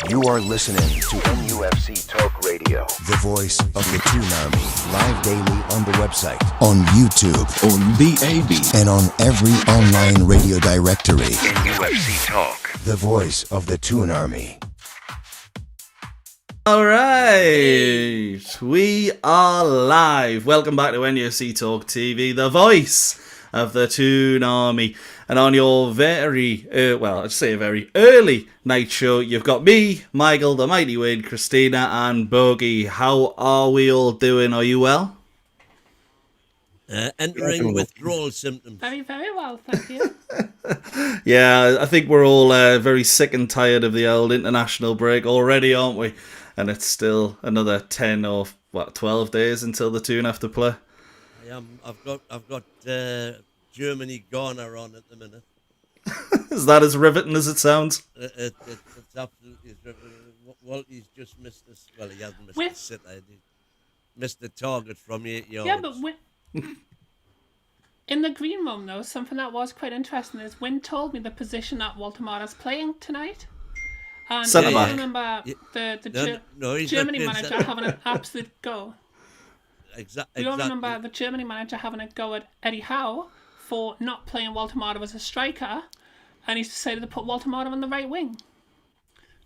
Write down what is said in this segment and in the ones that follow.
You are listening to NUFC Talk Radio, the voice of the Toon Army. Live daily on the website, on YouTube, on the AB, and on every online radio directory. NUFC Talk, the voice of the Toon Army. Alright, we are live. Welcome back to NUFC Talk TV, the voice of the Toon Army. And on your very early night show, you've got me, Michael, the Mighty Wyn, Christina, and Boaky. How are we all doing? Are you well? Entering withdrawal symptoms. Very, very well, thank you. Yeah, I think we're all very sick and tired of the old international break already, aren't we? And it's still another 10 or 12 days until the Toon have to play. I've got Germany Ghana on at the minute. Is that as riveting as it sounds? It's absolutely riveting. Walty's just missed this. Well, he hasn't missed the sitter. He missed the target from 8 yards. Yeah, but in the green room, though, something that was quite interesting is Wyn told me the position that Walter playing tonight. And Centre I back. remember the Germany manager having an absolute go. Exactly. We all remember the Germany manager having a go at Eddie Howe for not playing Walter as a striker, and he's decided to put Walter on the right wing.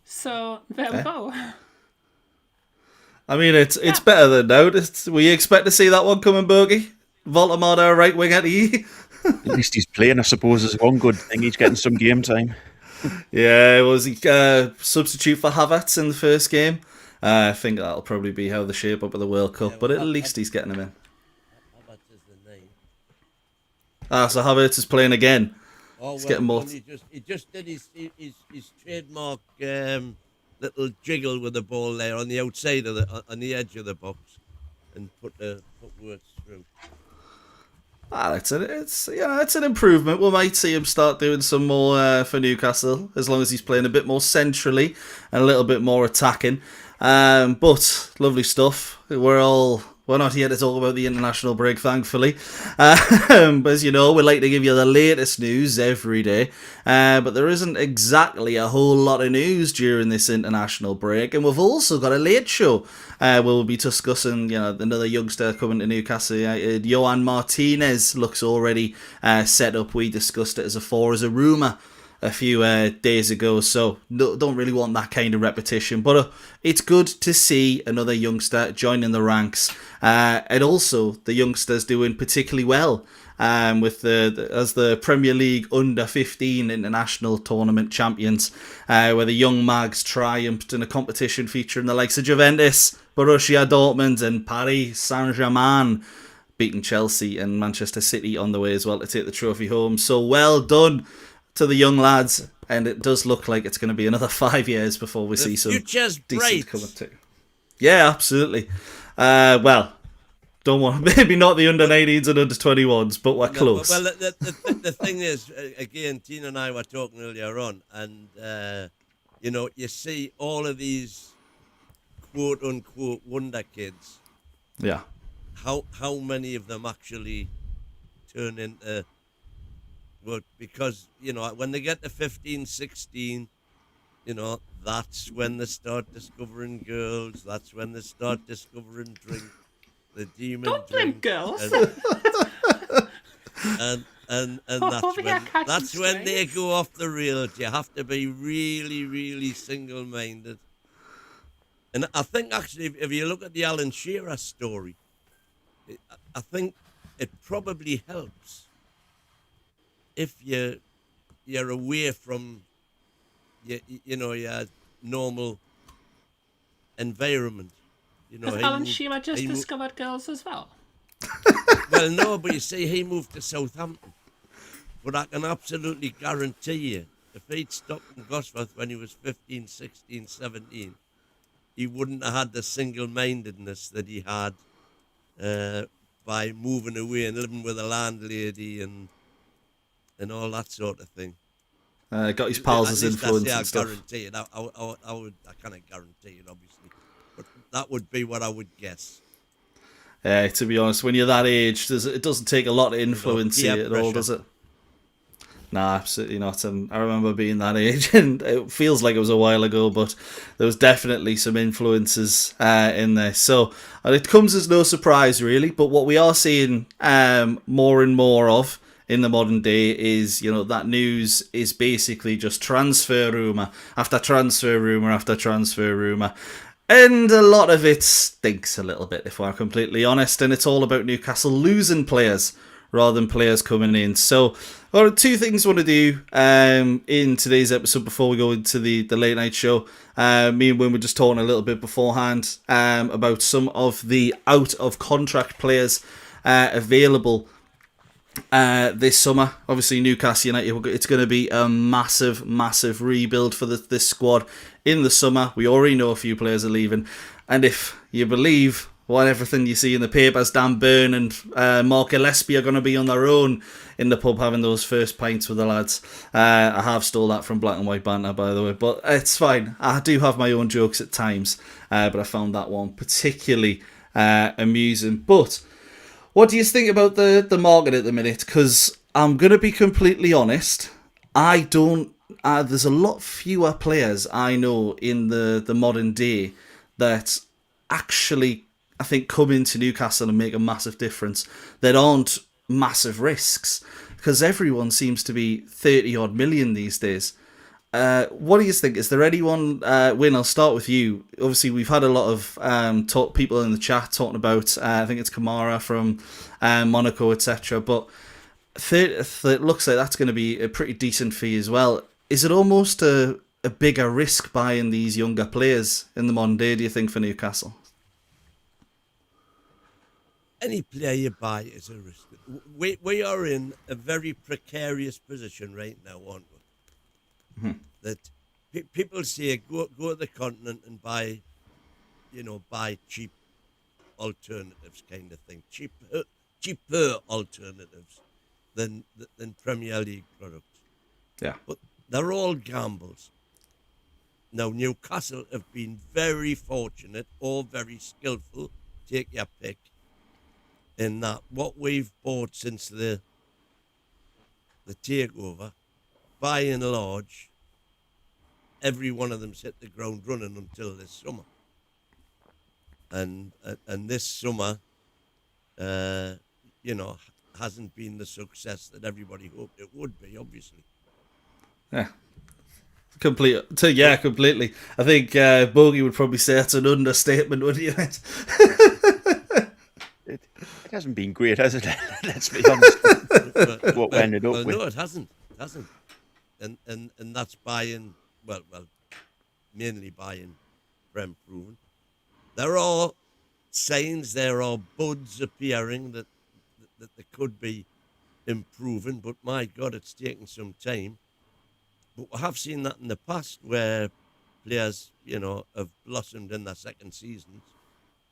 So there we go. I mean, it's better than noticed. We expect to see that one coming, Boaky. Walter right wing at E. At least he's playing, I suppose, is one good thing. He's getting some game time. Yeah, was he substitute for Havertz in the first game? I think that'll probably be how they shape up at the World Cup, but at least he's getting him in. Havertz is the name. So Havertz is playing again. Oh, he's getting more. He just did his trademark little jiggle with the ball there on the outside of on the edge of the box, and put words through. It's an improvement. We might see him start doing some more for Newcastle, as long as he's playing a bit more centrally and a little bit more attacking. But lovely stuff. We're not here to talk about the international break, thankfully. As you know, we like to give you the latest news every day. But there isn't exactly a whole lot of news during this international break. And we've also got a late show. We'll be discussing, another youngster coming to Newcastle United. Johan Martinez looks already set up. We discussed it as a rumour a few days ago, so don't really want that kind of repetition, but it's good to see another youngster joining the ranks, and also the youngsters doing particularly well with as the Premier League under-15 international tournament champions, where the young Mags triumphed in a competition featuring the likes of Juventus, Borussia Dortmund and Paris Saint-Germain, beating Chelsea and Manchester City on the way as well to take the trophy home. So well done to the young lads, and it does look like it's going to be another 5 years before we see some decent coming too. Yeah, absolutely. Don't want maybe not the under-19s and under-21s, but we're close. Well, the thing is, again, Tina and I were talking earlier on, and you see all of these quote-unquote wonder kids. Yeah. How many of them actually turn into? Well, because, when they get to 15, 16, that's when they start discovering girls. That's when they start discovering drink, the demon Don't drink. blame girls. And that's when they go off the rails. You have to be really, really single-minded. And I think, actually, if you look at the Alan Shearer story, I think it probably helps if you're away from your normal environment. Has Alan Shearer just discovered girls as well? Well, no, but you see, he moved to Southampton. But I can absolutely guarantee you, if he'd stopped in Gosforth when he was 15, 16, 17, he wouldn't have had the single-mindedness that he had by moving away and living with a landlady and all that sort of thing. Got his pals as influence and stuff. I guarantee it. I cannot guarantee it, obviously, but that would be what I would guess. To be honest, when you're that age, it doesn't take a lot to influence you at all, does it? Nah, absolutely not. And I remember being that age, and it feels like it was a while ago, but there was definitely some influences in there. So it comes as no surprise, really. But what we are seeing more and more of in the modern day is, that news is basically just transfer rumour after transfer rumour after transfer rumour. And a lot of it stinks a little bit, if we're completely honest. And it's all about Newcastle losing players rather than players coming in. So, two things I want to do in today's episode before we go into the late night show. Me and Wyn were just talking a little bit beforehand about some of the out-of-contract players available this summer. Obviously, Newcastle United, it's going to be a massive, massive rebuild for this squad in the summer. We already know a few players are leaving. And if you believe everything you see in the papers, Dan Burn and Mark Gillespie are going to be on their own in the pub having those first pints with the lads. I have stole that from Black and White Banter, by the way, but it's fine. I do have my own jokes at times, but I found that one particularly amusing. But what do you think about the market at the minute? Because I'm going to be completely honest, I don't. There's a lot fewer players I know in the modern day that actually, I think, come into Newcastle and make a massive difference that aren't massive risks, because everyone seems to be 30 odd million these days. What do you think? Is there anyone, Wyn, I'll start with you. Obviously, we've had a lot of people in the chat talking about, I think it's Kamara from Monaco, etc. But it looks like that's going to be a pretty decent fee as well. Is it almost a bigger risk buying these younger players in the modern day, do you think, for Newcastle? Any player you buy is a risk. We are in a very precarious position right now, aren't we? Mm-hmm. That people say go to the continent and buy cheap alternatives, kind of thing, cheaper alternatives than Premier League products. Yeah, but they're all gambles. Now Newcastle have been very fortunate, or very skillful, take your pick, in that what we've bought since the takeover, by and large, every one of them's hit the ground running until this summer. And this summer, hasn't been the success that everybody hoped it would be, obviously. Yeah. Completely. I think Boaky would probably say that's an understatement, wouldn't you? It hasn't been great, has it? Let's be honest. What we ended up with. No, it hasn't. And that's buying, mainly buying Prem proven. There are signs, there are buds appearing that they could be improving, but my God, it's taking some time. But we have seen that in the past where players, have blossomed in their second seasons.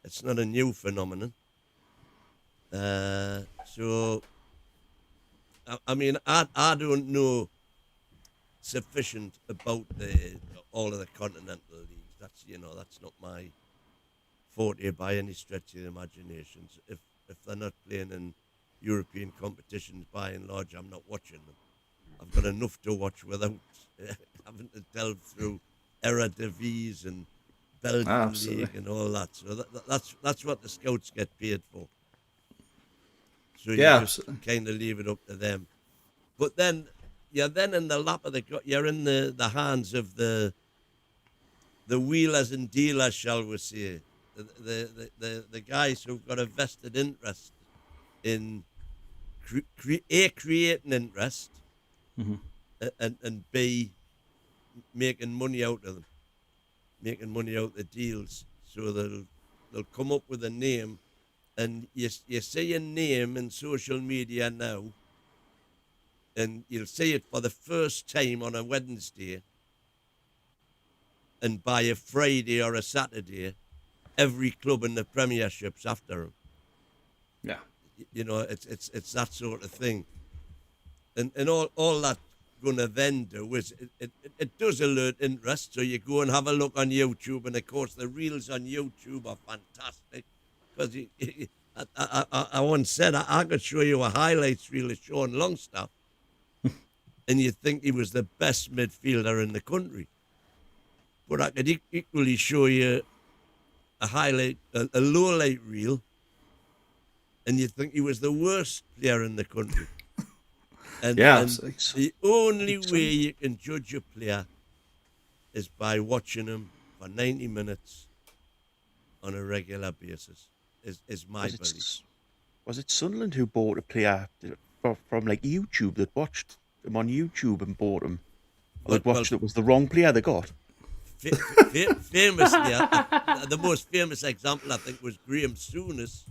It's not a new phenomenon. So, I mean, I don't know sufficient about all of the continental leagues. That's not my forte by any stretch of the imagination. If they're not playing in European competitions, by and large, I'm not watching them. I've got enough to watch without having to delve through Eredivisie and Belgian League and all that. So that's what the scouts get paid for. So you just kind of leave it up to them. But then you're then in the lap of you're in the hands of the wheelers and dealers, shall we say, the guys who've got a vested interest in creating interest, mm-hmm. and B, making money out of them, making money out of the deals. So they'll come up with a name, and you see a name in social media now, and you'll see it for the first time on a Wednesday, and by a Friday or a Saturday, every club in the Premiership's after him. Yeah. It's that sort of thing. And all that gonna then do is it does alert interest, so you go and have a look on YouTube, and of course the reels on YouTube are fantastic, because I once said I could show you a highlights reel of Sean Longstaff and you'd think he was the best midfielder in the country. But I could equally show you a low light reel, and you'd think he was the worst player in the country. And the only way you can judge a player is by watching him for 90 minutes on a regular basis, is my belief. Was it Sunderland who bought a player from like YouTube, that watched him on YouTube and bought him? Or they watched it was the wrong player they got? Famously, the most famous example, I think, was Graham Souness,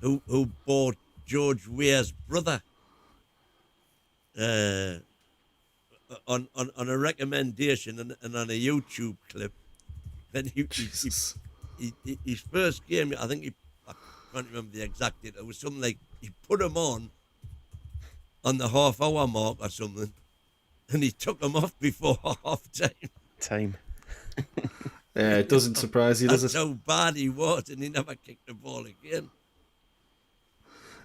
who bought George Weah's brother on a recommendation and on a YouTube clip. Then his first game, I think I can't remember the exact date. It was something like he put him on the half-hour mark or something, and he took him off before half-time. Yeah, it doesn't surprise you, does it? That's how bad he was, and he never kicked the ball again.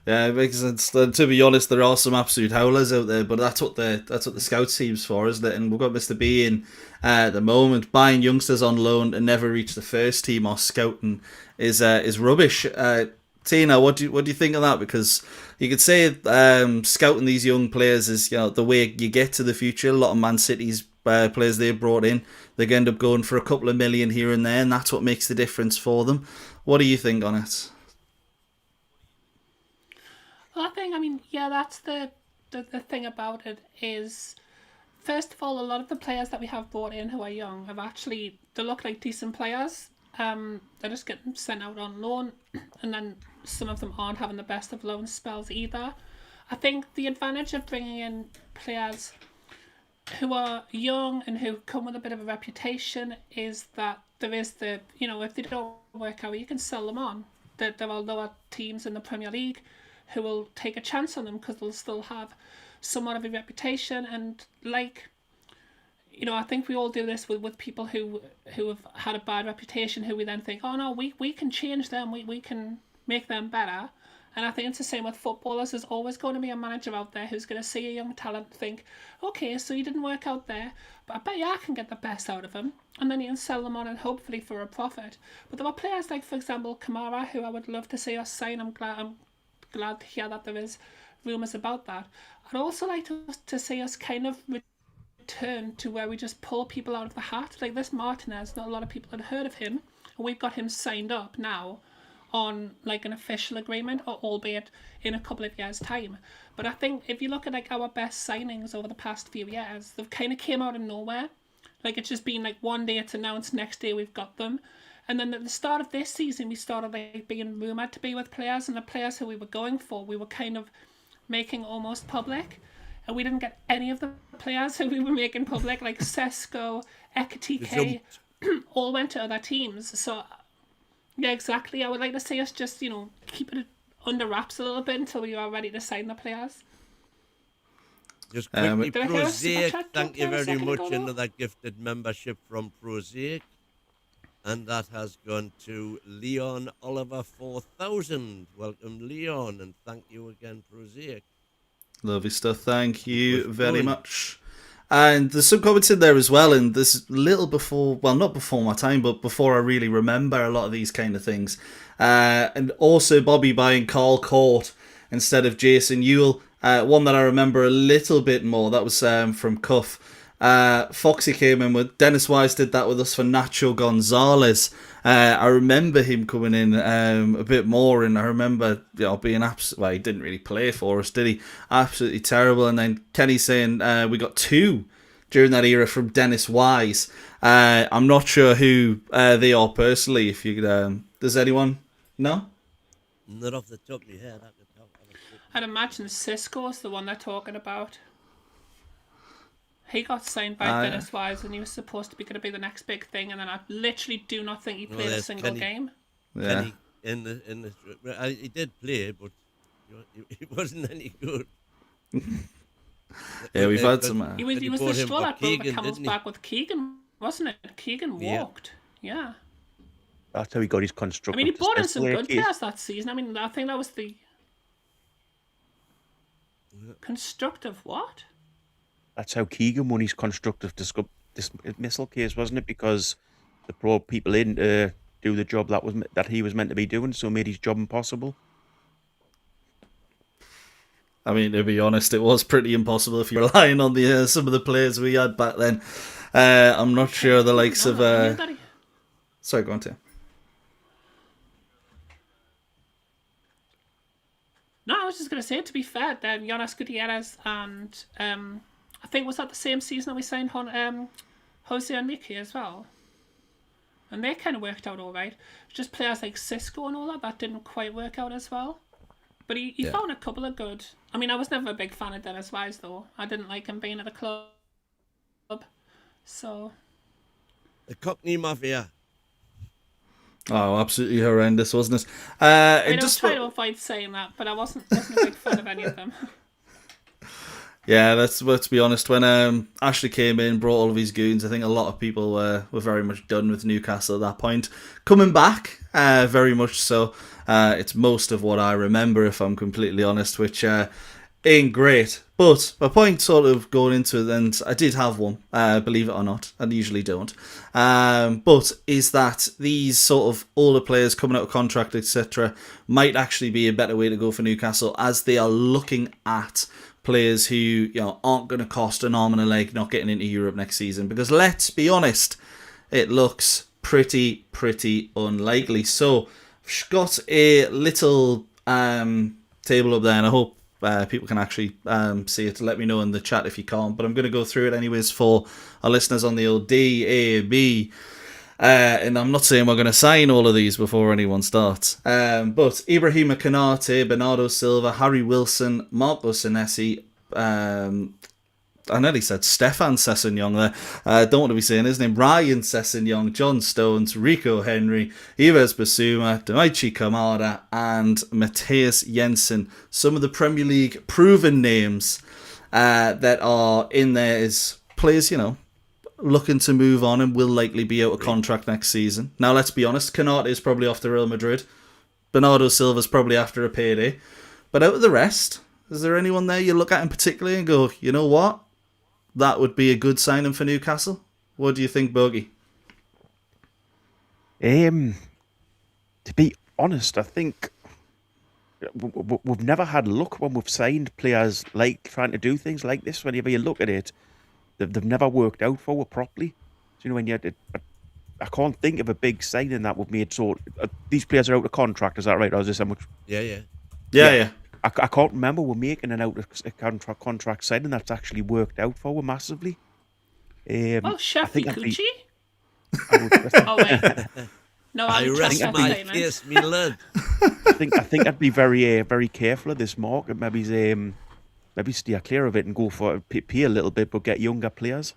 Yeah, it makes sense. To be honest, there are some absolute howlers out there, but that's what the scouts team's for, isn't it? And we've got Mr. B in at the moment, buying youngsters on loan and never reach the first team or scouting is rubbish. Tina, what do you think of that? Because you could say scouting these young players is, you know, the way you get to the future. A lot of Man City's players they brought in, they end up going for a couple of million here and there, and that's what makes the difference for them. What do you think on it? Well, that's the thing about it is, first of all, a lot of the players that we have brought in who are young they look like decent players. They're just getting sent out on loan, and then some of them aren't having the best of loan spells either. I think the advantage of bringing in players who are young and who come with a bit of a reputation is that there is if they don't work out, you can sell them on. There are lower teams in the Premier League who will take a chance on them because they'll still have somewhat of a reputation. And I think we all do this with people who have had a bad reputation, who we then think, oh no, we can change them, we can make them better. And I think it's the same with footballers. There's always going to be a manager out there who's going to see a young talent and think, okay, so he didn't work out there, but I bet you I can get the best out of him. And then you can sell them on and hopefully for a profit. But there are players like, for example, Kamara, who I would love to see us sign. I'm glad to hear that there is rumours about that. I'd also like to see us kind of return to where we just pull people out of the hat. Like this Martinez, not a lot of people had heard of him. And we've got him signed up now on like an official agreement, or albeit in a couple of years' time. But I think if you look at like our best signings over the past few years, they've kind of came out of nowhere. Like it's just been like one day it's announced, next day we've got them. And then at the start of this season, we started like being rumoured to be with players, and the players who we were going for, we were kind of making almost public. And we didn't get any of the players who we were making public, like Sesko, Ekitike, all went to other teams. So yeah, exactly. I would like to see us just, keep it under wraps a little bit until we are ready to sign the players. Just quickly, Prosaic, thank you very much. Another gifted membership from Prosaic. And that has gone to Leon Oliver 4000. Welcome, Leon, and thank you again, Prosaic. Lovely stuff. Thank you very much. And there's some comments in there as well, and this little before, well, not before my time, but before I really remember a lot of these kind of things. And also Bobby buying Carl Court instead of Jason Ewell. One that I remember a little bit more, that was from Cuff. Foxy came in with, Dennis Wise did that with us for Nacho Gonzalez. I remember him coming in a bit more, and I remember being well, he didn't really play for us, did he? Absolutely terrible. And then Kenny saying we got two during that era from Dennis Wise. I'm not sure who they are personally. If you could, does anyone know? Not off the top of my head. I'd imagine Cisco's the one they're talking about. He got signed by Dennis Wise, and he was supposed to be going to be the next big thing, and then I literally do not think he played a single game. Yeah. Kenny he did play, but he wasn't any good. Yeah, we've had some. He was the straw that broke the camel's back with Keegan, wasn't it? Keegan walked. Yeah. That's how he got his constructive. I mean, he brought in some good players that season. I mean, I think that was the constructive what? That's how Keegan won his constructive dismissal case, wasn't it? Because they brought people in to do the job that he was meant to be doing, so made his job impossible. I mean, to be honest, it was pretty impossible if you're relying on the some of the players we had back then. I'm not sure the likes of... Sorry, go on, Tim. No, I was just going to say, to be fair, Jonas Gutierrez and I think was that the same season that we signed Jose Enrique as well. And they kind of worked out all right. Just players like Cisco and all that didn't quite work out as well. But he found a couple of good... I mean, I was never a big fan of Dennis Wise, though. I didn't like him being at the club. So... The Cockney Mafia. Oh, absolutely horrendous, wasn't it? I was trying to avoid saying that, but I wasn't a big fan of any of them. Yeah, let's be honest. When Ashley came in, brought all of his goons, I think a lot of people were very much done with Newcastle at that point. Coming back, very much so. It's most of what I remember, if I'm completely honest, which ain't great. But my point sort of going into it, and I did have one, believe it or not, I usually don't, but is that these sort of older players coming out of contract, etc., might actually be a better way to go for Newcastle, as they are looking at players who aren't going to cost an arm and a leg not getting into Europe next season. Because let's be honest, it looks pretty unlikely. So I've got a little table up there, and I hope people can actually see it. Let me know in the chat if you can't, but I'm going to go through it anyways for our listeners on the old DAB. And I'm not saying we're going to sign all of these before anyone starts. But Ibrahima Konate, Bernardo Silva, Harry Wilson, Marco Senesi, I nearly said Stefan Sessegnon there. I don't want to be saying his name. Ryan Sessegnon, John Stones, Rico Henry, Yves Bissouma, Daichi Kamada, and Matthias Jensen. Some of the Premier League proven names that are in there is players, looking to move on and will likely be out of contract next season. Now, let's be honest, Konate is probably off to Real Madrid. Bernardo Silva's probably after a payday. But out of the rest, is there anyone there you look at in particular and go, you know what? That would be a good signing for Newcastle? What do you think, Boaky? To be honest, I think we've never had luck when we've signed players like trying to do things like this. Whenever you look at it, they've never worked out for us properly. So, when I can't think of a big signing that we've made. So these players are out of contract, is that right? Or is this how much? Yeah. I can't remember we're making an out of contract signing that's actually worked out for us massively. Shafi Kuchi? Oh, wait. No, I rest my case, me lad. I think I'd be very careful of this market. Maybe steer clear of it and go for pay a little bit, but get younger players.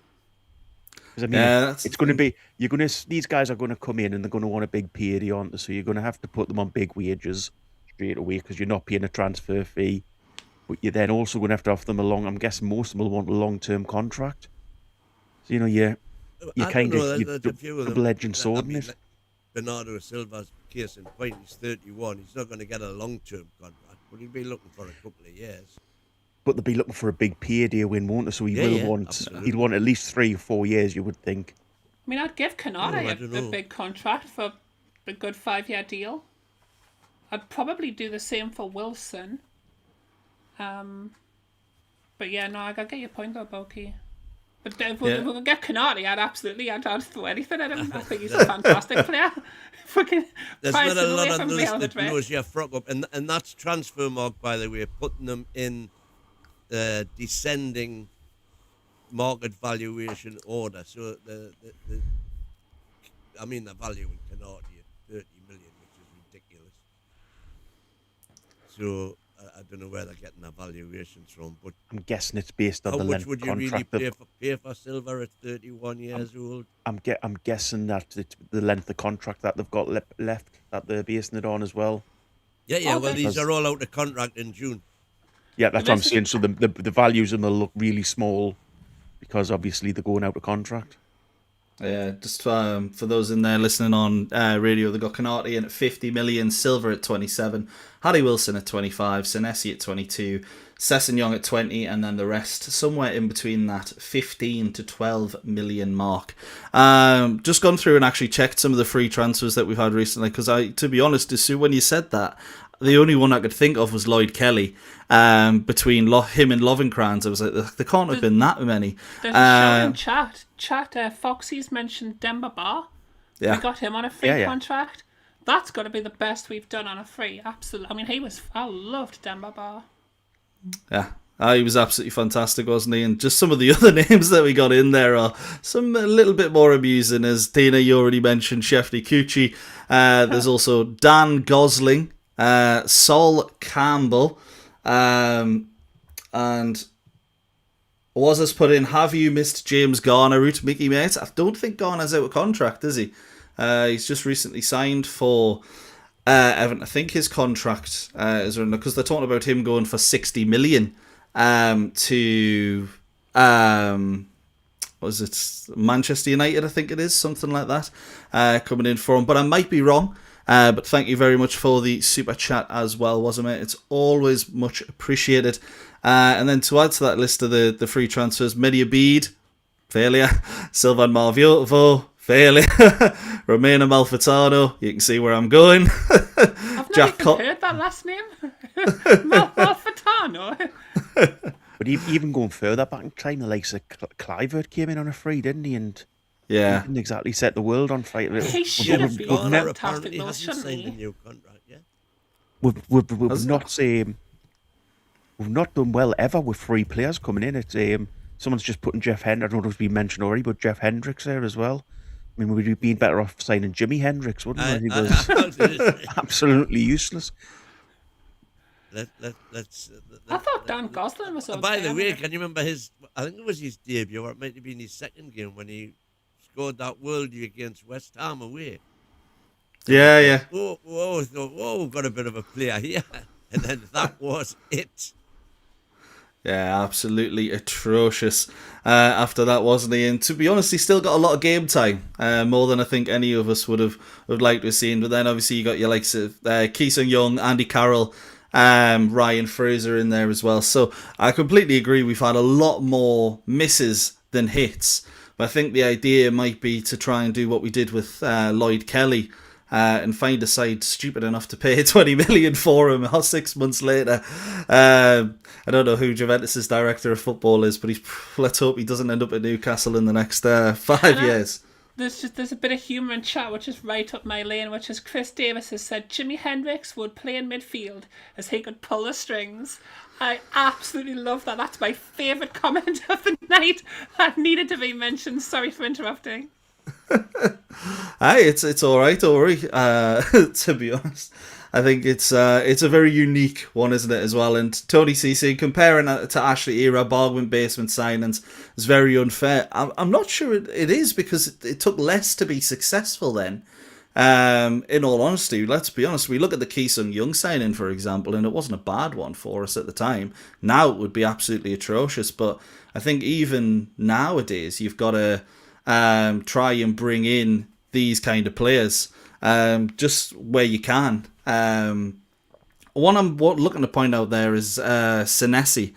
Because it's going to be these guys are going to come in and they're going to want a big payday on them, so you're going to have to put them on big wages straight away because you're not paying a transfer fee. But you're then also going to have to offer them I'm guessing most of them will want a long-term contract. So you kind of double-edged sword in it. Bernardo Silva's case in point, he's 31. He's not going to get a long-term contract, but he'll be looking for a couple of years. But they'll be looking for a big payday win, won't they? So he'd want at least 3 or 4 years, you would think. I mean, I'd give Konate a big contract for a good 5-year deal. I'd probably do the same for Wilson. But yeah, no, I get your point though, Boaky. But if we could get Konate, I'd throw anything at him. I think he's a fantastic player. There's not a lot of those that blows your frock up, and that's transfer mark, by the way, putting them in the descending market valuation order. So the value in Konate at 30 million, which is ridiculous. So I don't know where they're getting their valuations from, but I'm guessing it's based on the length of contract. How much would you really pay for Silva at 31 years old? I'm guessing that it's the length of contract that they've got left that they're basing it on as well. Yeah. Well, these are all out of contract in June. Yeah, that's what I'm saying. So the values of them will look really small because obviously they're going out of contract. Yeah, just for those in there listening on radio, they got Konate in at 50 million, Silva at 27, Harry Wilson at 25, Senesi at 22, Sessegnon at 20, and then the rest somewhere in between that 15 to 12 million mark. Just gone through and actually checked some of the free transfers that we've had recently, because to be honest, when you said that, the only one I could think of was Lloyd Kelly. Between him and Lovenkrands, I was like, there can't have been that many. There's a show in chat. Foxy's mentioned Demba Ba. Yeah. We got him on a free contract. That's got to be the best we've done on a free. Absolutely. I mean, I loved Demba Ba. Yeah. He was absolutely fantastic, wasn't he? And just some of the other names that we got in there are a little bit more amusing. As Tina, you already mentioned Shefty Cucci. There's also Dan Gosling, Sol Campbell, and was us put in, have you missed James Garner out, Mickey mate? I don't think Garner's out of contract, is he? He's just recently signed for Everton. I think his contract is running, because they're talking about him going for 60 million to was it Manchester United, I think it is, something like that, coming in for him. But I might be wrong. But thank you very much for the super chat as well, wasn't it? It's always much appreciated. And then to add to that list of the free transfers, Mehdi Abid, failure. Sylvan Malviovo, failure. Romano Malfitano, you can see where I'm going. I've never heard that last name. Malfitano. But even going further back in time, the likes of Clivert came in on a free, didn't he? And yeah, he didn't exactly set the world on fire. He should have been fantastic, he though, hasn't shouldn't signed he? a new contract yet. We've not done well ever with free players coming in. It's someone's just putting Jeff Hendricks. I don't know if it's been mentioned already, but Jeff Hendricks there as well. I mean, we'd been better off signing Jimi Hendrix, wouldn't we? He was absolutely useless. I thought Dan Gosling was okay. By the way, can you remember I think it was his debut, or it might have been his second game, when he scored that worldie against West Ham away. Yeah. Whoa, got a bit of a player here. And then that was it. Yeah, absolutely atrocious after that, wasn't he? And to be honest, he still got a lot of game time, more than I think any of us would liked to have seen. But then obviously you got your likes of Ki Sung-young, Andy Carroll, Ryan Fraser in there as well. So I completely agree. We've had a lot more misses than hits. But I think the idea might be to try and do what we did with Lloyd Kelly, and find a side stupid enough to pay 20 million for him 6 months later. I don't know who Juventus's director of football is, but let's hope he doesn't end up at Newcastle in the next 5 years. There's a bit of humour in chat which is right up my lane, which is Chris Davis has said Jimi Hendrix would play in midfield as he could pull the strings. I absolutely love that. That's my favourite comment of the night. That needed to be mentioned. Sorry for interrupting. Hey, it's all right, don't worry. To be honest, I think it's a very unique one, isn't it, as well? And Tony CC comparing it to Ashley era bargain basement signings is very unfair. I'm not sure it is, because it took less to be successful then. In all honesty, let's be honest. We look at the Ki Sung-young signing, for example, and it wasn't a bad one for us at the time. Now it would be absolutely atrocious. But I think even nowadays, you've got to try and bring in these kind of players just where you can. One I'm looking to point out there is Senesi.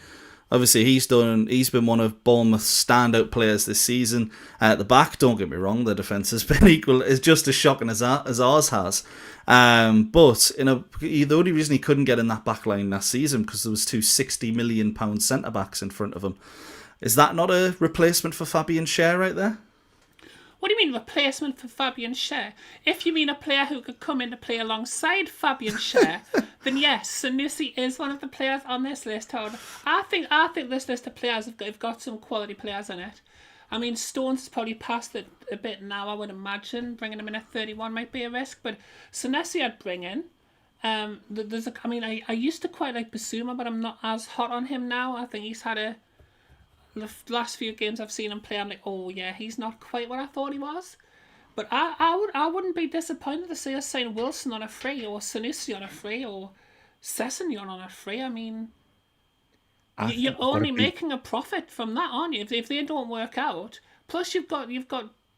Obviously, he's been one of Bournemouth's standout players this season. At the back, don't get me wrong, the defence has been is just as shocking as ours has. But the only reason he couldn't get in that back line last season because there was two £60 million centre backs in front of him. Is that not a replacement for Fabian Schär right there? What do you mean replacement for Fabian Schär? If you mean a player who could come in to play alongside Fabian Schär, then yes, Sanusi is one of the players on this list. However, I think this list of players have got some quality players in it. I mean, Stones has probably passed it a bit now, I would imagine. Bringing him in at 31 might be a risk, but Senesi I'd bring in. I used to quite like Basuma, but I'm not as hot on him now. I think he's had the last few games I've seen him play, I'm like, oh yeah, he's not quite what I thought he was. But I wouldn't be disappointed to see us sign Wilson on a free, or Sanusi on a free, or Sessegnon on a free. I mean, you're only making a profit from that, aren't you? If they don't work out, plus you've got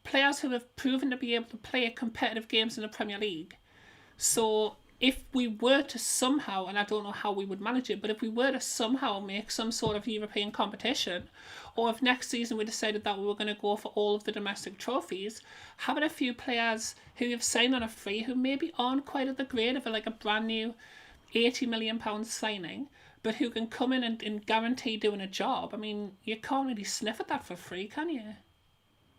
players who have proven to be able to play competitive games in the Premier League. So if we were to somehow, and I don't know how we would manage it, but if we were to somehow make some sort of European competition, or if next season we decided that we were going to go for all of the domestic trophies, having a few players who have signed on a free who maybe aren't quite at the grade of like a brand new £80 million signing, but who can come in and guarantee doing a job. I mean, you can't really sniff at that for free, can you?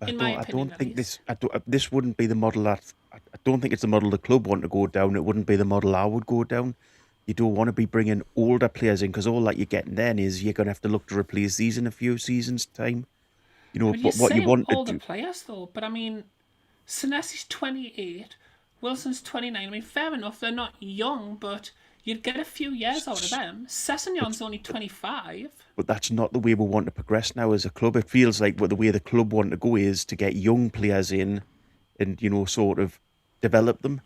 I don't think this wouldn't be the model that I don't think it's the model the club want to go down. It wouldn't be the model I would go down. You don't want to be bringing older players in, because all that you're getting then is you're going to have to look to replace these in a few seasons' time. You know, but what you want to do. Older players though, but I mean, Senesi's 28, Wilson's 29. I mean, fair enough, they're not young, but you'd get a few years out of them. Sessegnon's only 25. But that's not the way we want to progress now as a club. It feels like the way the club want to go is to get young players in and, you know, sort of develop them.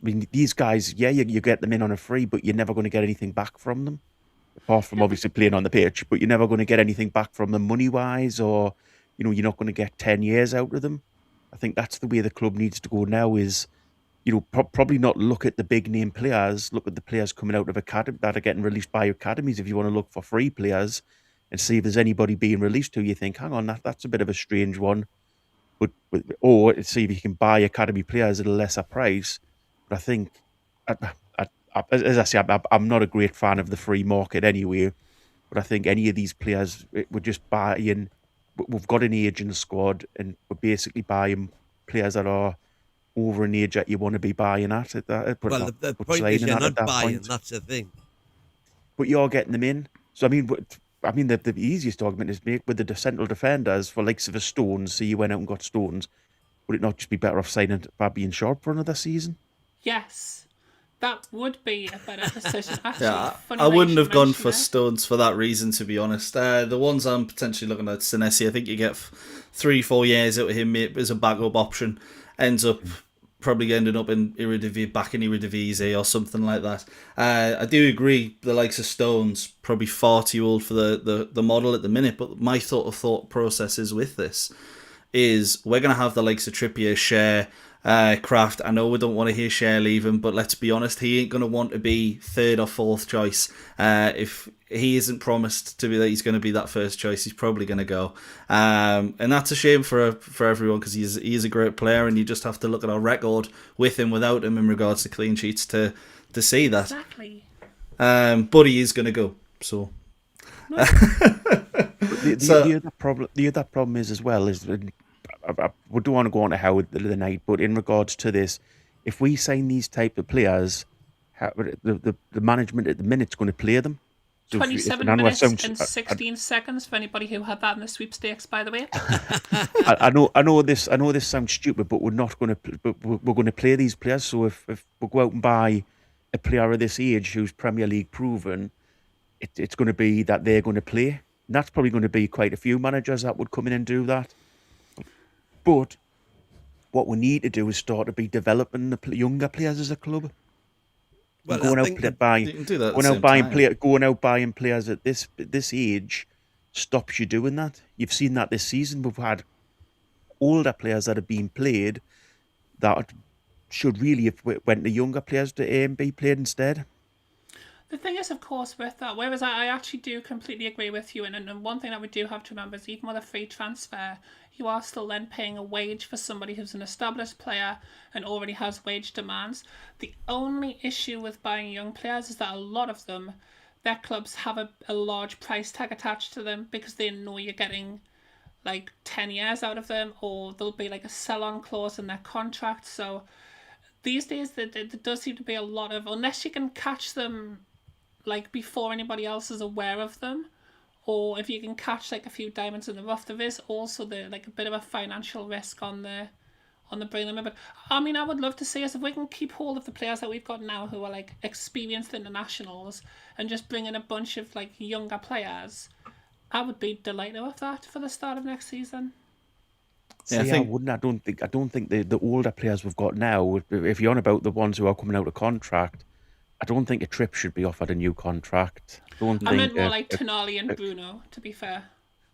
I mean, these guys, yeah, you get them in on a free, but you're never going to get anything back from them. Apart from obviously playing on the pitch, but you're never going to get anything back from them money-wise, or, you know, you're not going to get 10 years out of them. I think that's the way the club needs to go now is, you know, probably not look at the big name players, look at the players coming out of academy that are getting released by academies. If you want to look for free players and see if there's anybody being released who you think, hang on, that's a bit of a strange one. Or see if you can buy academy players at a lesser price. But I think, as I say, I'm not a great fan of the free market anyway. But I think any of these players, we're just buying. We've got an age in the squad, and we're basically buying players that are over an age that you want to be buying at. The point is you're not buying. That's the thing. But you're getting them in. So I mean, the easiest argument is make with the central defenders for likes of a Stones. So you went out and got Stones. Would it not just be better off signing Fabian Sharp for another season? Yes, that would be a better decision. Actually, yeah, I wouldn't have gone for Stones for that reason, to be honest. The ones I'm potentially looking at, Senesi, I think you get 3-4 years out of him as a backup option. Ends up probably ending up in back in Eredivisie or something like that. I do agree the likes of Stones probably far too old for the model at the minute, but my thought process is with this is we're going to have the likes of Trippier, Share, Kraft. I know we don't want to hear Share leaving, but let's be honest, he ain't going to want to be third or fourth choice. If he isn't promised to be that he's going to be that first choice, he's probably going to go. And that's a shame for everyone, because he is a great player, and you just have to look at our record with him, without him, in regards to clean sheets to see that. Exactly. But he is going to go. So. The other problem is as well is we don't want to go on to Howard the night, but in regards to this, if we sign these type of players, the management at the minute's going to play them. So 27 minutes and 16 seconds for anybody who had that in the sweepstakes, by the way. I know this sounds stupid, but we're not going to. But we're going to play these players. So if we go out and buy a player of this age who's Premier League proven, it's going to be that they're going to play. And that's probably going to be quite a few managers that would come in and do that. But what we need to do is start to be developing the younger players as a club. Well, going out buying players at this age stops you doing that. You've seen that this season. We've had older players that have been played that should really have went to younger players to be played instead. The thing is, of course, with that, whereas I actually do completely agree with you, and one thing that we do have to remember is even with a free transfer, you are still then paying a wage for somebody who's an established player and already has wage demands. The only issue with buying young players is that a lot of them, their clubs have a large price tag attached to them because they know you're getting like 10 years out of them, or there'll be like a sell-on clause in their contract. So these days there does seem to be a lot of, unless you can catch them like before anybody else is aware of them, or if you can catch like a few diamonds in the rough, there is also like a bit of a financial risk on the bringing them in. But I mean, I would love to see us, if we can keep hold of the players that we've got now who are like experienced internationals and just bring in a bunch of like younger players, I would be delighted with that for the start of next season. Yeah, I don't think the older players we've got now, if you're on about the ones who are coming out of contract, I don't think a Trip should be offered a new contract. I meant more like Tonali and Bruno, to be fair.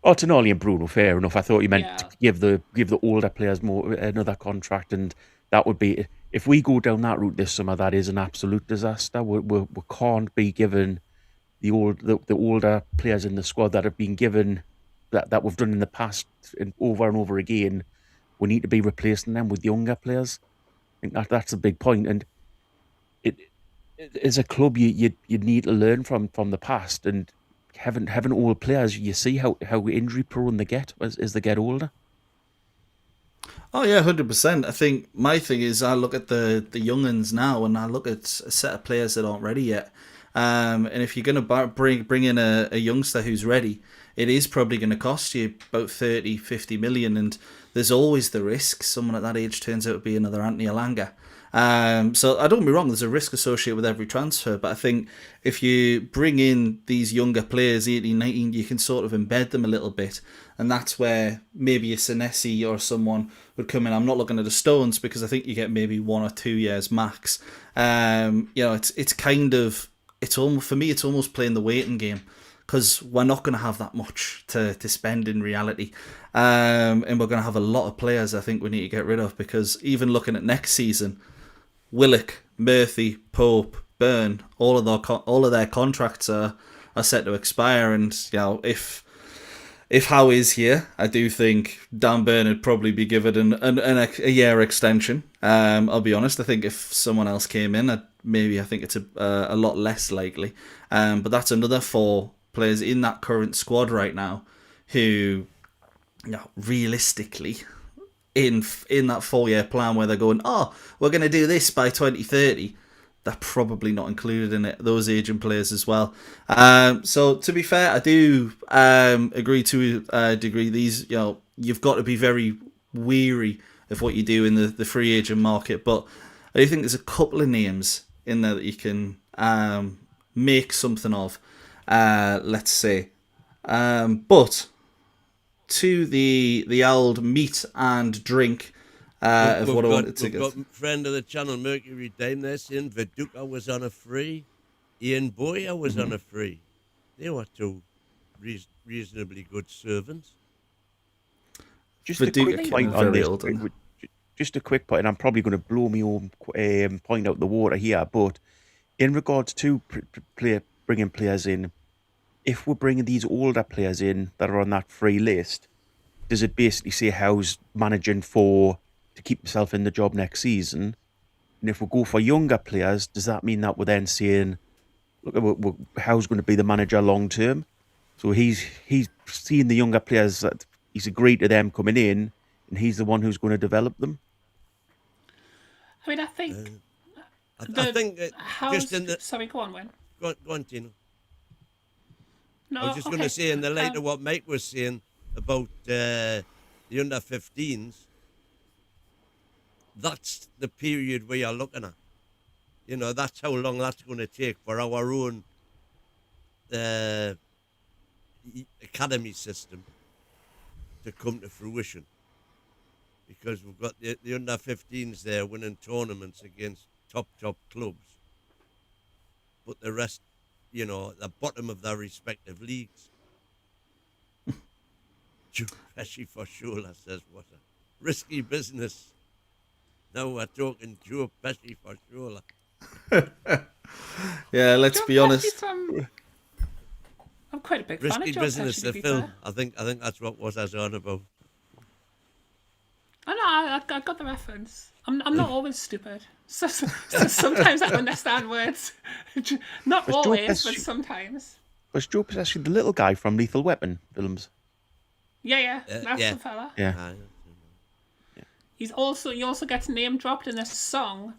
Oh, Tonali and Bruno, fair enough. I thought you meant to give the older players more another contract and that would be, if we go down that route this summer, that is an absolute disaster. We can't be given the older players in the squad that have been given, that we've done in the past and over again. We need to be replacing them with younger players. I think that's a big point. And it as a club, you need to learn from the past, and having old players, you see how injury prone they get as they get older. Oh yeah, 100%. I think my thing is I look at the young'uns now, and I look at a set of players that aren't ready yet. And if you're going to bring in a youngster who's ready, it is probably going to cost you about 30, 50 million, and there's always the risk someone at that age turns out to be another Anthony Elanga. So I don't get me wrong, there's a risk associated with every transfer, but I think if you bring in these younger players, 18, 19, you can sort of embed them a little bit, and that's where maybe a Senesi or someone would come in. I'm not looking at the Stones because I think you get maybe 1 or 2 years max. It's kind of, it's almost, for me, it's almost playing the waiting game, because we're not going to have that much to spend in reality. And we're going to have a lot of players I think we need to get rid of, because even looking at next season, Willock, Murphy, Pope, Byrne, all of their contracts are set to expire, and if Howe is here, I do think Dan Byrne would probably be given a year extension. I'll be honest, I think if someone else came in, I think it's a lot less likely. But that's another 4 players in that current squad right now who, realistically, in that 4-year plan where they're going, we're going to do this by 2030, they're probably not included in it, those aging players as well. So to be fair, I do agree to a degree. These, you've got to be very weary of what you do in the free agent market, but I do think there's a couple of names in there that you can make something of, let's say. But to the old meat and drink of what I wanted to get. We've got friend of the channel, Mercury Dame, there saying Viduka was on a free, Ian Boyer was on a free. They were 2 reasonably good servants. Just a quick point on this. Just a quick point, and I'm probably going to blow my own point out the water here, but in regards to bringing players in, if we're bringing these older players in that are on that free list, does it basically say Howe's managing to keep himself in the job next season? And if we go for younger players, does that mean that we're then saying, look, Howe's going to be the manager long term? So he's seeing the younger players, that he's agreed to them coming in, and he's the one who's going to develop them? I mean, I think... I think just in the... Sorry, go on, Wyn. Go on, Tino. No, I was just going to say, in the light of what Mike was saying about the under-15s, that's the period we are looking at. That's how long that's going to take for our own academy system to come to fruition. Because we've got the under-15s there winning tournaments against top clubs. But the rest, at the bottom of their respective leagues. Joe Pesci for Shola says, what a risky business. Now we're talking Joe Pesci for Shola. Yeah, let's be honest. I'm quite a big fan of Risky Joe business, Pesci, the film. I think that's what was as on about. I know, I got the reference. I'm not always stupid. So sometimes I understand words. Not always, but sometimes. Was Joe Pesci the little guy from Lethal Weapon films? Yeah, that's the fella. Yeah. He also gets name dropped in a song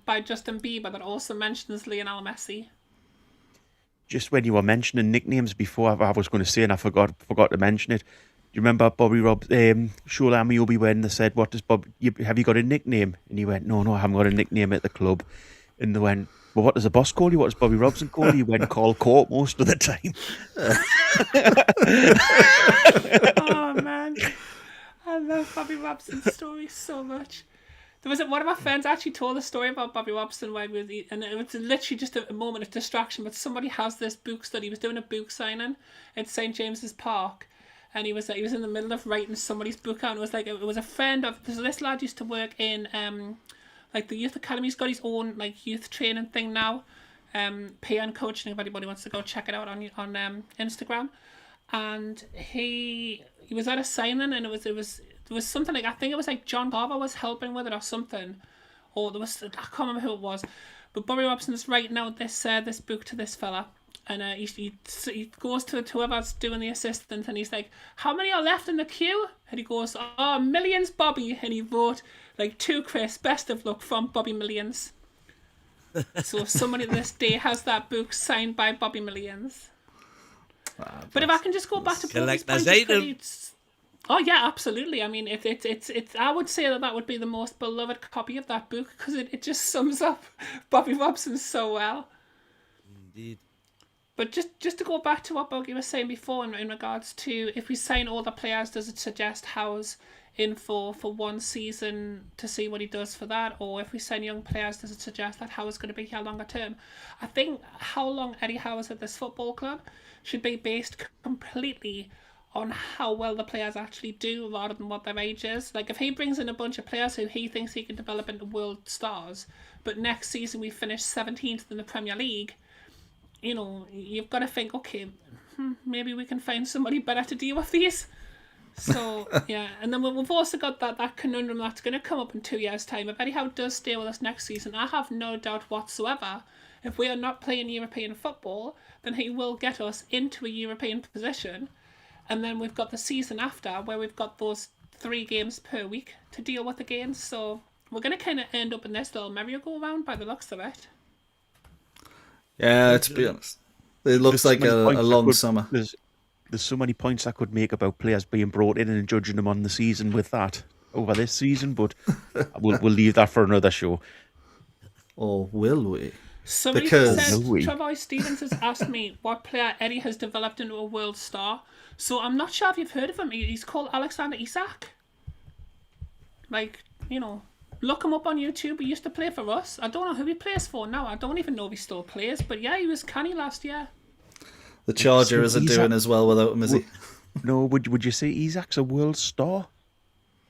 by Justin Bieber that also mentions Lionel Messi. Just when you were mentioning nicknames before, I was going to say, and I forgot to mention it. Do you remember Bobby Rob, Shoal Army Obi when they said, have you got a nickname? And he went, no, I haven't got a nickname at the club. And they went, well, what does the boss call you? What does Bobby Robson call you? He went, call court most of the time. Oh, man. I love Bobby Robson's story so much. There was one of my friends actually told a story about Bobby Robson and it was literally just a moment of distraction, but somebody has this book study. He was doing a book signing at St. James's Park, and he was in the middle of writing somebody's book out, and it was a friend of this lad used to work in like the youth academy. He's got his own like youth training thing now, PN coaching. If anybody wants to go check it out on Instagram, and he was at a signing, and it was something like, I think it was like John Carver was helping with it or something, or I can't remember who it was, but Bobby Robson's writing out this book to this fella. And he goes to whoever's doing the assistant, and he's like, how many are left in the queue? And he goes, oh, millions, Bobby. And he wrote, like, to Chris, best of luck from Bobby Millions. So if somebody this day has that book signed by Bobby Millions. But if I can just go back to Bobby's point, oh yeah, absolutely. I mean, it's I would say that would be the most beloved copy of that book, because it just sums up Bobby Robson so well. Indeed. But just to go back to what Boaky was saying before in regards to, if we sign all the players, does it suggest Howe's in for one season to see what he does for that? Or if we sign young players, does it suggest that Howe's going to be here longer term? I think how long Eddie Howe is at this football club should be based completely on how well the players actually do, rather than what their age is. Like, if he brings in a bunch of players who he thinks he can develop into world stars, but next season we finish 17th in the Premier League, you know, you've got to think, okay, maybe we can find somebody better to deal with these. So, yeah. And then we've also got that conundrum that's going to come up in 2 years' time. If Eddie Howe does stay with us next season, I have no doubt whatsoever, if we are not playing European football, then he will get us into a European position. And then we've got the season after, where we've got those 3 games per week to deal with again. So we're going to kind of end up in this little merry-go-round by the looks of it. Yeah, to be honest, it looks like a long summer. There's so many points I could make about players being brought in and judging them on the season with that over this season, but we'll leave that for another show. Or will we? Somebody said, Trevor Stevens has asked me what player Eddie has developed into a world star. So I'm not sure if you've heard of him. He's called Alexander Isak. Like, you know, look him up on YouTube. He used to play for us. I don't know who he plays for now. I don't even know if he still plays. But yeah, he was canny last year. The Charger isn't doing as well without him, is he? No, would you say Isak's a world star?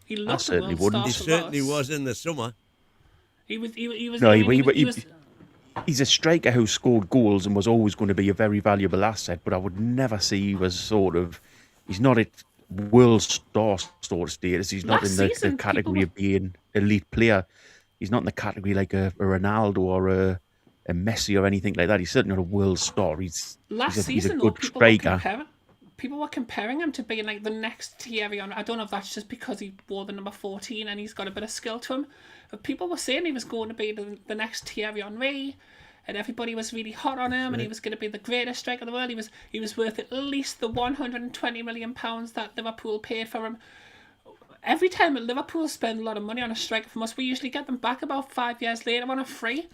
He looked a world star. He certainly was in the summer. He was. He's a striker who scored goals and was always going to be a very valuable asset. But I would never say he was he's not a world star sort of status. He's not in the category of being elite player. He's not in the category like a Ronaldo or a Messi or anything like that. He's certainly not a world star. He's a good striker. People were comparing him to being like the next Thierry Henry. I don't know if that's just because he wore the number 14 and he's got a bit of skill to him. But people were saying he was going to be the next Thierry Henry, and everybody was really hot on him, and he was going to be the greatest striker in the world. He was worth at least the £120 million that Liverpool paid for him. Every time Liverpool spend a lot of money on a striker from us, we usually get them back about 5 years later on a free.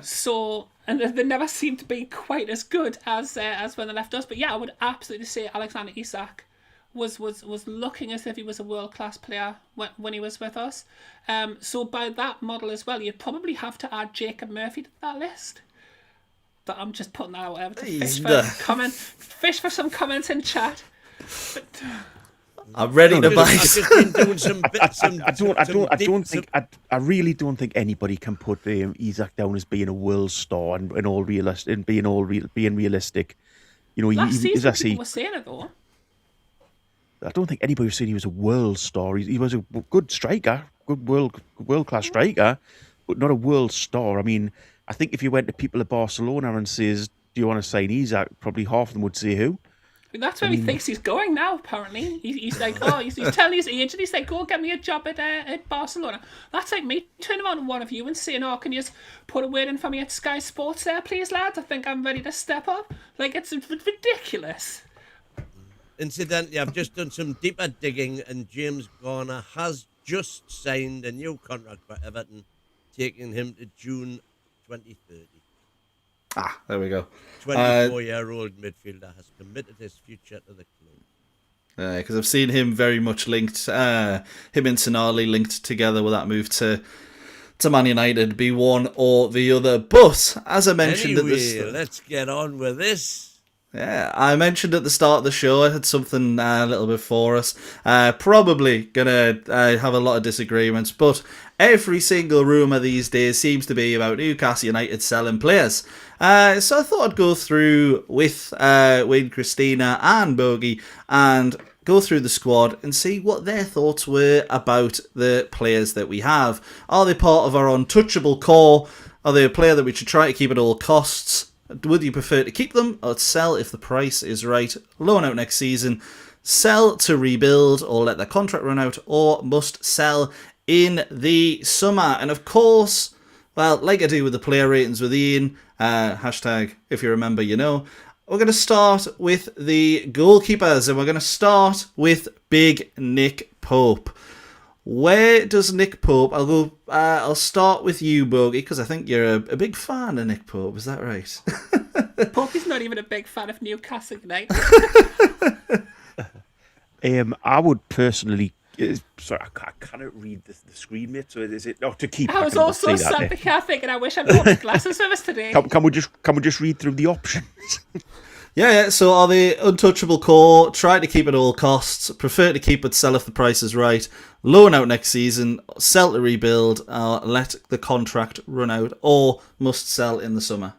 So, and they never seem to be quite as good as when they left us. But yeah, I would absolutely say Alexander Isak was looking as if he was a world-class player when he was with us. So by that model as well, you'd probably have to add Jacob Murphy to that list. But I'm just putting that out there to fish for some comments in chat. But, I'm ready to bite. I really don't think anybody can put Isak down as being a world star and being realistic. You know, last season people were saying it though. I don't think anybody was saying he was a world star. He was a good striker, good world class striker, but not a world star. I mean, I think if you went to people at Barcelona and says, "Do you want to sign Isak?" probably half of them would say who. That's where he thinks he's going now, apparently. He's like, he's telling his agent, he's like, go get me a job at Barcelona. That's like me turning around to one of you and saying, can you just put a word in for me at Sky Sports there, please, lads? I think I'm ready to step up. Like, it's ridiculous. Incidentally, I've just done some deeper digging, and James Garner has just signed a new contract for Everton, taking him to June 2030. There we go. 24-year-old midfielder has committed his future to the club. Because I've seen him very much linked, him and Tonali linked together with that move to Man United, be one or the other. But, as I mentioned... Anyway, let's get on with this. Yeah, I mentioned at the start of the show I had something a little bit for us. Probably gonna have a lot of disagreements, but every single rumour these days seems to be about Newcastle United selling players. So I thought I'd go through with Wyn, Christina and Boaky and go through the squad and see what their thoughts were about the players that we have. Are they part of our untouchable core? Are they a player that we should try to keep at all costs? Would you prefer to keep them or sell if the price is right? Loan out next season, sell to rebuild or let their contract run out, or must sell in the summer? And of course, well, like I do with the player ratings with Ian, hashtag if you remember, you know, we're going to start with the goalkeepers, and we're going to start with Big Nick Pope. Where does Nick Pope... I'll start with you, Boaky, because I think you're a big fan of Nick Pope. Is that right? Pope is not even a big fan of Newcastle United. I would personally... Sorry, I cannot read the screen, mate. So is it not to keep? I was also sat there thinking, I wish I brought my glasses with us today. Can we just read through the options? Yeah, so are they untouchable core, try to keep at all costs, prefer to keep but sell if the price is right, loan out next season, sell to rebuild, let the contract run out, or must sell in the summer?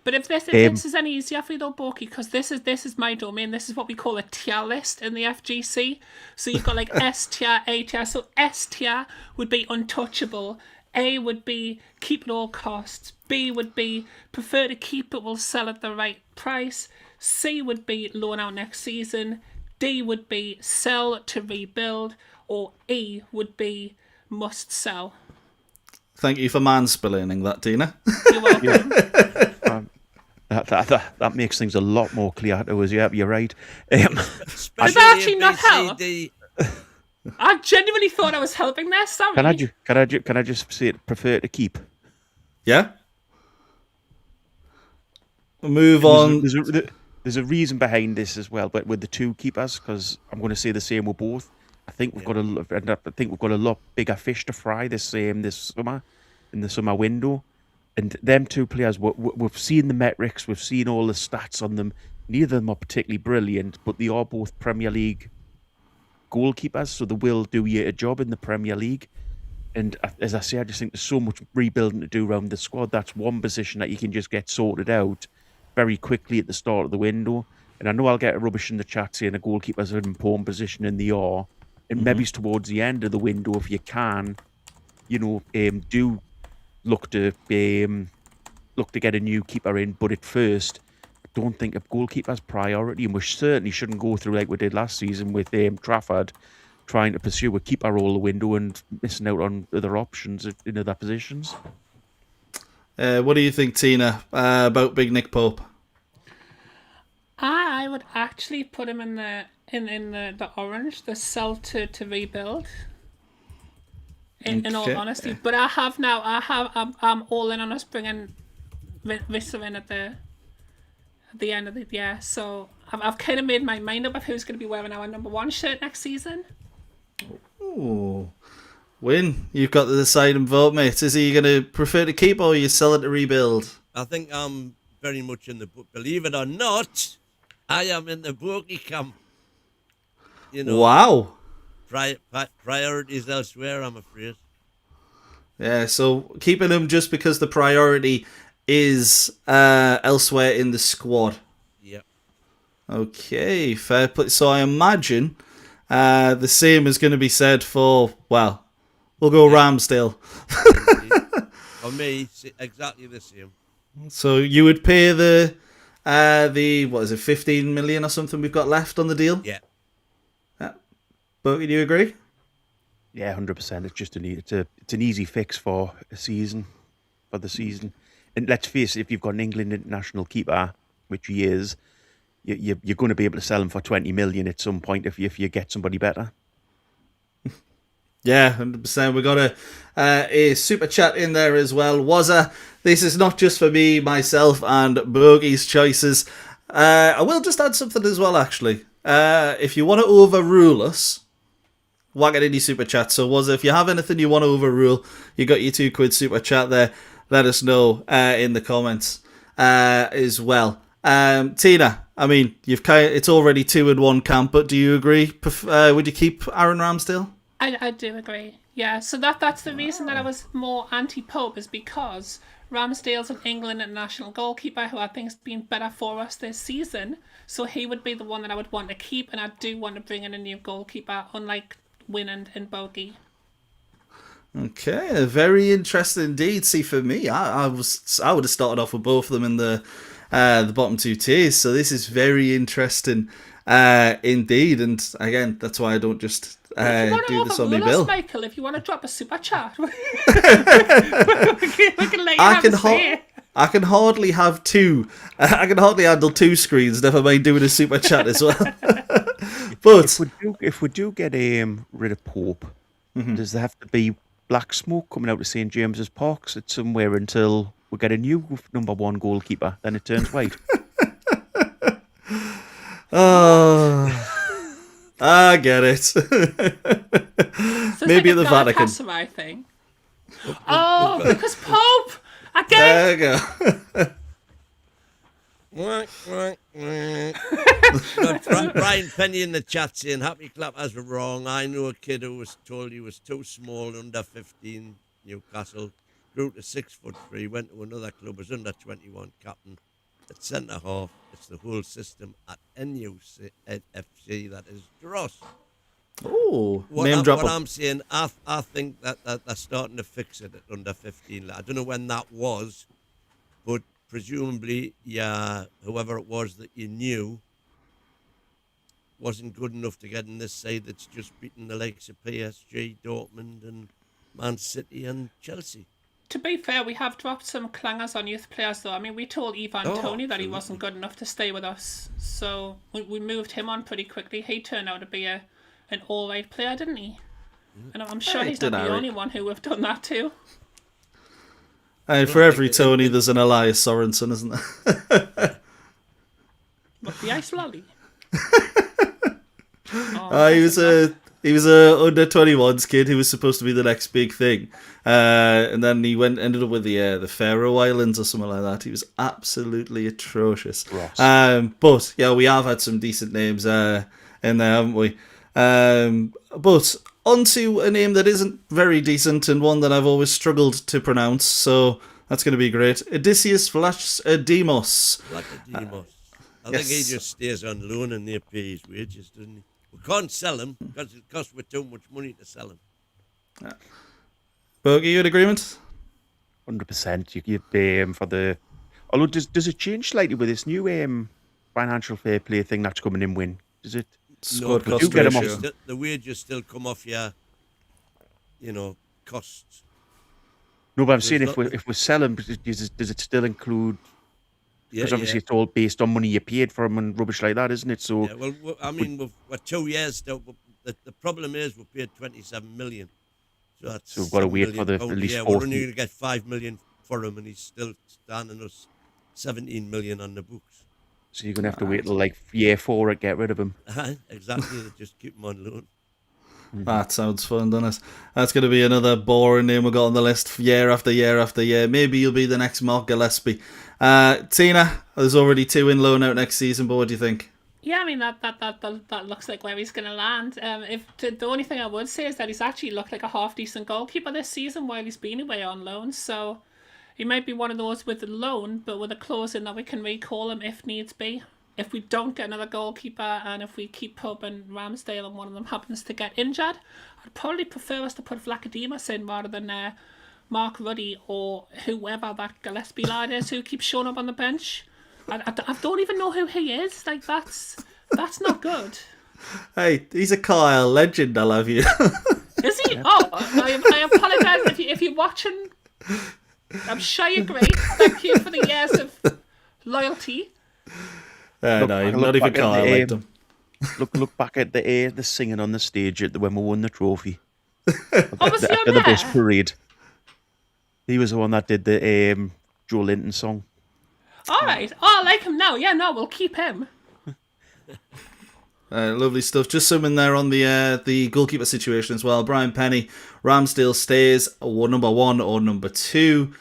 But if this is any easier for you though, Boaky, because this is my domain, this is what we call a tier list in the FGC. So you've got like S tier, A tier. So S tier would be untouchable, A would be keep at all costs, B would be prefer to keep but will sell at the right price, C would be loan out next season, D would be sell to rebuild, or E would be must sell. Thank you for mansplaining that, Tina. You're welcome. That makes things a lot more clear to us. Yeah, you're right. Did that actually not help? I genuinely thought I was helping there. Sorry. Can I just say it, prefer to keep? Yeah. Move on. There's a reason behind this as well, but with the two keepers, because I'm going to say the same with both. I think we've got a lot bigger fish to fry this summer in the summer window, and them two players we've seen the metrics, we've seen all the stats on them. Neither of them are particularly brilliant, but they are both Premier League goalkeepers, so they will do you a job in the Premier League. And as I say, I just think there's so much rebuilding to do around the squad. That's one position that you can just get sorted out very quickly at the start of the window. And I know I'll get rubbish in the chat saying a goalkeeper's an important position in the R. And maybe it's towards the end of the window, if you can, do look to get a new keeper in. But at first, I don't think a goalkeeper's priority, and we certainly shouldn't go through like we did last season with Trafford, trying to pursue a keeper all the window and missing out on other options in other positions. What do you think, Tina, about Big Nick Pope? I would actually put him in the orange, the sell to rebuild. In all honesty, but I'm all in on us bringing Visser in at the end of the year. So I've kind of made my mind up of who's going to be wearing our number 1 shirt next season. Ooh. Wyn, you've got to decide and vote, mate. Is he going to prefer to keep or you sell it to rebuild? I think I'm very much in the book. Believe it or not, I am in the Boaky camp. Wow. Priorities elsewhere, I'm afraid. Yeah, so keeping him just because the priority is elsewhere in the squad. Yep. Okay, fair play. So I imagine the same is going to be said for, well, we'll go Ramsdale. For me, exactly the same. So you would pay the what is it, 15 million or something we've got left on the deal? Yeah. Boaky, do you agree? Yeah, 100%. It's just it's an easy fix for the season. And let's face it, if you've got an England international keeper, which he is, you're going to be able to sell him for 20 million at some point if you get somebody better. Yeah, 100%. We got a super chat in there as well. This is not just for me, myself, and Boaky's choices. I will just add something as well, actually. If you want to overrule us, whack it in your super chat. So, if you have anything you want to overrule, you got your £2 super chat there. Let us know in the comments as well. Tina, I mean, it's already 2-1 camp, but do you agree? Would you keep Aaron Ramsdale? I do agree. Yeah, so that's the reason that I was more anti-Pope, is because Ramsdale's an England international goalkeeper who I think has been better for us this season. So he would be the one that I would want to keep, and I do want to bring in a new goalkeeper, unlike Wyn and Boaky. Okay, very interesting indeed. See, for me, I would have started off with both of them in the bottom two tiers. So this is very interesting indeed. And again, that's why I don't just do this on my bill. Michael, if you want to drop a super chat, we can let you have a say. I can hardly have two. I can hardly handle two screens. Never mind doing a super chat as well. But if we do get rid of Pope, does there have to be black smoke coming out of St James's Park somewhere until we get a new number one goalkeeper? Then it turns white. Oh, I get it. So maybe like at the Vatican. I think. Oh, because Pope again. There you go. Brian Penny in the chat saying happy clappers were wrong. I know a kid who was told he was too small, under 15, Newcastle, grew to 6'3", went to another club, was under 21 captain at centre half. It's the whole system at NUFC that is dross. Oh, name drop. What I'm saying, I think that they're starting to fix it at under 15. I don't know when that was, but presumably, whoever it was that you knew wasn't good enough to get in this side that's just beaten the likes of PSG, Dortmund and Man City and Chelsea. To be fair, we have dropped some clangers on youth players, though. I mean, we told Ivan Toney that he wasn't good enough to stay with us, so we moved him on pretty quickly. He turned out to be an all-right player, didn't he? And I'm sure he's not the only one who we've done that to. And for every Tony, there's an Elias Sorensen, isn't there? But the ice lolly. He was a under 21s kid who was supposed to be the next big thing, and then he ended up with the Faroe Islands or something like that. He was absolutely atrocious. But yeah, we have had some decent names in there, haven't we? But onto a name that isn't very decent and one that I've always struggled to pronounce. So that's going to be great. Odysseus Vlachodimos. I think he just stays on loan and they pay his wages, doesn't he? We can't sell him because it costs me too much money to sell him. Yeah. Boaky, you in agreement? 100%. You pay him for the. Although does it change slightly with this new financial fair play thing that's coming in? Wyn? Does it? Squad no, cost ratio. The wages still come off your, costs. No, but I'm saying if we're selling, does it still include? Because obviously it's all based on money you paid for them and rubbish like that, isn't it? So I mean, we're 2 years now. The problem is we paid 27 million, so we've got to wait for at least 40. We're only going to get 5 million for him, and he's still standing us 17 million on the books. So you're going to have to wait till like year 4 to get rid of him. Exactly, just keep him on loan. That sounds fun, doesn't it? That's going to be another boring name we got on the list year after year after year. Maybe you'll be the next Mark Gillespie. Tina, there's already 2 in loan out next season, but what do you think? Yeah, I mean, that looks like where he's going to land. The only thing I would say is that he's actually looked like a half-decent goalkeeper this season while he's been away on loan, so he might be one of those with a loan, but with a clause in that we can recall him if needs be. If we don't get another goalkeeper and if we keep Pope and Ramsdale and one of them happens to get injured, I'd probably prefer us to put Vlachodimos in rather than Mark Ruddy or whoever that Gillespie lad is who keeps showing up on the bench. I don't even know who he is. Like, that's not good. Hey, he's a Kyle legend, I love you. Is he? Oh, I apologise if you're watching. I'm sure you're great. Thank you for the years of loyalty. No, not even Kyle liked him. Look back at the singing on the stage when we won the trophy. Was he after the bus parade. He was the one that did the Joe Linton song. All right. Oh, I like him now. Yeah, no, we'll keep him. Lovely stuff. Just zooming there on the goalkeeper situation as well. Brian Penny, Ramsdale stays number 1 or number 2.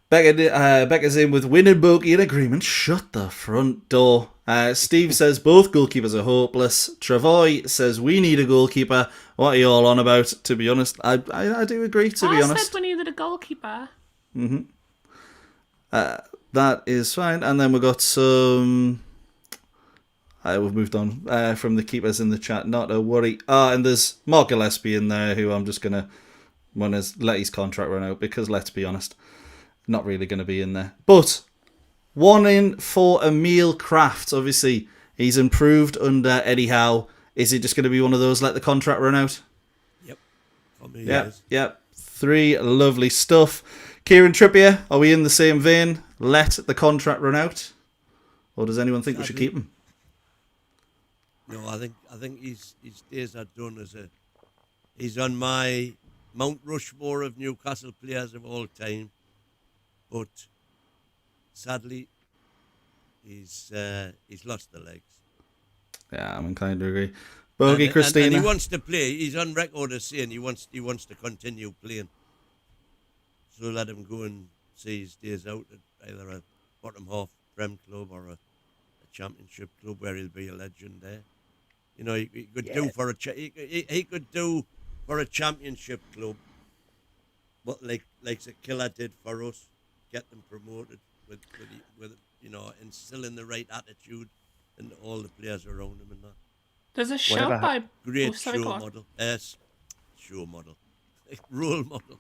Becca's in with Wyn and Boaky in agreement. Shut the front door. Steve says both goalkeepers are hopeless. Travoy says we need a goalkeeper. What are you all on about? To be honest, I do agree, to be honest. I said we needed a goalkeeper. That is fine. And then we've got some... we've moved on from the keepers in the chat. Not a worry. And there's Mark Gillespie in there, who I'm just going to want to let his contract run out, because let's be honest, not really going to be in there. But one in for Emil Kraft. Obviously, he's improved under Eddie Howe. Is it just going to be one of those, let the contract run out? Yep. Yep. 3 lovely stuff. Kieran Trippier, are we in the same vein? Let the contract run out? Or does anyone think we should keep him? No, I think his days are done he's on my Mount Rushmore of Newcastle players of all time. But sadly, he's lost the legs. Yeah, I'm inclined to agree. Boaky, Christina. And he wants to play. He's on record as saying he wants to continue playing. So let him go and see his days out at either a bottom half Prem club or a Championship club where he'll be a legend there. You know, he could do for he could do for a Championship club what like a Killer did for us, get them promoted with you know, instilling the right attitude and all the players around him and that. There's a show by great show model. Show model. Role model.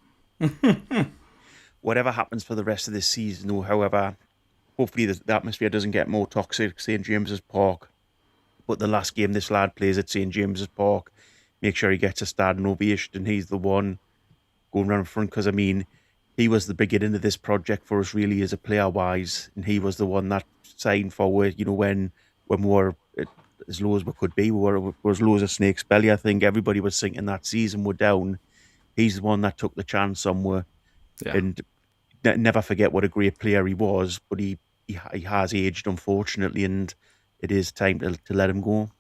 Whatever happens for the rest of this season, though, however, hopefully the atmosphere doesn't get more toxic. St. James's Park. But the last game this lad plays at St. James's Park, make sure he gets a standing ovation, and he's the one going round front, because, I mean, he was the beginning of this project for us, really, as a player-wise, and he was the one that signed forward, you know, when we were as low as we could be. We were as low as a snake's belly. I think everybody was thinking that season we're down. He's the one that took the chance somewhere. Yeah. And never forget what a great player he was, but he has aged, unfortunately, and it is time to let him go.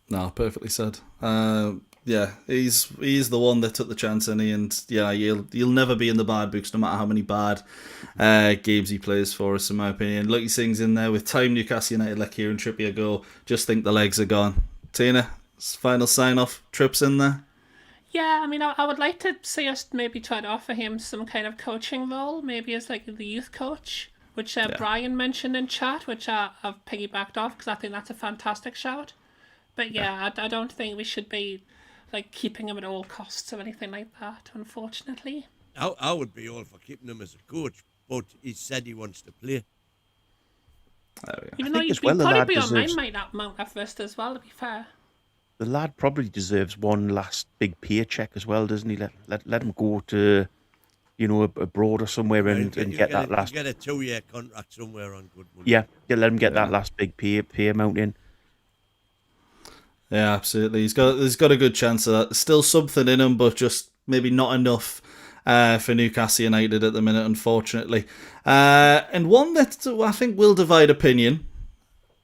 No, perfectly said. Yeah, he's the one that took the chance, and yeah, he'll never be in the bad books, no matter how many bad games he plays for us, in my opinion. Lucky Singh's in there with time. Newcastle United let Kieran Trippier go. Just think the legs are gone. Tina, final sign off. Tripp's in there. Yeah, I mean, I would like to see us maybe try to offer him some kind of coaching role, maybe as like the youth coach, which Brian mentioned in chat, which I've piggybacked off because I think that's a fantastic shout. But yeah, I don't think we should be like keeping him at all costs or anything like that, unfortunately. I would be all for keeping him as a coach, but he said he wants to play. Even though you'd probably be on Mount Everest as well, to be fair. The lad probably deserves one last big paycheck as well, doesn't he? Let him go to, you know, abroad or somewhere and get that last. Get a 2-year contract somewhere on good money. Yeah, let him get that last big pay amount in. Yeah, absolutely. He's got a good chance of that. There's still something in him, but just maybe not enough for Newcastle United at the minute, unfortunately. And one that I think will divide opinion.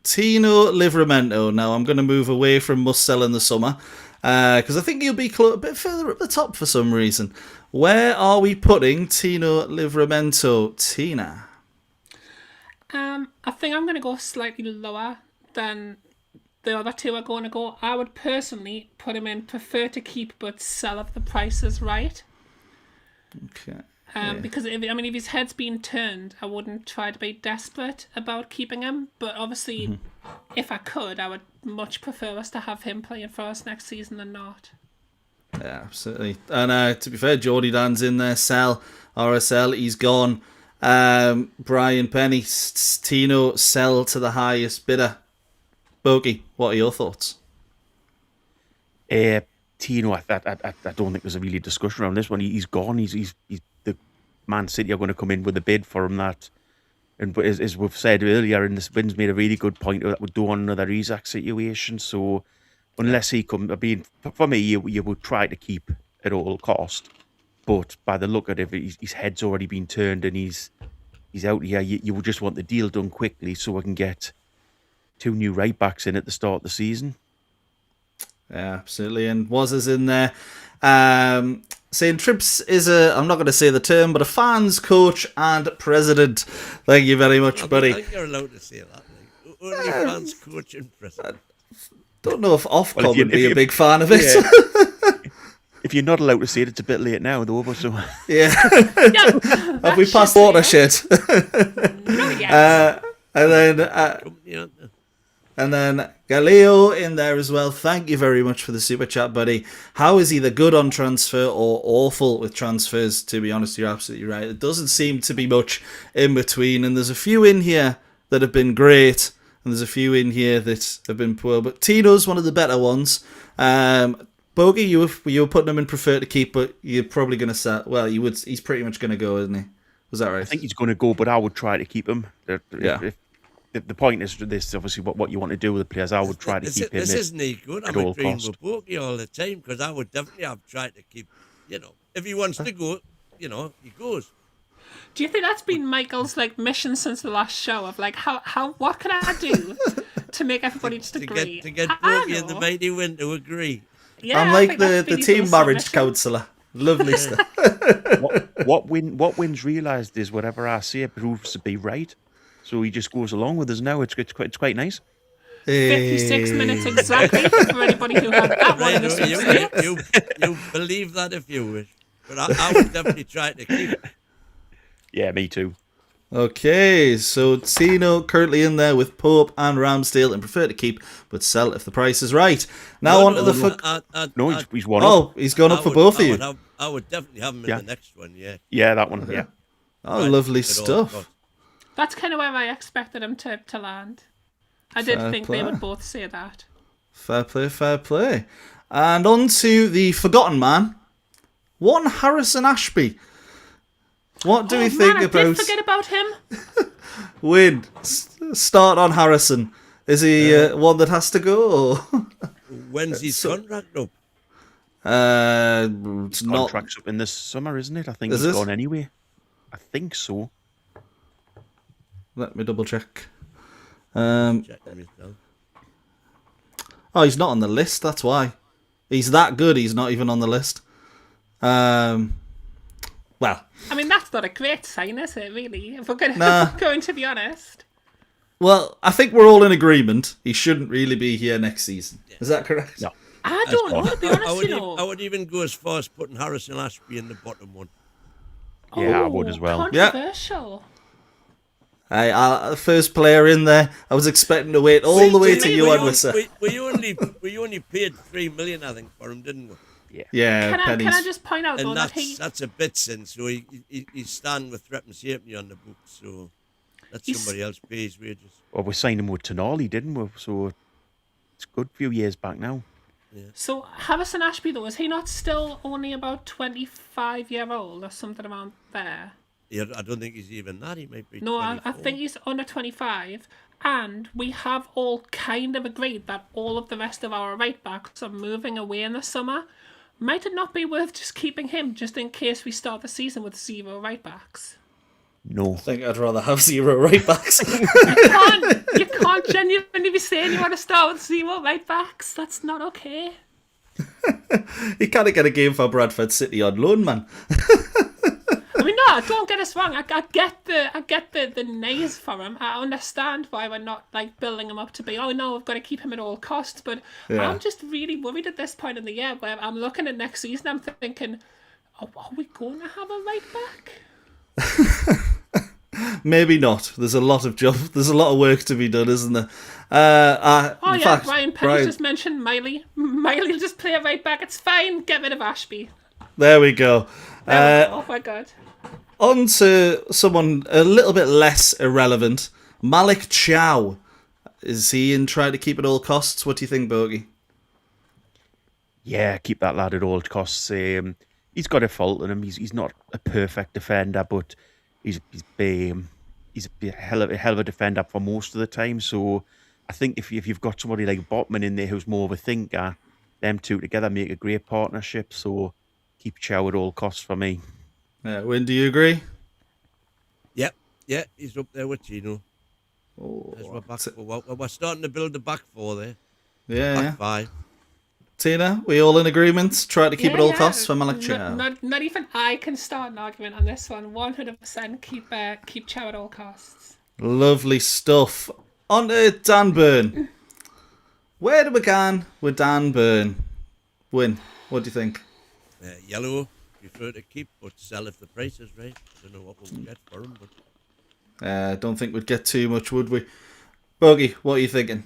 Tino Livramento. Now, I'm going to move away from must sell in the summer because I think he'll be a bit further up the top for some reason. Where are we putting Tino Livramento, Tina? I think I'm going to go slightly lower than the other two are going to go. I would personally put him in prefer to keep but sell if the price is right. Okay. Because if his head's been turned, I wouldn't try to be desperate about keeping him. But obviously, if I could, I would much prefer us to have him playing for us next season than not. Yeah, absolutely. And to be fair, Geordie Dan's in there. Sell, RSL, he's gone. Brian Penny, Tino, sell to the highest bidder. Boaky, what are your thoughts? Tino, I don't think there's a really discussion around this one. He's gone. He's the Man City are going to come in with a bid for him that, and as we've said earlier, and this Wynn's made a really good point that we don't want another Isaac situation. So unless he comes, for me, you would try to keep at all cost. But by the look at it, his head's already been turned and he's out here. You would just want the deal done quickly so we can get 2 new right backs in at the start of the season. Yeah, absolutely. And Waz is in there. saying Trips is I'm not going to say the term, but a fans, coach, and president. Thank you very much, buddy. I think you're allowed to say that. Like, only fans, coach, and president. Don't know if Ofcom would be a big fan of it. Yeah. If you're not allowed to say it, it's a bit late now, though. But so yeah, have we passed watershed? And then Galileo in there as well. Thank you very much for the super chat, buddy. How is either good on transfer or awful with transfers? To be honest, you're absolutely right. It doesn't seem to be much in between, and there's a few in here that have been great, and there's a few in here that have been poor. But Tino's one of the better ones. Boaky, you were putting him in prefer to keep, but you're probably going to set. Well, you would. He's pretty much going to go, isn't he? Was that right? I think he's going to go, but I would try to keep him. The point is this, obviously, what you want to do with the players. I would try to keep him. This isn't he good. I'm agreeing with Boaky all the time because I would definitely have tried to keep. If he wants to go, he goes. Do you think that's been Michael's mission since the last show of what can I do to make everybody just agree? To get Boaky and the Mighty Wyn to agree. Yeah, I'm like the team marriage counsellor. Lovely stuff. What Wyn's realised is whatever I say proves to be right. So he just goes along with us now. It's quite nice. 56 minutes exactly for anybody who had that one in the you believe that if you wish. But I would definitely try to keep it. Yeah, me too. Okay, so Tino currently in there with Pope and Ramsdale and prefer to keep, but sell if the price is right. Now on to the... No, he's one up. He's gone up for both of you. I would definitely have him in the next one, yeah. Yeah, that one, yeah. Oh, lovely stuff. That's kind of where I expected him to land. I did think they would both say that. Fair play, fair play. And on to the forgotten man, one Harrison Ashby. What do we think about... I did forget about him. Wyn, start on Harrison. Is he one that has to go? Or? When's his contract up? It's not... Contract's up in this summer, isn't it? I think he's gone anyway. I think so. Let me double check. Oh, he's not on the list, that's why. He's that good, he's not even on the list. Well... I mean, that's not a great sign, is it, really? If we're going to be honest. Well, I think we're all in agreement. He shouldn't really be here next season. Yeah. Is that correct? No. I don't know, to be honest, I would even go as far as putting Harrison Ashby in the bottom one. Yeah, I would as well. Controversial. Yeah. The first player in there. I was expecting to wait all the way to Johan Wisser. We only paid $3 million, I think, for him, didn't we? Yeah. Can I just point out, though, that that's a bit since. So he's standing with threat and safety on the books. So that's somebody else pays wages. Well, we signed him with Toon Army, didn't we? So it's a good few years back now. Yeah. So Harrison Ashby, though, is he not still only about 25-year-old or something around there? Yeah, I don't think he's even that. He might be. No, I think he's under 25. And we have all kind of agreed that all of the rest of our right backs are moving away in the summer. Might it not be worth just keeping him just in case we start the season with 0 right backs? No. I think I'd rather have 0 right backs. You can't genuinely be saying you want to start with 0 right backs. That's not okay. You can't get a game for Bradford City on loan, man. I mean, no, don't get us wrong. I get the nays for him. I understand why we're not building him up to be, oh no, we've got to keep him at all costs. But I'm just really worried at this point in the year where I'm looking at next season. I'm thinking, oh, are we going to have a right back? Maybe not. There's a lot of There's a lot of work to be done, isn't there? Brian Penny just mentioned Miley. Miley will just play a right back. It's fine. Get rid of Ashby. There we go. Oh my god. On to someone a little bit less irrelevant. Malik Chow. Is he in trying to keep at all costs? What do you think, Boaky? Yeah, keep that lad at all costs. He's got a fault in him. He's not a perfect defender, but he's a hell of a defender for most of the time. So I think if you've got somebody like Botman in there who's more of a thinker, them two together make a great partnership. So keep Chow at all costs for me. Wyn, do you agree? Yep. Yeah, he's up there with Gino. Oh, we're starting to build the back 4 there. Yeah. Back 5. Tina, we all in agreement? Try to keep at all costs for Malik Chow. Not even I can start an argument on this one. 100% keep Chow at all costs. Lovely stuff. On to Dan Burn. Where do we begin with Dan Burn? Wyn, what do you think? Yellow, prefer to keep, but sell if the price is right. I don't know what we'll get for him, but I don't think we'd get too much, would we? Boaky, what are you thinking?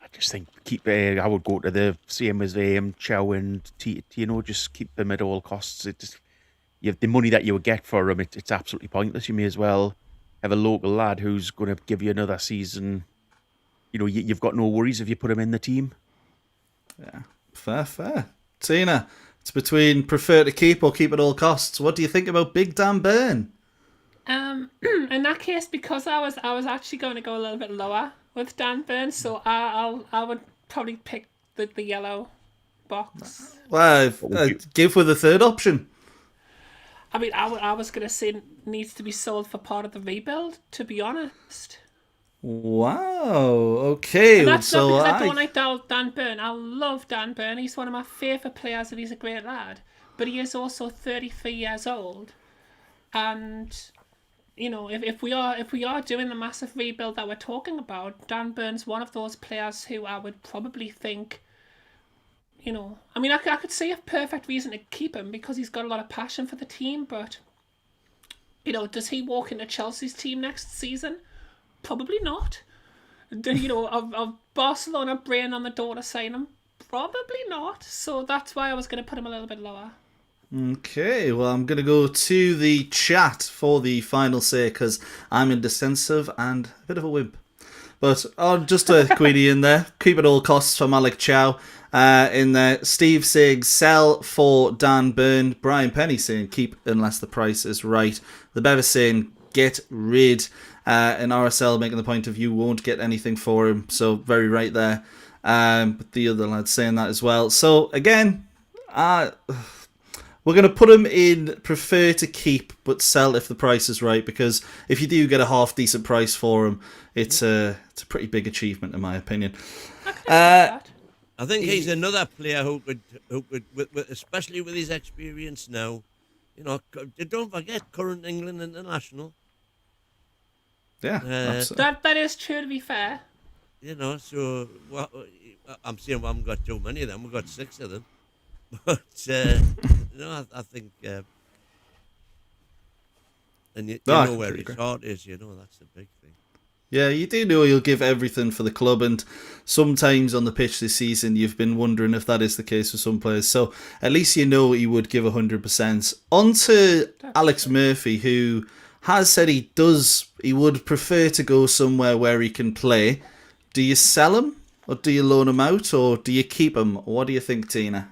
I just think I would go to the same as Chow and just keep them at all costs. It just, you have the money that you would get for them. It's absolutely pointless. You may as well have a local lad who's going to give you another season. You've got no worries if you put him in the team. Yeah, fair. Tina, it's between prefer to keep or keep at all costs. What do you think about Big Dan Burn? In that case, because I was actually going to go a little bit lower with Dan Burn, so I would probably pick the yellow box. Well, give with the third option. I mean, I was going to say it needs to be sold for part of the rebuild, to be honest. Wow, okay. And that's so not because I don't like Dan Burn. I love Dan Burn. He's one of my favourite players and he's a great lad. But he is also 33 years old. And, if we are doing the massive rebuild that we're talking about, Dan Burn's one of those players who I would probably think, I could see a perfect reason to keep him because he's got a lot of passion for the team, but, does he walk into Chelsea's team next season? Probably not. Of Barcelona brain on the door to sign him? Probably not. So that's why I was going to put him a little bit lower. Okay, well, I'm going to go to the chat for the final say because I'm indecisive and a bit of a wimp. But just a Queenie in there. Keep at all costs for Malik Chow. In there, Steve saying sell for Dan Burn. Brian Penny saying keep unless the price is right. The Bevis saying get rid. And RSL making the point of you won't get anything for him. So very right there. But the other lads saying that as well. So again, we're going to put him in prefer to keep but sell if the price is right. Because if you do get a half decent price for him, it's a pretty big achievement in my opinion. I think he's another player who could, especially with his experience now. Don't forget current England international. Yeah, that is true, to be fair. So I'm saying we haven't got too many of them. We've got 6 of them. But, I think... and you know where his heart is, that's the big thing. Yeah, you do know he'll give everything for the club, and sometimes on the pitch this season you've been wondering if that is the case for some players. So at least he would give 100%. On to Alex Murphy, who has said he would prefer to go somewhere where he can play. Do you sell him, or do you loan him out, or do you keep him? What do you think, Tina?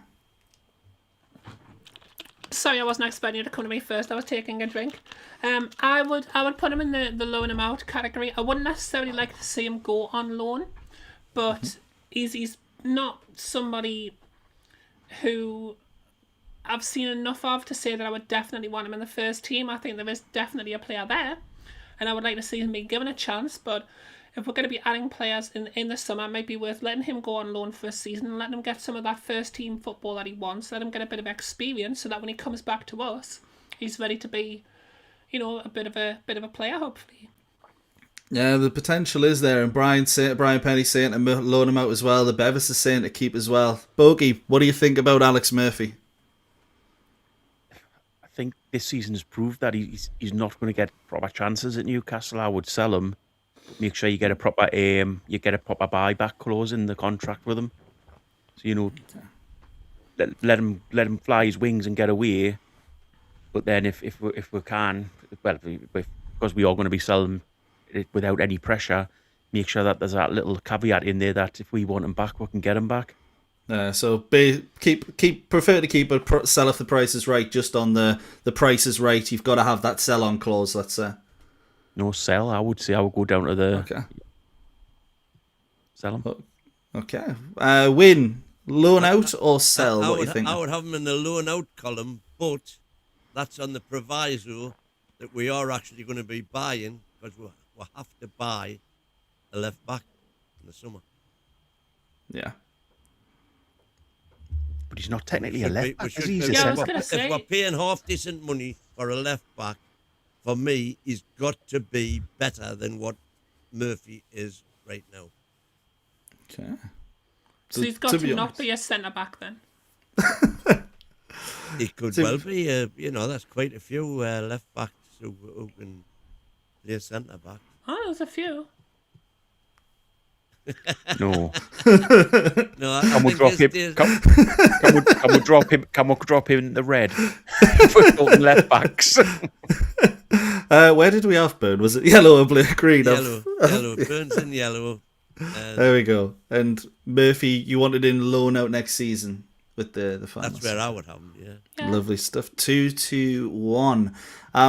Sorry, I wasn't expecting you to come to me first. I was taking a drink. I would put him in the loan him out category. I wouldn't necessarily like to see him go on loan, but he's not somebody who I've seen enough of to say that I would definitely want him in the first team. I think there is definitely a player there, and I would like to see him be given a chance. But if we're going to be adding players in the summer, it might be worth letting him go on loan for a season and letting him get some of that first team football that he wants. Let him get a bit of experience so that when he comes back to us, he's ready to be, a bit of a player, hopefully. Yeah, the potential is there, and Brian Penny saying to loan him out as well. The Bevis is saying to keep as well. Boaky, what do you think about Alex Murphy? I think this season has proved that he's not going to get proper chances at Newcastle. I would sell him. Make sure you get a proper buyback clause in the contract with him. So let him fly his wings and get away. But then if we can, because we are going to be selling it without any pressure, make sure that there's that little caveat in there that if we want him back, we can get him back. So prefer to keep but sell if the price is right. Just on the price is right, you've got to have that sell on clause. Let's say. No sell. I would say I would go down to the sell him. Okay. Wyn, loan out or sell? What do you think? I would have him in the loan out column, but that's on the proviso that we are actually going to be buying, because we'll have to buy a left back in the summer. Yeah. But he's not technically a left back, is he? If we're paying half decent money for a left back, for me, he's got to be better than what Murphy is right now. Okay. So he's got to not be a centre back then. He could well be. There's quite a few left backs who can play centre back. Oh, there's a few. No. No, Can we drop him? Can we drop him in the red for talking left backs? Where did we have Burn? Was it yellow or blue? Green? Yellow. Burns in yellow. There we go. And Murphy, you wanted in loan out next season with the finals. That's where I would have him, yeah. Lovely stuff. 2-1.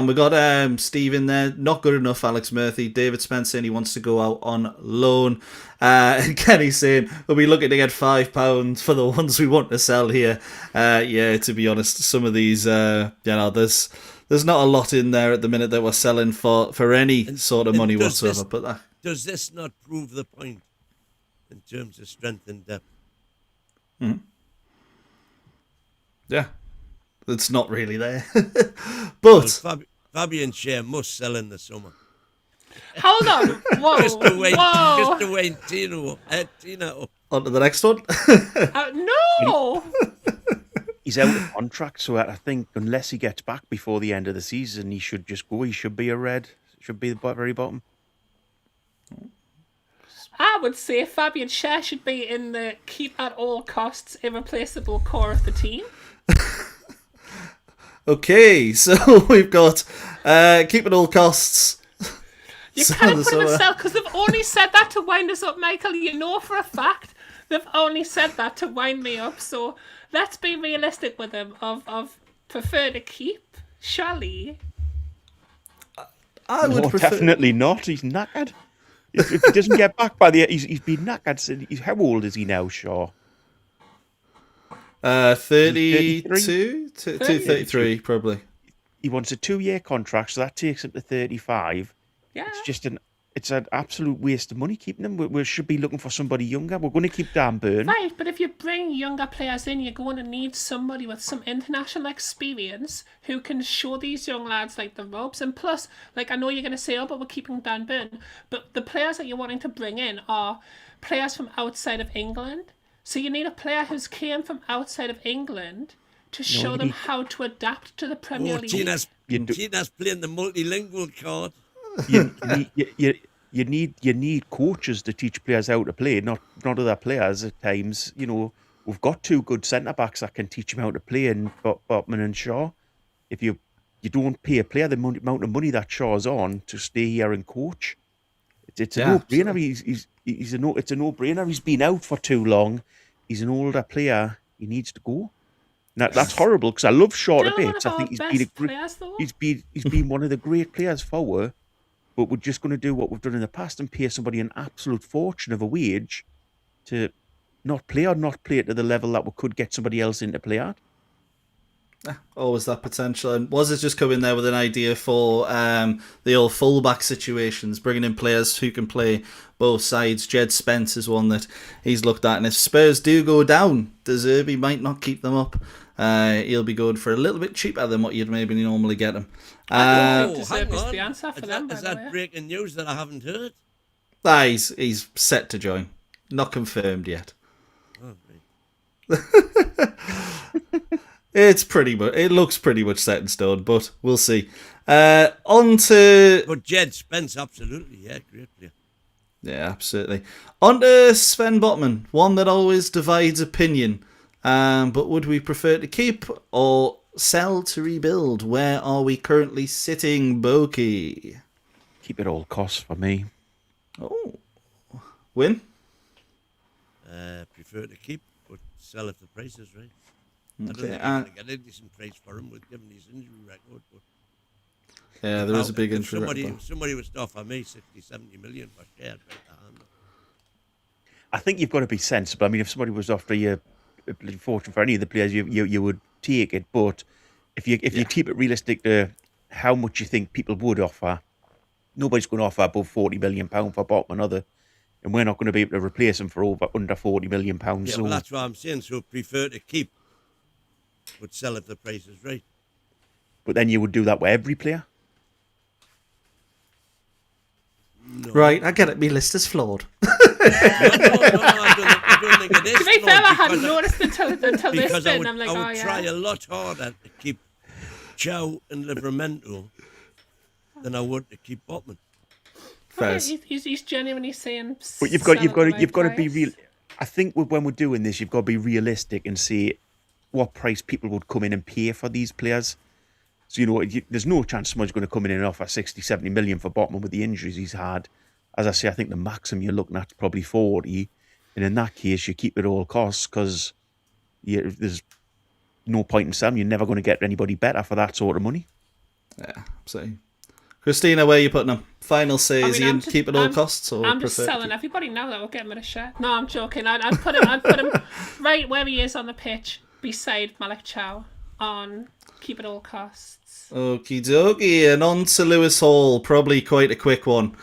We got Steve in there. Not good enough, Alex Murphy. David Spence saying he wants to go out on loan. And Kenny saying we'll be looking to get £5 for the ones we want to sell here. Yeah, to be honest, some of these, there's not a lot in there at the minute that we're selling for any sort of money whatsoever. Does this not prove the point in terms of strength and depth? Mm-hmm. Yeah, it's not really there. But Fabian Schär must sell in the summer. Hold on. Whoa. Just to wait Whoa. Tina up. On to the next one. No. He's out of contract, so I think unless he gets back before the end of the season, he should just go. He should be a red. Should be the very bottom. I would say Fabian Schär should be in the keep at all costs irreplaceable core of the team. Okay, so we've got keep at all costs. You can't put him in sell because they've only said that to wind us up, Michael. You know for a fact they've only said that to wind me up. So let's be realistic with him. Of prefer to keep, Shally. I would prefer... definitely not. He's knackered. If he doesn't get back by the, he's been knackered. How old is he now, Shaw? 32 to 33, probably. He wants a 2-year contract, so that takes him to 35. Yeah. It's an absolute waste of money keeping him. We should be looking for somebody younger. We're going to keep Dan Burn. Right, but if you bring younger players in, you're going to need somebody with some international experience who can show these young lads like the ropes. And plus, like I know you're going to say, oh, but we're keeping Dan Burn. But the players that you're wanting to bring in are players from outside of England. So you need a player who's came from outside of England to show them how to adapt to the Premier League. Tina's playing the multilingual card. You need coaches to teach players how to play, not other players at times. You know, we've got 2 good centre backs that can teach them how to play in Botman and Shaw. If you don't pay a player the amount of money that Shaw's on to stay here and coach, it's a no-brainer. It's a no-brainer. He's been out for too long. He's an older player. He needs to go. Now, that's horrible because I love Shaw to bits. I think he's been one of the great players forward. But we're just going to do what we've done in the past and pay somebody an absolute fortune of a wage to not play to the level that we could get somebody else in to play at. Always that potential. And was it just coming there with an idea for the old fullback situations, bringing in players who can play both sides? Jed Spence is one that he's looked at. And if Spurs do go down, De Zerbi might not keep them up. He'll be going for a little bit cheaper than what you'd maybe normally get him. Hang on. The answer for Is that breaking news that I haven't heard? He's set to join. Not confirmed yet. Oh, right. It looks pretty much set in stone, but we'll see. On to... But Jed Spence, absolutely, yeah, great player. Yeah, absolutely. On to Sven Botman, one that always divides opinion. But would we prefer to keep or sell to rebuild? Where are we currently sitting, Boaky? Keep at all costs for me. Oh. Wyn? Prefer to keep, but sell if the price is right. Okay. I don't think you're going to get a decent price for him with given his injury record. But yeah, there is a big injury record. Somebody was to offer me 60, 70 million for shares right hand. I think you've got to be sensible. I mean, if somebody was offering you a fortune for any of the players, you would take it. But if you keep it realistic to how much you think people would offer, nobody's going to offer above £40 million for Botman, and we're not going to be able to replace him for under £40 million. Yeah, well, that's what I'm saying. So prefer to keep but sell if the price is right. But then you would do that with every player. No. Right, I get it. My list is flawed. No, I don't think it is. To be fair, I hadn't because noticed until this because bit, I and I'm like, would oh, try yeah. a lot harder to keep Chow and Livramento than I would to keep Botman. Fair. He's genuinely saying. But you've got to be real. I think when we're doing this, you've got to be realistic and see what price people would come in and pay for these players. So, there's no chance someone's going to come in and offer 60, 70 million for Botman with the injuries he's had. As I say, I think the maximum you're looking at is probably 40. And in that case, you keep it at all costs because there's no point in selling. You're never going to get anybody better for that sort of money. Yeah, so Christina, where are you putting him? Final say, is he in keep at all costs? Or I'm just selling everybody now that we'll get him in a shirt. No, I'm joking. I'd put him right where he is on the pitch beside Malik Chow on keep at all costs. Okie dokie, and on to Lewis Hall, probably quite a quick one.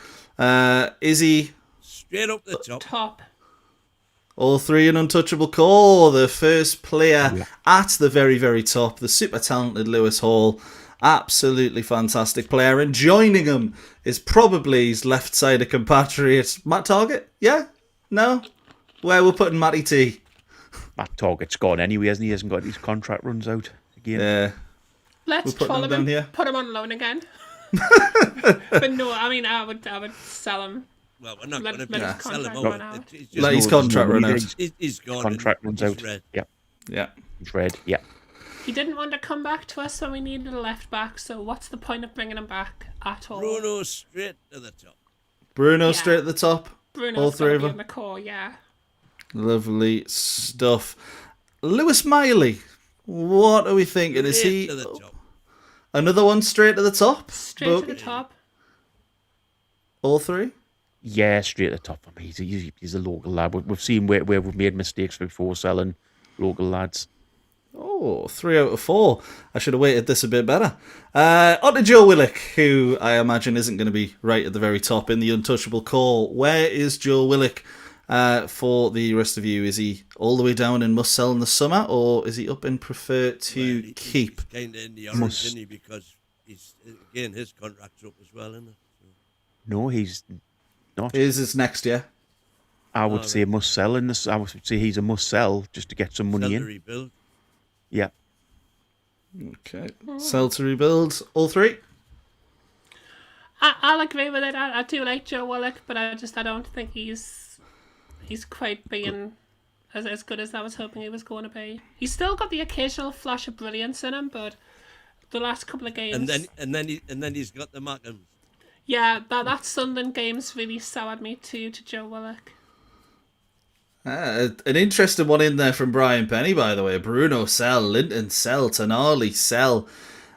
Is he straight up the top? All three an untouchable call. The first player at the very, very top, the super talented Lewis Hall. Absolutely fantastic player. And joining him is probably his left-sided compatriot, Matt Targett. Yeah? No? Where we're putting Matty T. Matt Targett's gone anyway, hasn't he? He hasn't got his contract runs out again. Yeah. Let's follow him here. Put him on loan again. But no, I mean, I would sell him. Well, we're not going to sell him. Let his contract run out. He's gone. Contract runs out. Red. Yeah. He's red. Yeah. He didn't want to come back to us when we needed a left back. So what's the point of bringing him back at all? Bruno straight to the top. Straight at the top. Bruno's all three of them. On the core, yeah. Lovely stuff. Lewis Miley. What are we thinking? Is he to the top. Another one straight to the top? Straight to the top. All three? Yeah, straight at the top. I mean, he's a local lad. We've seen where we've made mistakes before selling local lads. Oh, 3 out of 4. I should have weighted this a bit better. On to Joe Willock, who I imagine isn't going to be right at the very top in the untouchable call. Where is Joe Willock for the rest of you? Is he all the way down and must sell in the summer, or is he up and prefer to keep? He's kind of in the orange, isn't he? Because his contract's up as well, isn't it? So. No, he's not. Is this next year? I would say must sell in this. I would say he's a must sell just to get some money in. Rebuild. Yeah. Okay. Sell to rebuild. All three? I'll agree with it. I do like Joe Willock, but I don't think he's quite being as good as I was hoping he was going to be. He's still got the occasional flash of brilliance in him, but the last couple of games. And then he's got the Mackhams. Yeah, that Sunderland game's really soured me to Joe Willock. An interesting one in there from Brian Penny, by the way. Bruno sell, Linton sell, Tonali sell.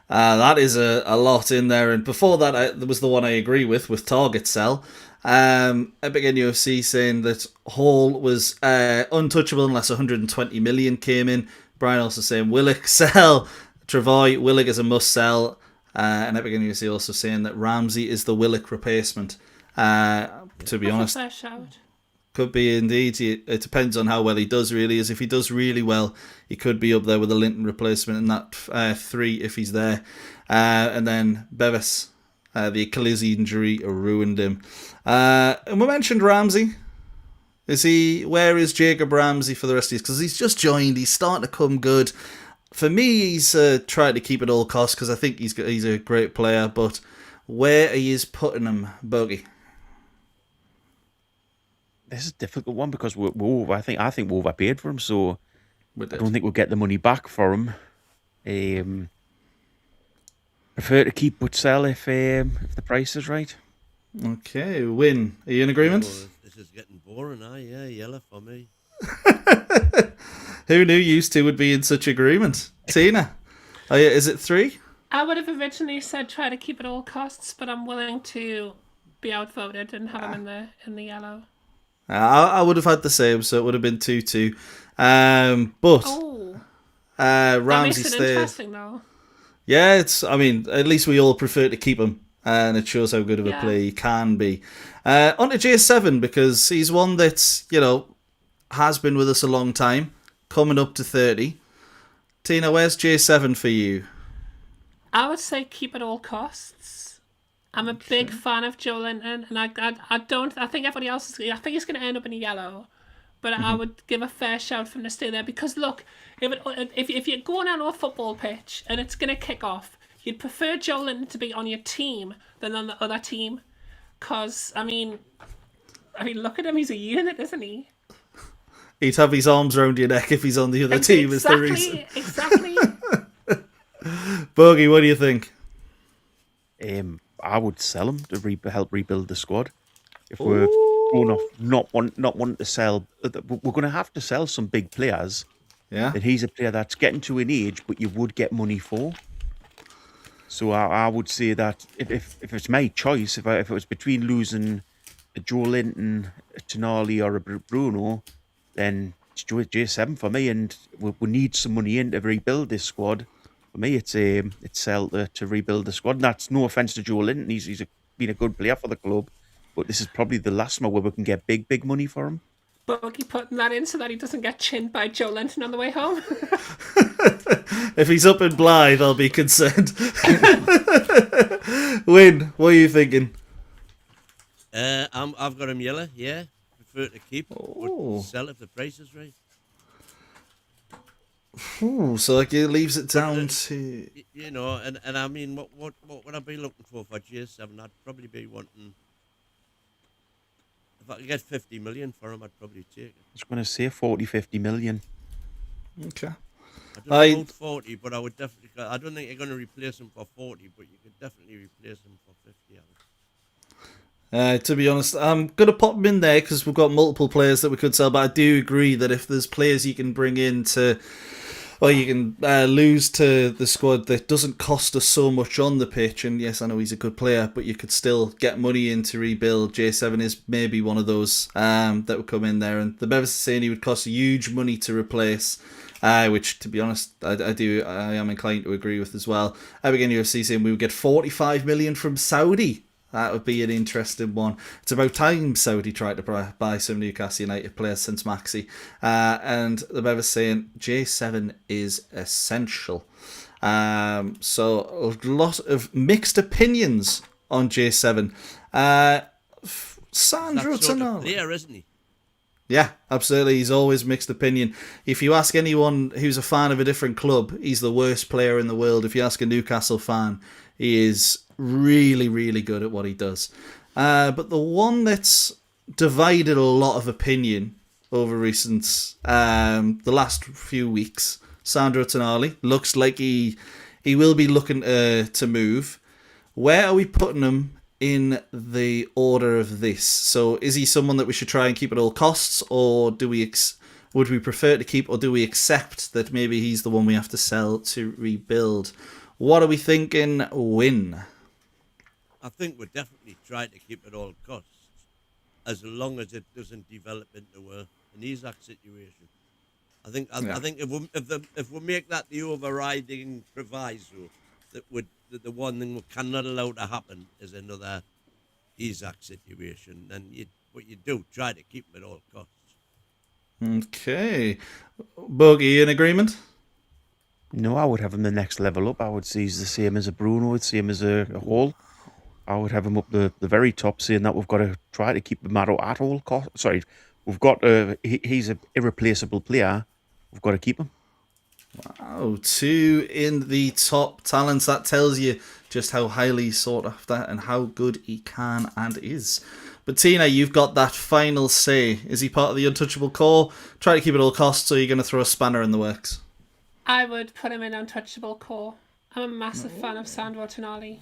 That is a lot in there. And before that, there was the one I agree with Target sell. Epic NUFC saying that Hall was untouchable unless 120 million came in. Brian also saying Willock sell. Travoy, Willock is a must sell. And Epic NUFC also saying that Ramsey is the Willock replacement. To be honest. Fair shout. Could be indeed. It depends on how well he does, really. As if he does really well, he could be up there with a Linton replacement in that 3 if he's there. And then Bevis, the Achilles injury ruined him. And we mentioned Ramsey. Where is Jacob Ramsey for the rest of these? Because he's just joined. He's starting to come good. For me, he's trying to keep it all costs because I think he's a great player. But where he is putting him, Boaky? This is a difficult one because I think we overpaid for him, so I don't think we'll get the money back for him. Prefer to keep but sell if the price is right. Okay, Wyn, are you in agreement? This is getting boring, yeah, yellow for me. Who knew you two would be in such agreement? Tina, is it 3? I would have originally said try to keep it all costs, but I'm willing to be outvoted and have him in the yellow. I would have had the same, so it would have been 2-2. Ramsey that makes it stays. interesting, though. Yeah, at least we all prefer to keep him, and it shows how good of a player he can be. On to J7, because he's one that, has been with us a long time, coming up to 30. Tina, where's J7 for you? I would say keep at all costs. I'm a big fan of Joe Linton, and I think everybody else is. I think he's going to end up in a yellow, but I would give a fair shout for him to stay there because look, if you're going out on a football pitch and it's going to kick off, you'd prefer Joe Linton to be on your team than on the other team, because I mean, look at him, he's a unit, isn't he? He'd have his arms around your neck if he's on the other team. Is the reason. Exactly. Boaky, what do you think? I would sell him to help rebuild the squad. If we're going off not wanting to sell, we're going to have to sell some big players. Yeah. And he's a player that's getting to an age, but you would get money for. So I would say that if it's my choice, if it was between losing a Joe Linton, a Tonali, or a Bruno, then it's J7 for me, and we need some money in to rebuild this squad. For me, it's sell to rebuild the squad. And that's no offence to Joe Linton; he's been a good player for the club, but this is probably the last one where we can get big money for him. Boaky putting that in so that he doesn't get chinned by Joe Linton on the way home. If he's up in Blythe, I'll be concerned. Wyn, what are you thinking? I've got him yellow. Yeah, prefer to keep, but sell if the price is right. Ooh, so like it leaves it down to and I mean, what would I be looking for J7? I'd probably be wanting. If I could get 50 million for him, I'd probably take it. I was going to say 40-50 million. Okay. I don't know 40, but I would definitely. I don't think you're going to replace him for 40, but you could definitely replace him for 50. To be honest, I'm going to pop him in there because we've got multiple players that we could sell, but I do agree that if there's players you can bring in or you can lose to the squad that doesn't cost us so much on the pitch, and yes, I know he's a good player, but you could still get money in to rebuild. J7 is maybe one of those that would come in there, and the Bevis is saying he would cost huge money to replace, which, to be honest, I am inclined to agree with as well. Again, UFC saying we would get 45 million from Saudi. That would be an interesting one. It's about time Saudi tried to buy some Newcastle United players since Maxi. And the Bevis saying J7 is essential. So a lot of mixed opinions on J7. Sandro Tonali. Player, isn't he? Yeah, absolutely. He's always mixed opinion. If you ask anyone who's a fan of a different club, he's the worst player in the world. If you ask a Newcastle fan, he is really, really good at what he does. But the one that's divided a lot of opinion over the last few weeks, Sandro Tonali, looks like he will be looking to move. Where are we putting him in the order of this? So is he someone that we should try and keep at all costs, or would we prefer to keep, or do we accept that maybe he's the one we have to sell to rebuild? What are we thinking, Wyn? I think we're definitely trying to keep at all costs, as long as it doesn't develop into an Isaac situation. I think if we make that the overriding proviso, that the one thing we cannot allow to happen is another Isaac situation, then you do try to keep them at all costs. Okay, Boaky, in agreement? No, I would have him the next level up. I would say he's the same as a Bruno, the same as a Hall. I would have him up the very top, saying that we've got to try to keep him at all costs. Sorry, we've got he's an irreplaceable player. We've got to keep him. Wow, 2 in the top talents. That tells you just how highly sought after and how good he can and is. But Tina, you've got that final say. Is he part of the untouchable core? Try to keep it all costs, or are you going to throw a spanner in the works? I would put him in untouchable core. I'm a massive fan of Sandro Tonali.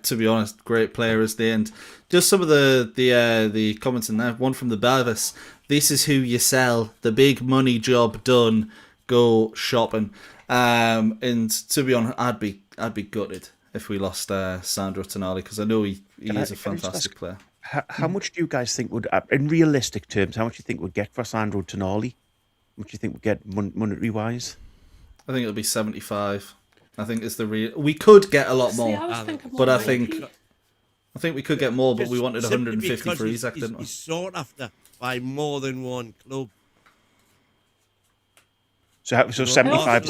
To be honest, great player as the end. Just some of the comments in there. One from the Bevis. This is who you sell. The big money job done. Go shopping. And to be honest, I'd be gutted if we lost Sandro Tonali, because I know he is a fantastic player. How much do you guys think would, in realistic terms, how much do you think we'd get for Sandro Tonali? How much do you think we'd get monetary wise? I think it'll be 75. I think it's the real. We could get a lot more, but I think we could get more. But we wanted 150 for Isaac, didn't we? He's sought after by more than one club. So 75.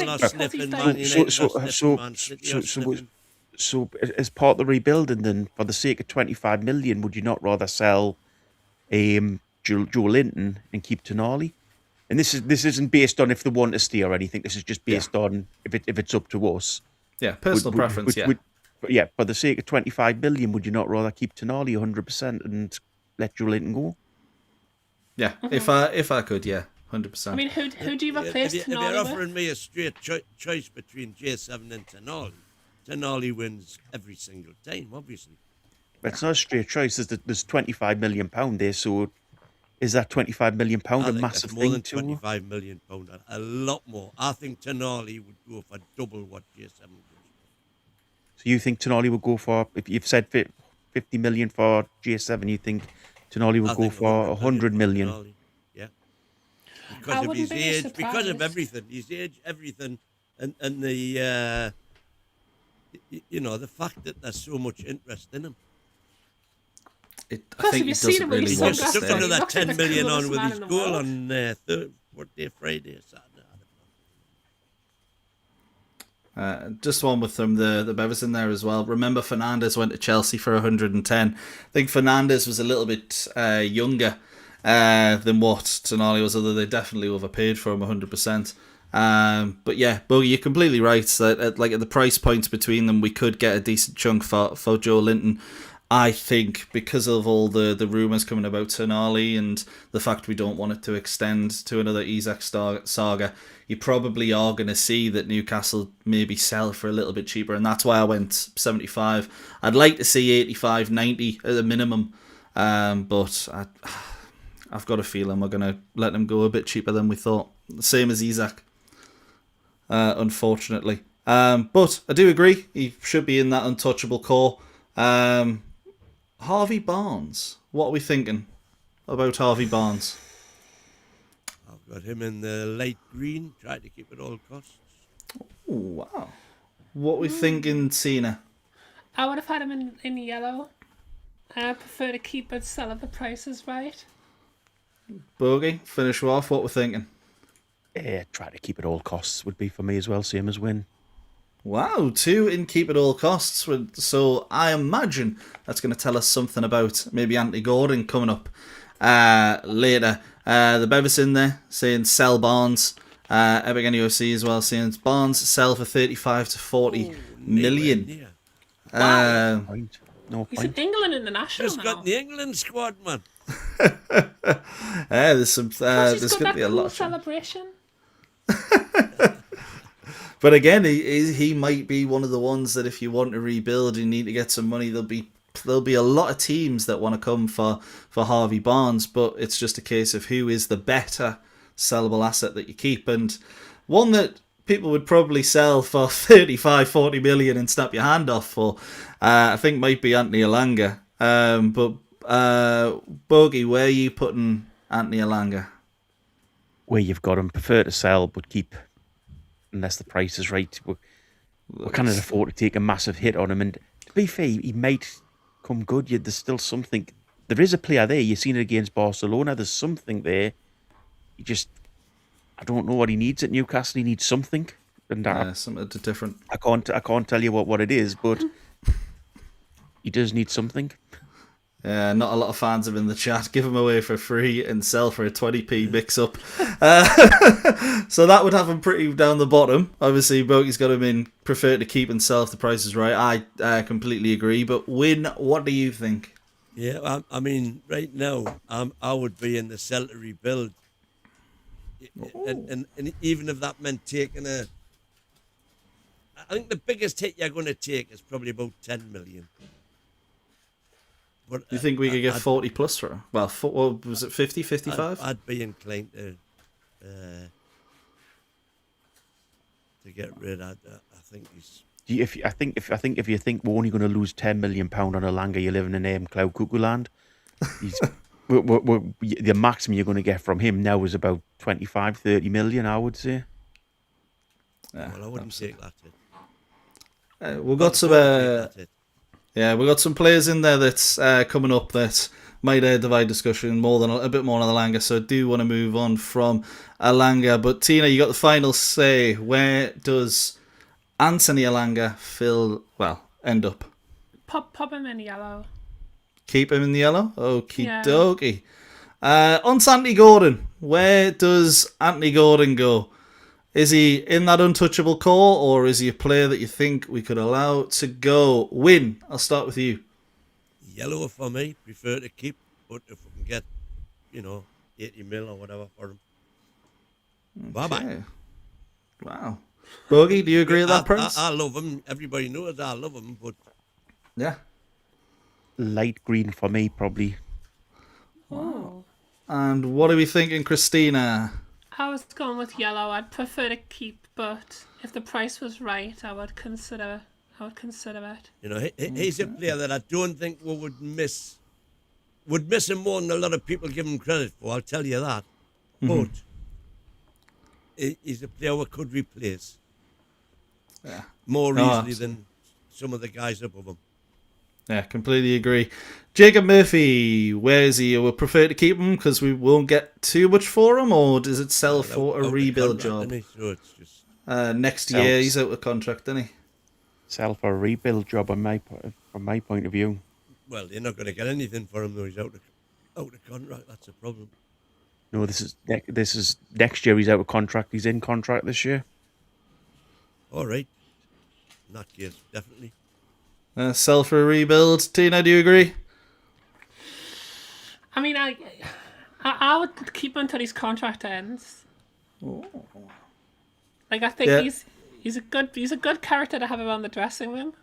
So as part of the rebuilding, then, for the sake of 25 million, would you not rather sell Joe Linton and keep Toon Army? And this isn't based on if they want to stay or anything. This is just based on if it's up to us. Yeah, personal preference. Yeah, for the sake of 25 million, would you not rather keep Toon Army 100% and let Joe Linton go? Yeah, if I could, yeah, 100%. I mean, who do you replace Toon Army with? If you're offering me a straight choice between J7 and Toon Army wins every single time, obviously. But it's not a straight choice. There's 25 million pound there, so is that 25 million pound a massive more thing than to 25 million pound? A lot more. I think Toon Army would go for double what J7 goes. So you think Toon Army would go for, if you've said 50 million for J7, you think Toon Army would go for 100 million? Yeah. Because of his age, because of everything. His age, everything, and the, the fact that there's so much interest in him. I think he doesn't really want to Stuck stay. another 10 million on with his goal on Friday or Saturday. Just one with them, the Bevers in there as well. Remember, Fernandes went to Chelsea for 110. I think Fernandes was a little bit younger than what Tonali was, although they definitely overpaid for him 100%. But yeah, Boaky, you're completely right that at the price points between them, we could get a decent chunk for Joe Linton. I think because of all the rumours coming about Tonali and the fact we don't want it to extend to another Isak saga, you probably are going to see that Newcastle maybe sell for a little bit cheaper, and that's why I went 75. I'd like to see 85, 90 at a minimum, but I've got a feeling we're going to let them go a bit cheaper than we thought. Same as Isak, unfortunately. But I do agree, he should be in that untouchable core. Harvey Barnes, what are we thinking about Harvey Barnes? I've got him in the light green, try to keep it all costs. Oh, wow. What are we thinking, Tina? I would have had him in yellow. I prefer to keep it, sell at the prices right. Boaky, finish off, what we're thinking? Try to keep it all costs would be for me as well, same as Wyn. Wow, 2 in keep at all costs. So I imagine that's going to tell us something about maybe Anthony Gordon coming up later. The Bevis in there saying sell Barnes. Epic NUFC as well saying Barnes sell for 35 to 40 million. Wow. No He's point. in England international Just got the England squad, man. There's some. There's going to be a lot of celebration. But again, he might be one of the ones that if you want to rebuild, you need to get some money. There'll be a lot of teams that want to come for Harvey Barnes, but it's just a case of who is the better sellable asset that you keep, and one that people would probably sell for 35, 40 million and snap your hand off for. I think might be Anthony Elanga. But Boaky, where are you putting Anthony Elanga? Where you've got him, prefer to sell but keep. Unless the price is right, we can't afford to take a massive hit on him. And to be fair, he might come good. There's still something. There is a player there. You've seen it against Barcelona. There's something there. I don't know what he needs at Newcastle. He needs something, and something different. I can't tell you what it is, but he does need something. Not a lot of fans have in the chat. Give him away for free and sell for a 20p mix-up. So that would have him pretty down the bottom. Obviously, Boaky's got him in prefer to keep and sell if the price is right. I completely agree. But Wyn, what do you think? Yeah, I mean, right now, I would be in the sell to rebuild. And even if that meant taking I think the biggest hit you're going to take is probably about 10 million. But, do you think we could get 40 plus for her? Well, what was it 50, 55? I'd be inclined to get rid. I think he's. If you think we're only going to lose £10 million on Elanga, you're living in Cloud Cuckoo Land. The maximum you're going to get from him now is about 25, 30 million, I would say. Well, I wouldn't take that hit. We've got some. Yeah, we've got some players in there that's coming up that might divide discussion a bit more on Alanga, so I do want to move on from Alanga. But Tina, you got the final say. Where does Anthony Alanga end up? Pop him in yellow. Keep him in the yellow? Okie dokie. On to Anthony Gordon. Where does Anthony Gordon go? Is he in that untouchable core, or is he a player that you think we could allow to go? Wyn, I'll start with you. Yellow for me. Prefer to keep, but if we can get, 80 mil or whatever for him. Okay. Bye-bye. Wow. Boaky, do you agree with that, Prince? I love him. Everybody knows I love him, but... Yeah. Light green for me, probably. Oh. And what are we thinking, Christina? I was going with yellow. I'd prefer to keep, but if the price was right, I would consider it. He's a player that I don't think we would miss. Would miss him more than a lot of people give him credit for, I'll tell you that. But he's a player we could replace more easily than some of the guys above him. Yeah, completely agree. Jacob Murphy, where is he? We'll prefer to keep him because we won't get too much for him, or does it sell for a rebuild job? So it's just next year, he's out of contract, isn't he? Sell for a rebuild job from my point of view. Well, you're not going to get anything for him though. He's out of contract. That's a problem. No, this is next year. He's out of contract. He's in contract this year. All right. In that case, definitely. Sell for a rebuild. Tina, do you agree? I mean, I would keep him until his contract ends. Oh. Like, I think he's a good character to have around the dressing room.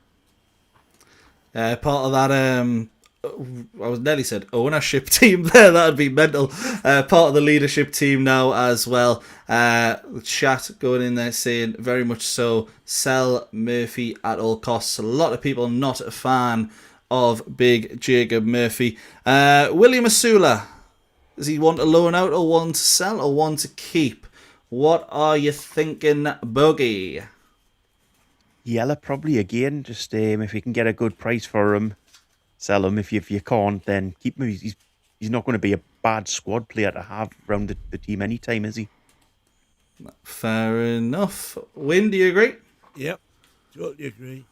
Part of that, I was nearly said ownership team there. That'd be mental. Part of the leadership team now as well. Chat going in there saying very much so. Sell Murphy at all costs. A lot of people not a fan of big Jacob Murphy. William Asula, does he want to loan out or want to sell or want to keep? What are you thinking, Boaky? Yella probably again. Just if you can get a good price for him, sell him. If you can't, then keep him. He's not going to be a bad squad player to have around the team anytime, is he? Fair enough. Wyn, do you agree? Yep, totally agree.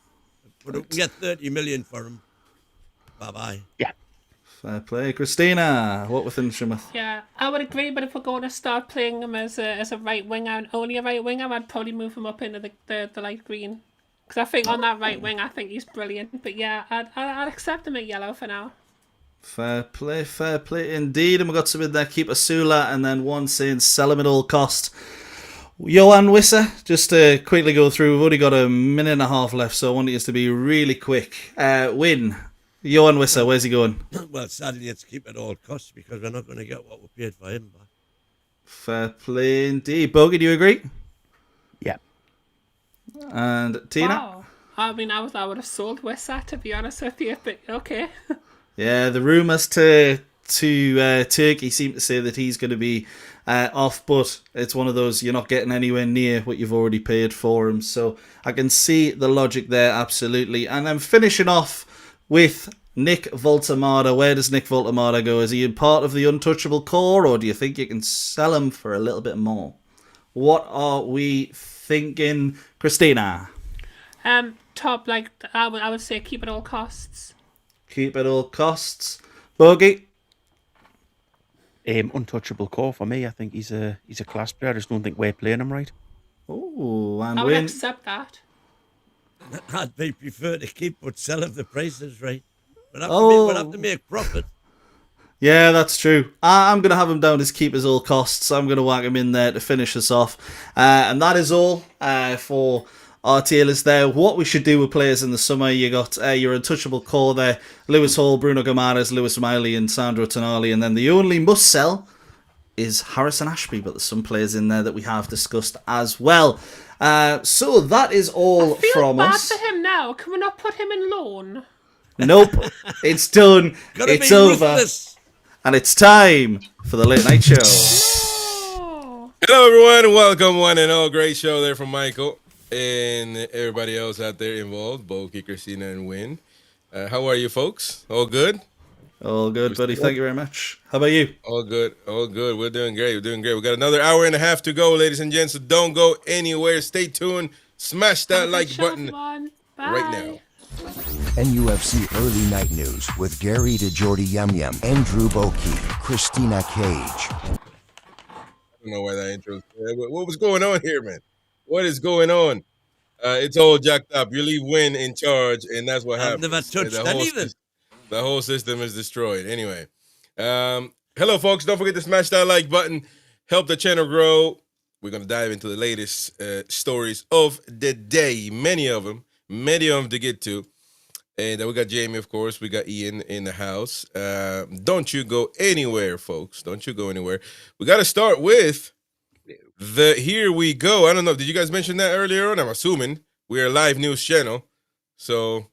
But if we get 30 million for him, bye-bye. Yeah. Fair play. Christina, what we're finishing with? Yeah, I would agree, but if we're going to start playing him as a right winger and only a right winger, I'd probably move him up into the light green. Because I think on that right wing, I think he's brilliant. But yeah, I'd accept him at yellow for now. Fair play indeed. And we've got some in there, keep Asula, and then one saying sell him at all cost. Johan Wisser, just to quickly go through, we've only got a minute and a half left, so I want you to be really quick. Wyn, Johan Wisser, where's he going? Well, sadly, it's keep at all costs because we're not going to get what we paid for him back. Fair play indeed. Boaky, do you agree? Yeah. And Tina? Wow. I mean, I would have sold Wisser, to be honest with you, but okay. Yeah, the rumours to Turkey seem to say that he's going to be off, but it's one of those, you're not getting anywhere near what you've already paid for him. So I can see the logic there, absolutely. And I'm finishing off with Nick Voltamada. Where does Nick Voltamada go? Is he in part of the untouchable core, or do you think you can sell him for a little bit more? What are we thinking, Christina? Top, like, I would say keep at all costs. Keep at all costs. Boaky? Untouchable core for me. I think he's a class player. I just don't think we're playing him right. Oh, and I would Wyn? accept that. I'd prefer to keep but sell if the price is right. We'll have to make profit. Yeah, that's true. I'm going to have him down as keep as all costs. I'm going to whack him in there to finish us off. And that is all for our tier list there. What we should do with players in the summer, you got your untouchable core there. Lewis Hall, Bruno Gomares, Lewis Miley and Sandro Tonali. And then the only must sell is Harrison Ashby. But there's some players in there that we have discussed as well. So that is all from us. I feel bad for him now. Can we not put him in loan? Nope. It's done. It's over. Ruthless. And it's time for the Late Night Show. No. Hello, everyone, and welcome one and all. Great show there from Michael and everybody else out there involved, Boaky, Christina, and Wyn. How are you, folks? All good? All good, buddy. Thank you very much. How about you? All good. All good. We're doing great. We got another hour and a half to go, ladies and gents. So don't go anywhere. Stay tuned. Smash that like button right now. NUFC Early Night News with Gary DeJordy Yum Yum, Andrew Boaky, Christina Cage. I don't know why that intro. What was going on here, man? What is going on? It's all jacked up. You leave Wyn in charge, and that's what happens. I've never touched anything. The whole system is destroyed. Anyway, hello, folks. Don't forget to smash that like button. Help the channel grow. We're going to dive into the latest stories of the day. Many of them to get to. And we got Jamie, of course. We got Ian in the house. Don't you go anywhere, folks. Don't you go anywhere. We got to start with the Here We Go. I don't know. Did you guys mention that earlier on? I'm assuming we're a live news channel. So,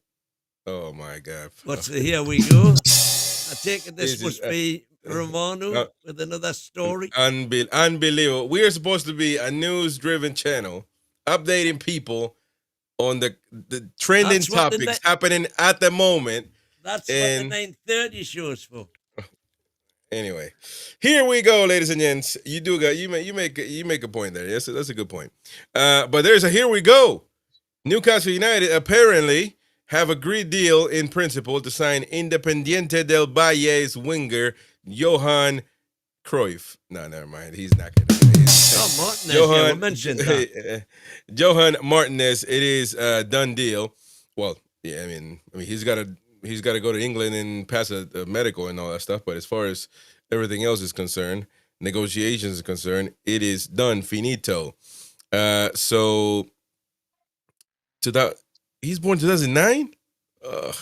oh, my God. What's the Here We Go? I take it this must be Romano with another story. Unbelievable. We are supposed to be a news-driven channel, updating people on the trending topics happening at the moment. That's what the 9:30 show is for. Anyway, here we go, ladies and gents. You make a point there. Yes, that's a good point. But there's a here we go. Newcastle United apparently have agreed deal in principle to sign Independiente del Valle's winger Johan Cruyff. No, never mind. He's not going to. Martinez. Johan mentioned that. Johan Martinez. It is a done deal. Well, yeah. I mean, he's got to go to England and pass a medical and all that stuff. But as far as everything else is concerned, negotiations is concerned, it is done. Finito. So he's born 2009. Oh,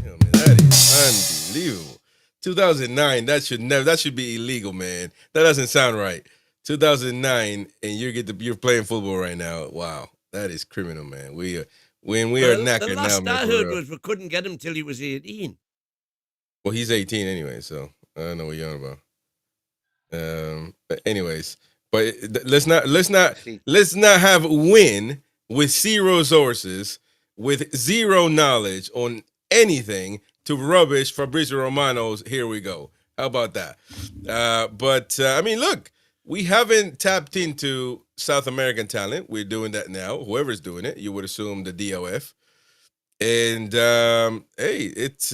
man, that is unbelievable. 2009. That should be illegal, man. That doesn't sound right. 2009, and you're playing football right now. Wow, that is criminal, man. We are knackered now. The last I heard was we couldn't get him till he was 18. Well, he's 18 anyway, so I don't know what you're on about. But anyways, but let's not have Wyn with zero resources, with zero knowledge on anything to rubbish Fabrizio Romano's Here We Go. How about that? But I mean, look. We haven't tapped into South American talent. We're doing that now. Whoever's doing it, you would assume the DOF. And hey, it's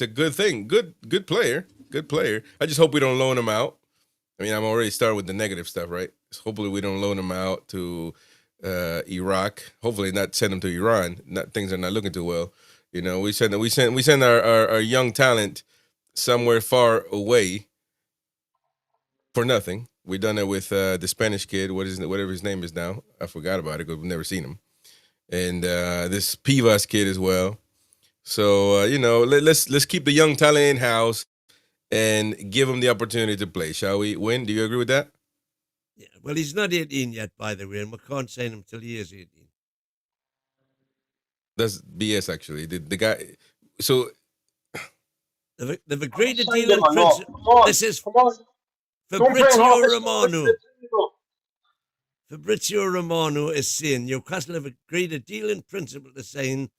a good thing. Good player. Good player. I just hope we don't loan him out. I mean, I'm already starting with the negative stuff, right? So hopefully we don't loan him out to Iraq. Hopefully not send him to Iran. Things are not looking too well. You know, we send our young talent somewhere far away for nothing. We done it with the Spanish kid, whatever his name is now. I forgot about it because we've never seen him. And this Pivas kid as well. So you know, let's keep the young talent in house and give him the opportunity to play. Shall we? Wyn, do you agree with that? Yeah. Well, he's not 18 yet, by the way, and we can't sign him till he is 18. That's BS, actually. The guy. So they've agreed to deal in principle. This is Fabrizio Romano is saying Newcastle have agreed a deal in principle to sign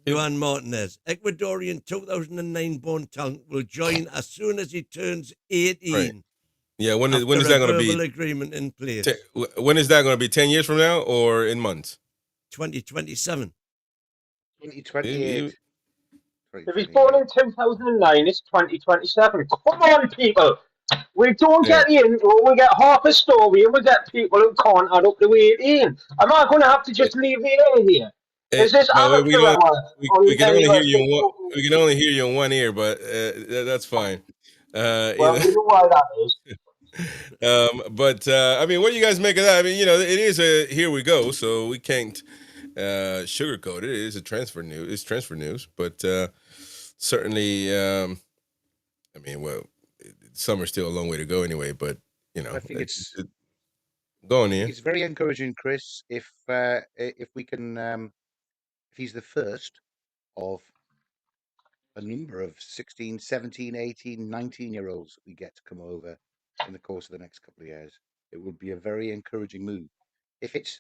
Johan Martinez. Ecuadorian 2009 born talent will join as soon as he turns 18. Right. Yeah, when is that going to be? Agreement in place. When is that going to be? 10 years from now or in months? 2027. 2028. If he's born in 2009, it's 2027. Come on, people. We don't get in, we get half a story, and we get people who can't add up to 18. Am I going to have to just leave the air here? Is this we can only hear you. We can only hear you in one ear, but that's fine. Well, you know why that is. But I mean, what do you guys make of that? I mean, you know, it is a Here We Go, so we can't sugarcoat it. It is a transfer news. It's transfer news, but certainly, I mean, well. Summer's still a long way to go anyway, but you know, I think it's going in. It's very encouraging, Chris. If we can, if he's the first of a number of 16, 17, 18, 19-year-olds we get to come over in the course of the next couple of years, it would be a very encouraging move. If it's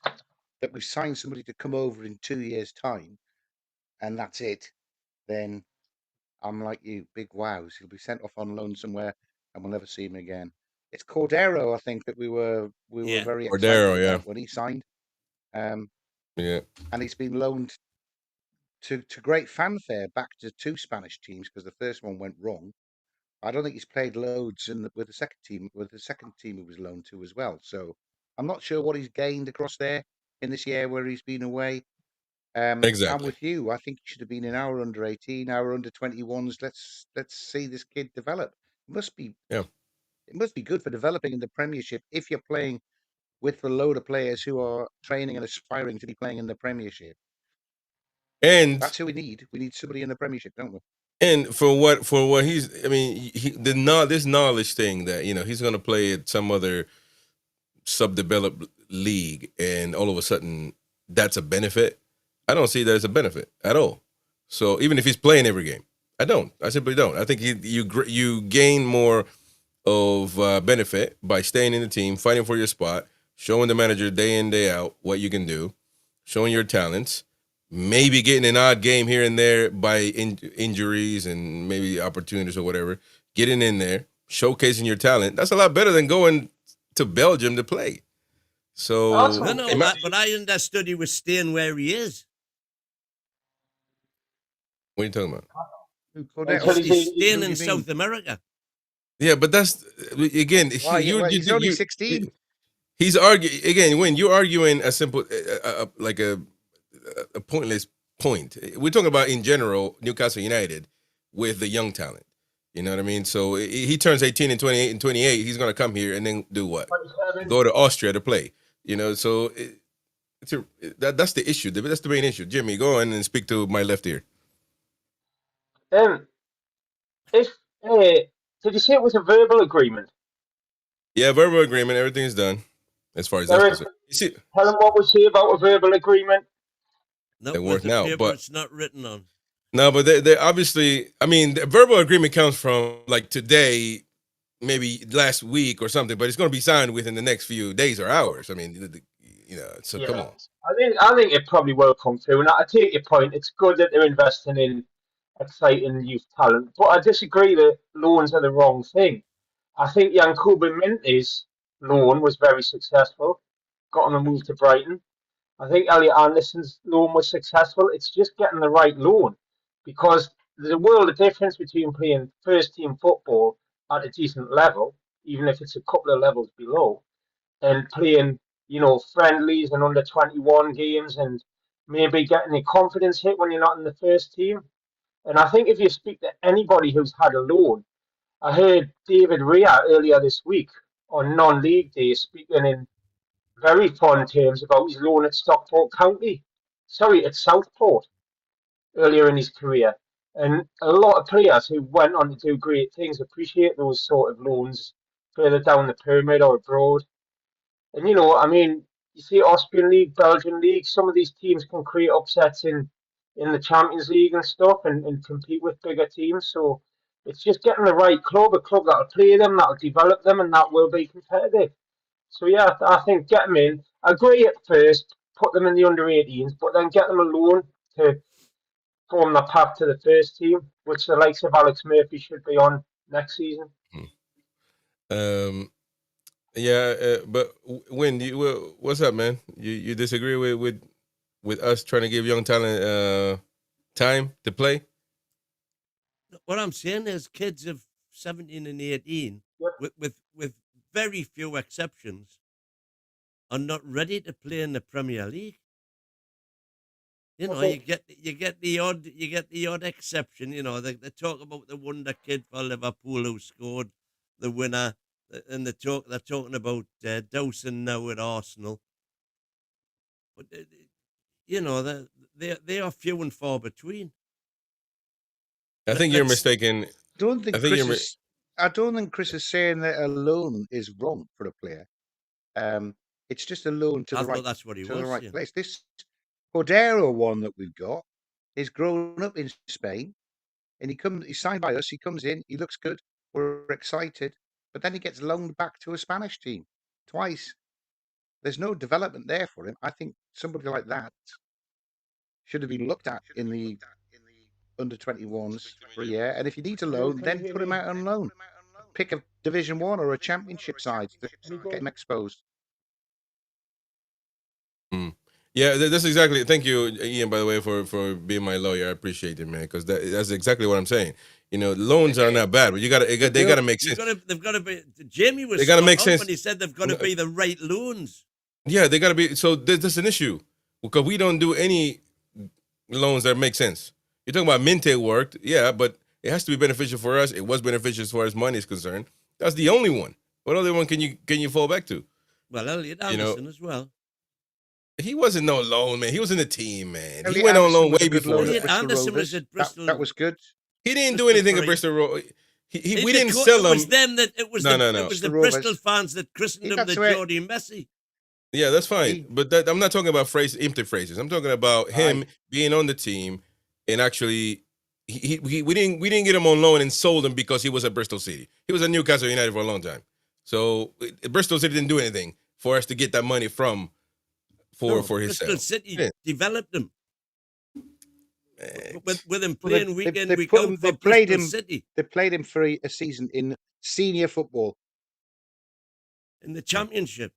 that we've signed somebody to come over in 2 years' time, and that's it, then I'm like you, big wows. He'll be sent off on loan somewhere, and we'll never see him again. It's Cordero, I think, that we were very excited about when he signed. Yeah. And he's been loaned to great fanfare back to 2 Spanish teams because the first one went wrong. I don't think he's played loads with the second team. With the second team, he was loaned to as well. So I'm not sure what he's gained across there in this year where he's been away. I'm Exactly. with you. I think he should have been in our under 18, our under 21s. Let's see this kid develop. It must be good for developing in the Premiership if you're playing with a load of players who are training and aspiring to be playing in the Premiership. And that's who we need. We need somebody in the Premiership, don't we? And for what he's, I mean, this knowledge thing that he's going to play at some other subdeveloped league, and all of a sudden that's a benefit. I don't see that as a benefit at all. So even if he's playing every game, I simply don't. I think you gain more of benefit by staying in the team, fighting for your spot, showing the manager day in day out what you can do, showing your talents. Maybe getting an odd game here and there by injuries and maybe opportunities or whatever. Getting in there, showcasing your talent. That's a lot better than going to Belgium to play. So but I understood he was staying where he is. What are you talking about? He's staying in South America. Yeah, but that's again. He's only 16. He's arguing again. When you're arguing a simple, like a pointless point. We're talking about in general Newcastle United with the young talent. You know what I mean? So he turns 18 and 28 and 28. He's going to come here and then do what? Go to Austria to play. So that's the issue. That's the main issue. Jimmy, go on and speak to my left ear. Did you say it was a verbal agreement? Yeah, verbal agreement. Everything's done as far as that's concerned. Tell him what we say about a verbal agreement. Not with the paper it's not written on. No, but they obviously, I mean, the verbal agreement comes from like today, maybe last week or something, but it's going to be signed within the next few days or hours. I mean, so come on. I think it probably will come through. And I take your point. It's good that they're investing in exciting youth talent, but I disagree that loans are the wrong thing. I think Yankuba Minte's loan was very successful. Got him a move to Brighton. I think Elliot Anderson's loan was successful. It's just getting the right loan, because there's a world of difference between playing first team football at a decent level, even if it's a couple of levels below, and playing, friendlies and under 21 games and maybe getting your confidence hit when you're not in the first team. And I think if you speak to anybody who's had a loan, I heard David Rea earlier this week on non-league day speaking in very fond terms about his loan at at Southport earlier in his career. And a lot of players who went on to do great things appreciate those sort of loans further down the pyramid or abroad. And you see Austrian League, Belgian League, some of these teams can create upsets in the Champions League and stuff and compete with bigger teams. So it's just getting the right club, a club that'll play them, that'll develop them, and that will be competitive. So yeah, I think get them in. Agree at first, put them in the under 18s, but then get them a loan to form the path to the first team, which the likes of Alex Murphy should be on next season. But Wyn, what's up, man? You disagree with us trying to give young talent time to play? What I'm saying is kids of 17 and 18, with very few exceptions, are not ready to play in the Premier League. You get the odd exception. They talk about the wonder kid for Liverpool who scored the winner, and they're talking about Dawson now at Arsenal. But they are few and far between. I think you're mistaken. I don't think Chris is saying that a loan is wrong for a player. It's just a loan to the right place. This Cordero one that we've got is grown up in Spain, and he's signed by us. He comes in, he looks good. We're excited, but then he gets loaned back to a Spanish team twice. There's no development there for him. I think somebody like that should have been looked at in the under 21s for a year, and if you need a loan, then put him out on loan. Pick a Division 1 or a Championship side to get him exposed. Yeah, that's exactly. Thank you, Ian, by the way, for being my lawyer. I appreciate it, man, because that's exactly what I'm saying. Loans are not bad, but they got to make sense. They've got to be. Jamie was. They got to make sense when he said they've got to be the right loans. Yeah, they got to be. So there's an issue because we don't do any loans that make sense. You're talking about Minte worked, yeah, but it has to be beneficial for us. It was beneficial as far as money is concerned. That's the only one. What other one can you fall back to? Well, Elliot Anderson as well. He wasn't no loan, man. He was in the team, man. Elliot He went on loan way Anderson before. Elliot Anderson was at Bristol. That was good. He didn't do anything at Bristol Rovers. We didn't sell him. It was them that it was. No. It was the Bristol fans that christened him the Geordie Messi. Yeah, that's fine. But I'm not talking about empty phrases. I'm talking about him being on the team and actually we didn't get him on loan and sold him because he was at Bristol City. He was at Newcastle United for a long time. So Bristol City didn't do anything for us to get that money for his Bristol sale. City developed him. With him playing week in, week out for Bristol City. They played him for a season in senior football. In the Championship.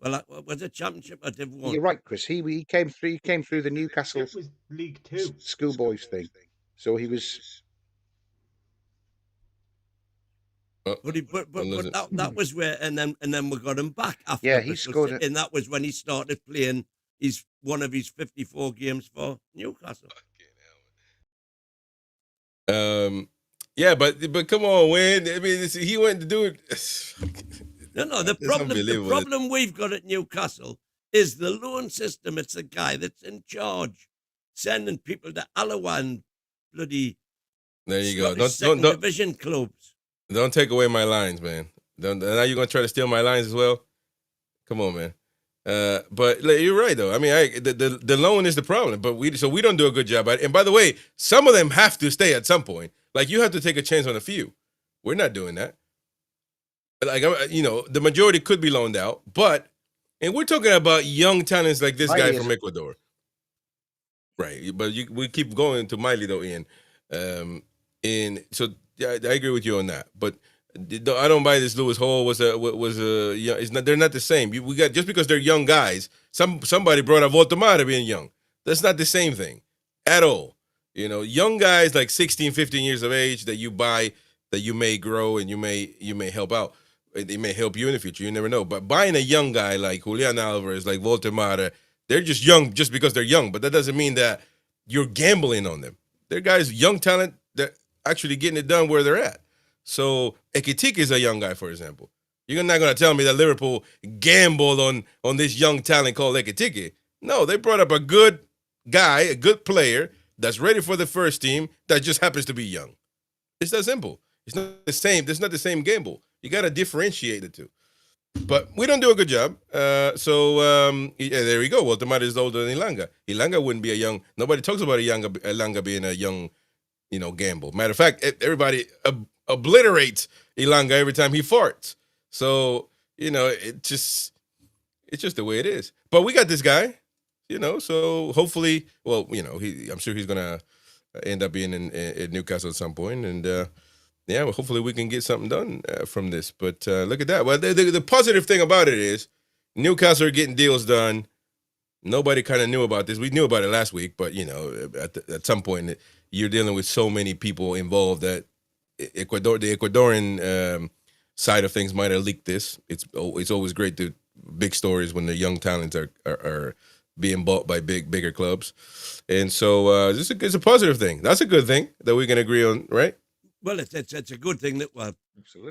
Well, was it Championship or Div 1? You're right, Chris. He came through the Newcastle It was League 2 schoolboys thing. So he was. But that was where, and then we got him back after. Yeah, he scored it, and that was when he started playing. One of his 54 games for Newcastle. Yeah, but come on, Wyn. I mean, he went to do it. No. The problem we've got at Newcastle is the loan system. It's the guy that's in charge, sending people to Alawan, bloody. There you go. Don't division clubs. Don't take away my lines, man. Now you're gonna try to steal my lines as well. Come on, man. But you're right though. I mean, the loan is the problem, but we don't do a good job at it. And by the way, some of them have to stay at some point. Like you have to take a chance on a few. We're not doing that. Like the majority could be loaned out, and we're talking about young talents like this guy from Ecuador, right? But we keep going to Miley though, Ian. And so yeah, I agree with you on that, but. I don't buy this. Lewis Hall was a it's not. They're not the same. We got just because they're young guys. Somebody brought up Voltamara being young. That's not the same thing at all. Young guys like 16, 15 years of age that you buy, that you may grow and you may help out. They may help you in the future. You never know. But buying a young guy like Julian Alvarez, like Voltamara, they're just young just because they're young. But that doesn't mean that you're gambling on them. They're guys, young talent that actually getting it done where they're at. So Ekitike is a young guy, for example. You're not going to tell me that Liverpool gambled on this young talent called Ekitike. No, they brought up a good guy, a good player that's ready for the first team that just happens to be young. It's that simple. It's not the same. It's not the same gamble. You got to differentiate the two. But we don't do a good job. Yeah, there we go. Well, Tomás is older than Ilanga. Ilanga wouldn't be a young. Nobody talks about Ilanga being a young, gamble. Matter of fact, everybody obliterates Ilanga every time he farts. So, it's just the way it is. But we got this guy, so hopefully, well, I'm sure he's going to end up being in Newcastle at some point. And, well, hopefully we can get something done from this. But look at that. Well, the positive thing about it is Newcastle are getting deals done. Nobody kind of knew about this. We knew about it last week, but, at some point you're dealing with so many people involved that the Ecuadorian side of things might have leaked this. It's always great to big stories when the young talents are being bought by bigger clubs, and so it's a positive thing. That's a good thing that we can agree on, right? Well, it's a good thing that we're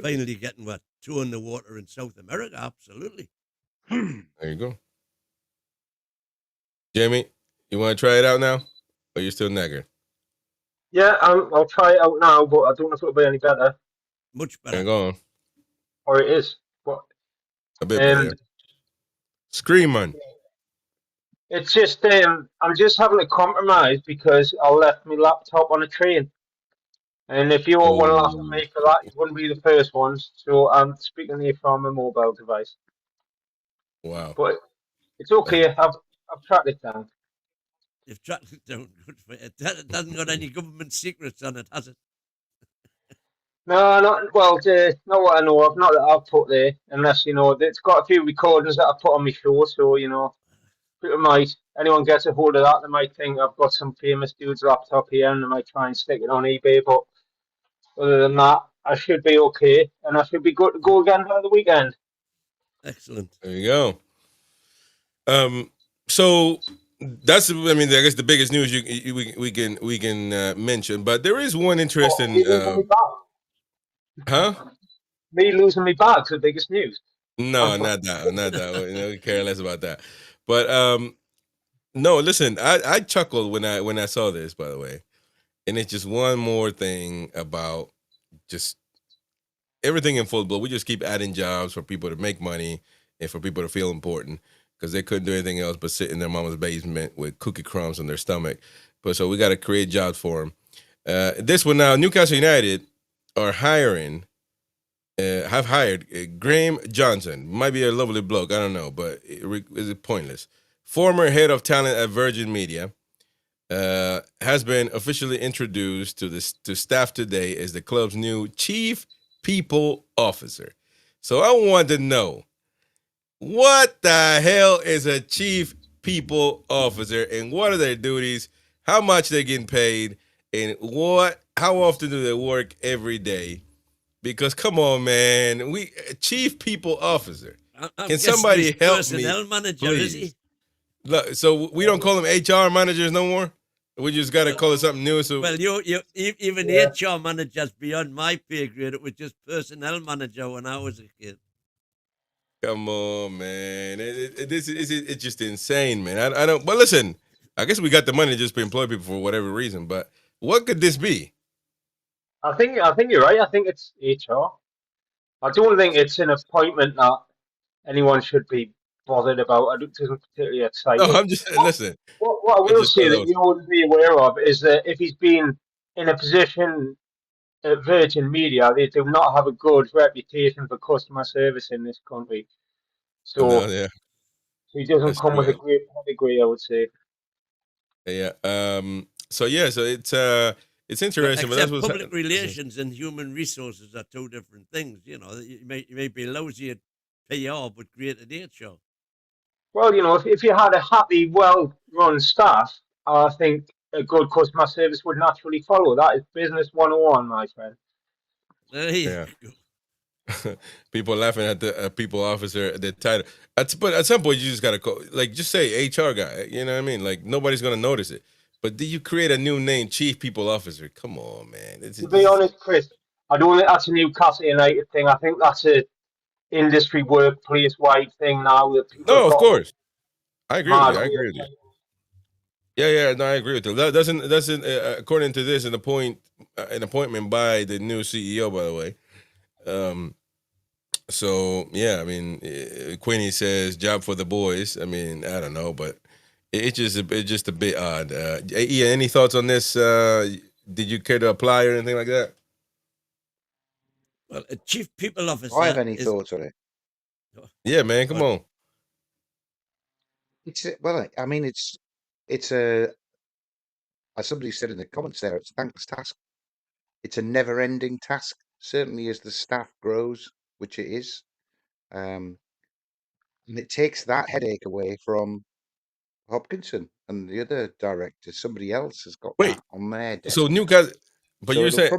finally getting two in the water in South America. Absolutely. There you go, Jamie. You want to try it out now, or you still nagging? Yeah, I'll try it out now, but I don't know if it'll be any better. Much better. Hang on. Or it is. But, a bit better. Scream, man. It's just, I'm just having to compromise because I left my laptop on a train. And if you all want to laugh at me for that, you wouldn't be the first ones. So I'm speaking here from a mobile device. Wow. But it's okay. I've tracked it down. You've tracked it down. Good for it. It hasn't got any government secrets on it, has it? No, not well. Not what I know of. Not that I've put there, unless it's got a few recordings that I put on my show. So people might, anyone gets a hold of that, they might think I've got some famous dude's laptop here, and they might try and stick it on eBay. But other than that, I should be okay, and I should be good to go again by the weekend. Excellent. There you go. So that's, I guess the biggest news we can mention, but there is one interesting. Me losing my bag's the biggest news. No, not that. We care less about that. But no, listen, I chuckled when I saw this, by the way, and it's just one more thing about just everything in football. We just keep adding jobs for people to make money and for people to feel important, because they couldn't do anything else but sit in their mama's basement with cookie crumbs on their stomach. But so we got to create jobs for them. This one now, Newcastle United are hiring. Have hired Graham Johnson. Might be a lovely bloke, I don't know, but is pointless. Former head of talent at Virgin Media, has been officially introduced to staff today as the club's new chief people officer. So I want to know, what the hell is a chief people officer, and what are their duties? How much they're getting paid, and how often do they work every day? Because come on, man, chief people officer. Can somebody help me? Personnel manager, please? Is he? Look, so we don't call them HR managers no more. We just got to call it something new. So Even HR manager's beyond my pay grade. It was just personnel manager when I was a kid. Come on, man, it's just insane, man. I don't. But listen, I guess we got the money just to employ people for whatever reason. But what could this be? I think you're right. I think it's HR. I don't think it's an appointment that anyone should be bothered about. It doesn't particularly excite me. No, I'm just listen. What I will say that you ought to be aware of is that if he's been in a position at Virgin Media, they do not have a good reputation for customer service in this country. So he doesn't come with a great pedigree, I would say. Yeah. So it's interesting. But that's public relations and human resources are two different things. You may be lousy at PR, but great at HR. Well, if you had a happy, well-run staff, I think a good customer service would naturally follow. That is business 101, my friend. Yeah. People laughing at the people officer, the title. But at some point, you just got to call, just say HR guy. You know what I mean? Like, nobody's going to notice it. But do you create a new name, chief people officer? Come on, man. To be honest, Chris, I don't think that's a Newcastle United thing. I think that's a industry workplace-wide thing now. That people of course. I agree with you. Yeah. No, I agree with you. That doesn't according to this, an appointment by the new CEO, by the way. So yeah, Queenie says job for the boys. I don't know, but it's just a bit odd. Ian, any thoughts on this? Did you care to apply or anything like that? Well, a chief people officer. Do I have any thoughts on it? Yeah, man, come on. It's as somebody said in the comments there, it's a thankless task. It's a never-ending task, certainly as the staff grows, which it is. And it takes that headache away from Hopkinson and the other directors. Somebody else has got that on their desk. So Newcastle, but you're saying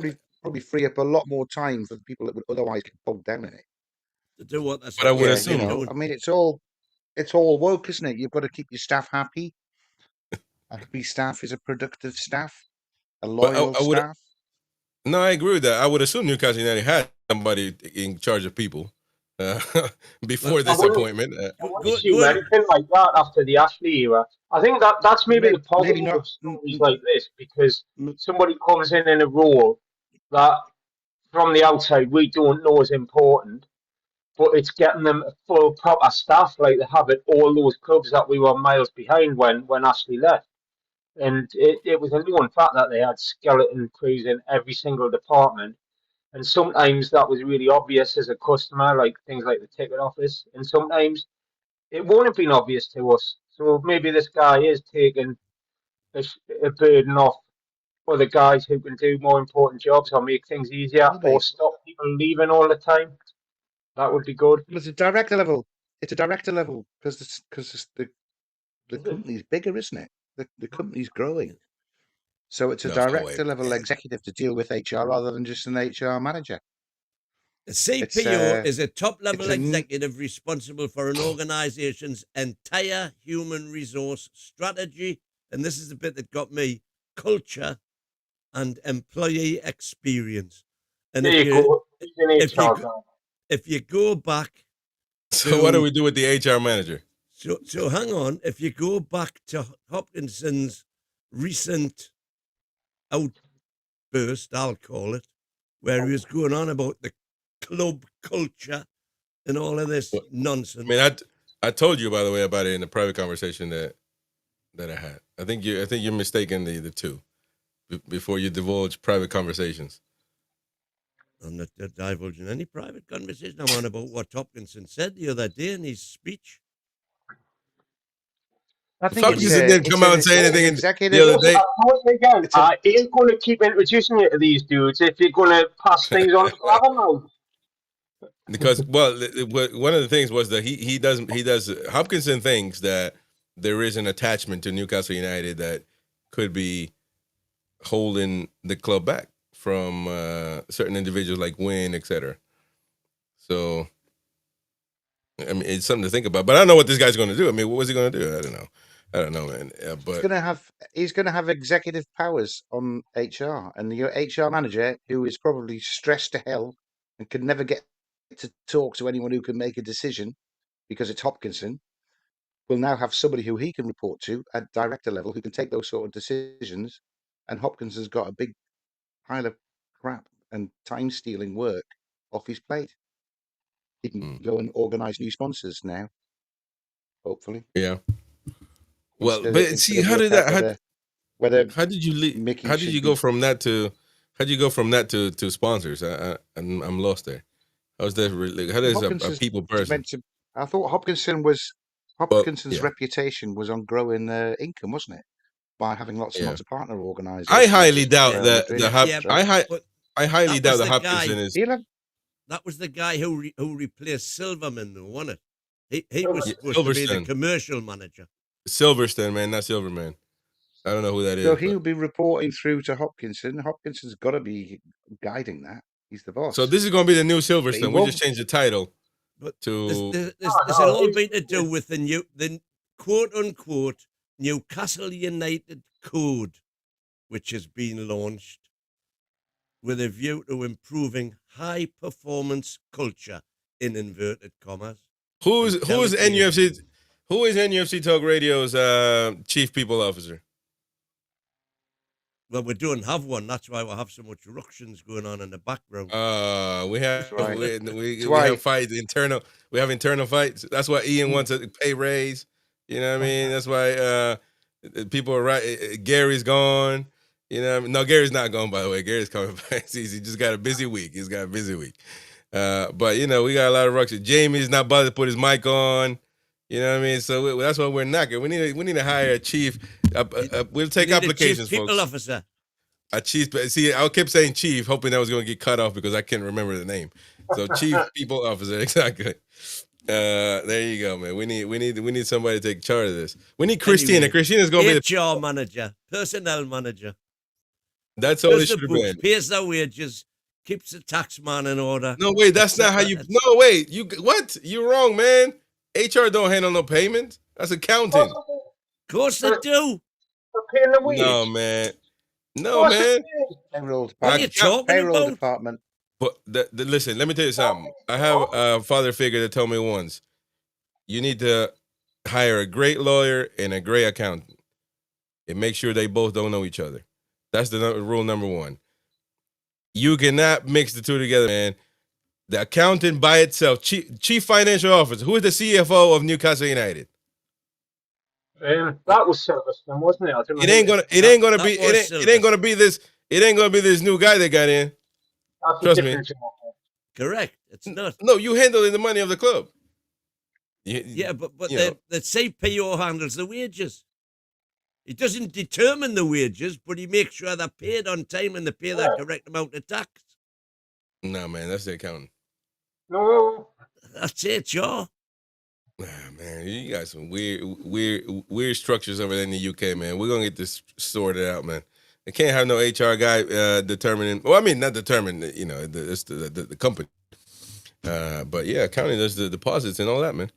probably free up a lot more time for the people that would otherwise get bogged down in it. To do what that's. But I would assume. It's all woke, isn't it? You've got to keep your staff happy. A happy staff is a productive staff, a loyal staff. No, I agree with that. I would assume Newcastle United had somebody in charge of people before this appointment. I wouldn't assume anything like that after the Ashley era. I think that's maybe the positive of stories like this, because somebody comes in a role that from the outside we don't know is important, but it's getting them a full proper staff like they have at all those clubs that we were miles behind when Ashley left. And it was a known fact that they had skeleton crews in every single department. And sometimes that was really obvious as a customer, like things like the ticket office. And sometimes it won't have been obvious to us. So maybe this guy is taking a burden off other guys who can do more important jobs or make things easier or stop people leaving all the time. That would be good. Well, it's a director level. It's a director level because the company's bigger, isn't it? The company's growing. So it's a director level executive to deal with HR rather than just an HR manager. A CPO is a top-level executive responsible for an organization's entire human resource strategy, and this is the bit that got me, culture and employee experience. And if you go back... So what do we do with the HR manager? So hang on, if you go back to Hopkinson's recent outburst, I'll call it, where he was going on about the club culture and all of this nonsense. I mean, I told you, by the way, about it in the private conversation that I had. I think you're mistaking the two before you divulge private conversations. I'm not divulging any private conversation. I'm on about what Hopkinson said the other day in his speech. I think Hopkinson didn't come out and say anything the other day. I ain't going to keep introducing you to these dudes if you're going to pass things on to Clavermouth. Because one of the things was that he does Hopkinson thinks that there is an attachment to Newcastle United that could be holding the club back from certain individuals like Wyn, etc. So, I mean, it's something to think about. But I don't know what this guy's going to do. I mean, what was he going to do? I don't know, man. But he's going to have executive powers on HR, and your HR manager, who is probably stressed to hell and can never get to talk to anyone who can make a decision because it's Hopkinson, will now have somebody who he can report to at director level who can take those sort of decisions. And Hopkinson's got a big pile of crap and time-stealing work off his plate. He can go and organise new sponsors now, hopefully. Yeah. Well, but see, how did that? How did you leave? How did you go from that to sponsors? I'm lost there. How's that? How does a people person? I thought Hopkinson's reputation was on growing income, wasn't it? By having lots and lots of partner organisations. I highly doubt that. I highly doubt that Hopkinson is. That was the guy who replaced Silverman, though, wasn't it? He was supposed to be the commercial manager. Silverstone, man, not Silverman. I don't know who that is. So he'll be reporting through to Hopkinson. Hopkinson's got to be guiding that. He's the boss. So this is going to be the new Silverstone. We just changed the title to. This has all been to do with the quote unquote Newcastle United Code, which has been launched with a view to improving high performance culture in inverted commas. Who is NUFC Talk Radio's chief people officer? Well, we don't have one. That's why we have so much ructions going on in the background. We have we have fights internal. We have internal fights. That's why Ian wants a pay raise. You know what I mean? That's why people are right. Gary's gone. You know what I mean? No, Gary's not gone, by the way. Gary's coming back. He just got a busy week. He's got a busy week. But you know, we got a lot of ructions. Jamie's not bothered to put his mic on. You know what I mean? So that's why we're knocking. We need to hire a chief. We'll take applications, chief people folks. Officer. A chief. See, I kept saying chief, hoping that was going to get cut off because I can't remember the name. So chief people officer, exactly. There you go, man. We need somebody to take charge of this. We need Christina. Anyway, Christina's going to be the HR manager, personnel manager. That's all it should have been. Pays their wages, keeps the tax man in order. No, wait, that's not how you. No, wait, you what? You're wrong, man. HR don't handle no payment. That's accounting. Of course they do. No, man. No, man. Payroll department. But listen, let me tell you something. I have a father figure that told me once, you need to hire a great lawyer and a great accountant and make sure they both don't know each other. That's the rule number one. You cannot mix the two together, man. The accountant by itself, chief financial officer, who is the CFO of Newcastle United? That was Silverstone, wasn't it? It ain't gonna be this new guy that got in. Trust me. Correct. It's not. No, you handling the money of the club. But the CPO handles the wages. He doesn't determine the wages, but he makes sure they're paid on time and they pay the correct amount of tax. No, man, that's the accountant. No. That's it, sure. Man, you got some weird structures over there in the UK, man. We're gonna get this sorted out, man. They can't have no HR guy determining. Well, I mean, not determining. It's the company. But yeah, accounting does the deposits and all that, man.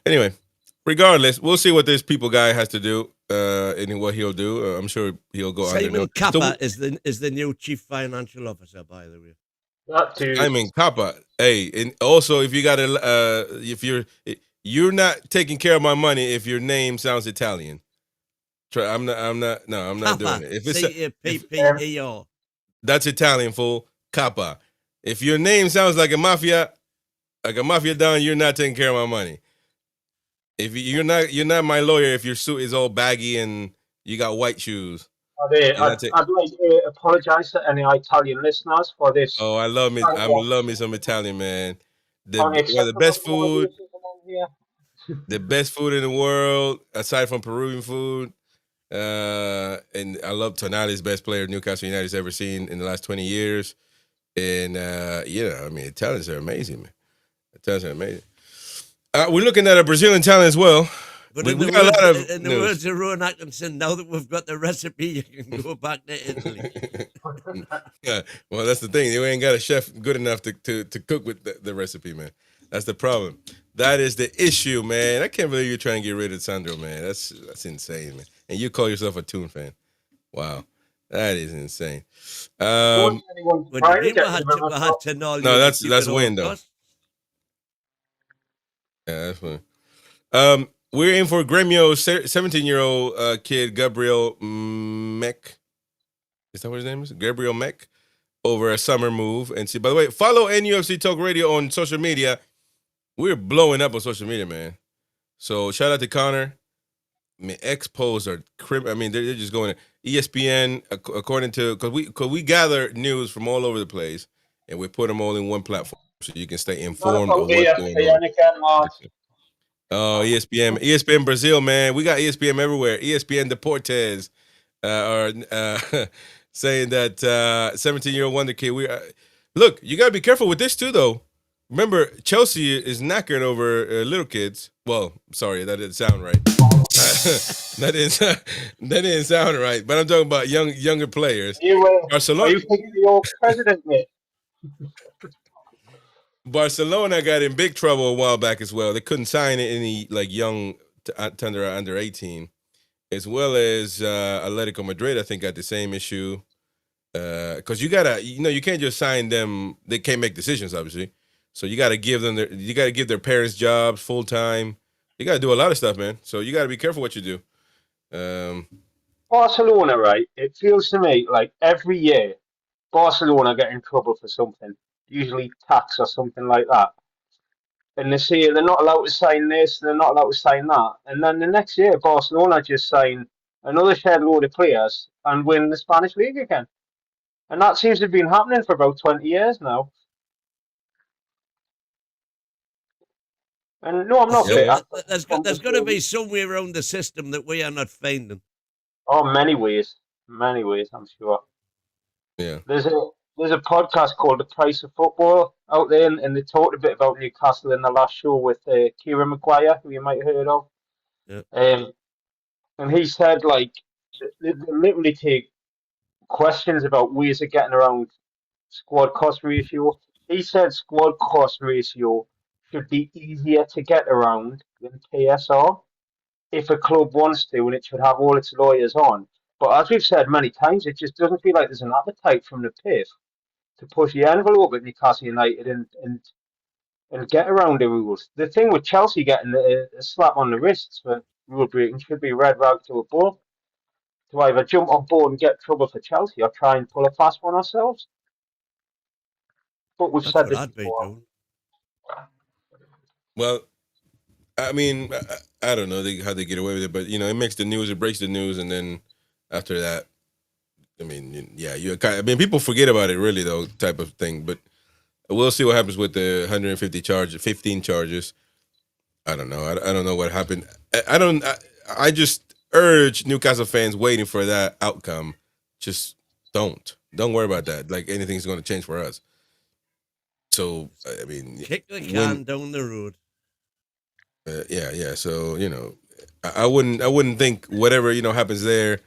Anyway, regardless, we'll see what this people guy has to do and what he'll do. I'm sure he'll go. Simon Kappa is the new chief financial officer, by the way. Simon Kappa. Hey, and also if you got if you're not taking care of my money if your name sounds Italian. I'm not doing it. If it's C-A-P-P-E-R. That's Italian, fool. Kappa. If your name sounds like a mafia don, you're not taking care of my money. If you're not my lawyer if your suit is all baggy and you got white shoes. I'd like to apologize to any Italian listeners for this. Oh, I love me some Italian, man. The best food. The best food in the world, aside from Peruvian food. And I love Tonali's best player Newcastle United's ever seen in the last 20 years. And, Italians are amazing, man. Italians are amazing. We're looking at a Brazilian talent as well. But we in got a lot of the words of Rowan Atkinson, now that we've got the recipe, you can go back to Italy. Yeah, well, that's the thing. You ain't got a chef good enough to cook with the recipe, man. That's the problem. That is the issue, man. I can't believe you're trying to get rid of Sandro, man. That's insane, man. And you call yourself a Toon fan. Wow. That is insane. No, that's Wyn, though. Yeah, that's Wyn. We're in for Gremio's 17-year-old kid, Gabriel Meck. Is that what his name is? Gabriel Meck. Over a summer move. And see, by the way, follow NUFC Talk Radio on social media. We're blowing up on social media, man. So shout out to Connor. I mean, expos are they're just going. ESPN, according to because we gather news from all over the place, and we put them all in one platform so you can stay informed of what's going on. Oh, ESPN Brazil, man. We got ESPN everywhere. ESPN Deportes are saying that 17-year-old wonder kid. Look, you gotta be careful with this too, though. Remember, Chelsea is knocking over little kids. Well, sorry, that didn't sound right. that didn't sound right. But I'm talking about younger players. Barcelona. Are you thinking the old president, mate? Barcelona got in big trouble a while back as well. They couldn't sign any young under 18, as well as Atletico Madrid. I think got the same issue because you can't just sign them. They can't make decisions, obviously. So you got to give them their parents jobs full time. You got to do a lot of stuff, man. So you got to be careful what you do. Barcelona, right? It feels to me like every year Barcelona get in trouble for something, usually tax or something like that. And they say they're not allowed to sign this, they're not allowed to sign that. And then the next year, Barcelona just sign another shed load of players and win the Spanish league again. And that seems to have been happening for about 20 years now. And no, I'm not. There's got to be somewhere around the system that we are not finding. Oh, many ways, I'm sure. Yeah. There's a podcast called The Price of Football out there, and they talked a bit about Newcastle in the last show with Kieran Maguire, who you might have heard of. Yeah. And he said they literally take questions about ways of getting around squad cost ratio. He said squad cost ratio should be easier to get around than PSR if a club wants to, and it should have all its lawyers on. But as we've said many times, it just doesn't feel like there's an appetite from the PIF to push the envelope at Newcastle United and get around the rules. The thing with Chelsea getting a slap on the wrists for rule breaking should be red rag to a bull. To either jump on board and get trouble for Chelsea or try and pull a fast one ourselves. But we've That's said what this before. Well, I mean, I don't know how they get away with it, but it makes the news, it breaks the news, and then after that, I mean, yeah, people forget about it, really, though, type of thing. But we'll see what happens with the 15 charges. I don't know. I don't know what happened. I urge Newcastle fans waiting for that outcome, just don't worry about that. Like anything's going to change for us. So I mean, kick the can down the road. Yeah. So I wouldn't think whatever happens there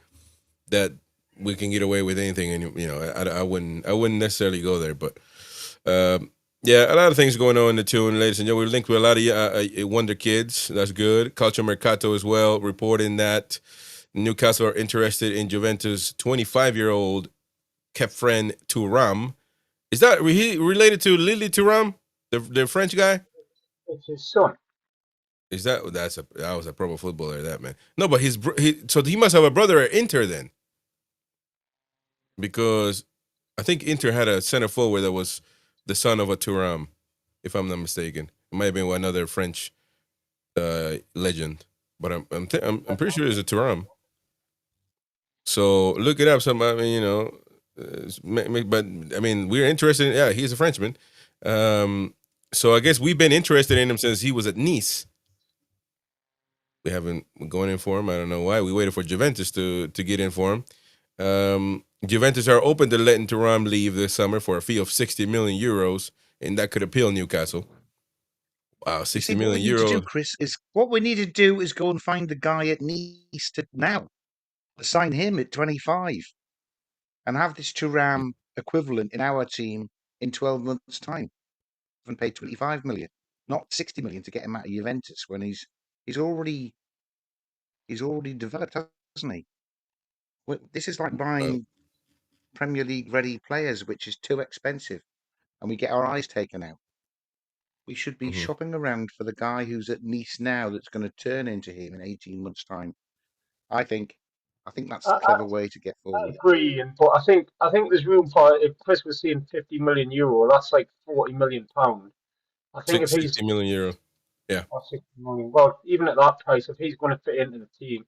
that we can get away with anything, and I wouldn't necessarily go there, but yeah, a lot of things going on in the Toon, ladies and gentlemen. We're linked with a lot of wonder kids. That's good. Culture Mercato as well, reporting that Newcastle are interested in Juventus' 25-year-old Kefren Thuram. Is that related to Lily Thuram, the French guy? It's his son. Is that was a pro footballer, that man? No, but so he must have a brother at Inter then, because I think Inter had a center forward that was the son of a Thuram, if I'm not mistaken. It might have been another French legend, but I'm pretty sure it's a Thuram. So look it up. Somebody, but I mean, we're interested. Yeah, he's a Frenchman. So I guess we've been interested in him since he was at Nice. We haven't gone in for him. I don't know why. We waited for Juventus to get in for him. Juventus are open to letting Thuram leave this summer for a fee of 60 million euros, and that could appeal Newcastle. Wow, 60 million euros. Chris, is what we need to do is go and find the guy at Nice now, sign him at 25, and have this Thuram equivalent in our team in 12 months' time. And pay 25 million, not 60 million, to get him out of Juventus when he's already developed, hasn't he? This is like buying Premier League ready players, which is too expensive, and we get our eyes taken out. We should be shopping around for the guy who's at Nice now that's going to turn into him in 18 months' time. I think that's a clever way to get forward. I agree, but I think there's room for, if Chris was saying 50 million euro, that's like 40 million pound. I think if he's 60 million euro, yeah. 60 million. Well, even at that price, if he's going to fit into the team,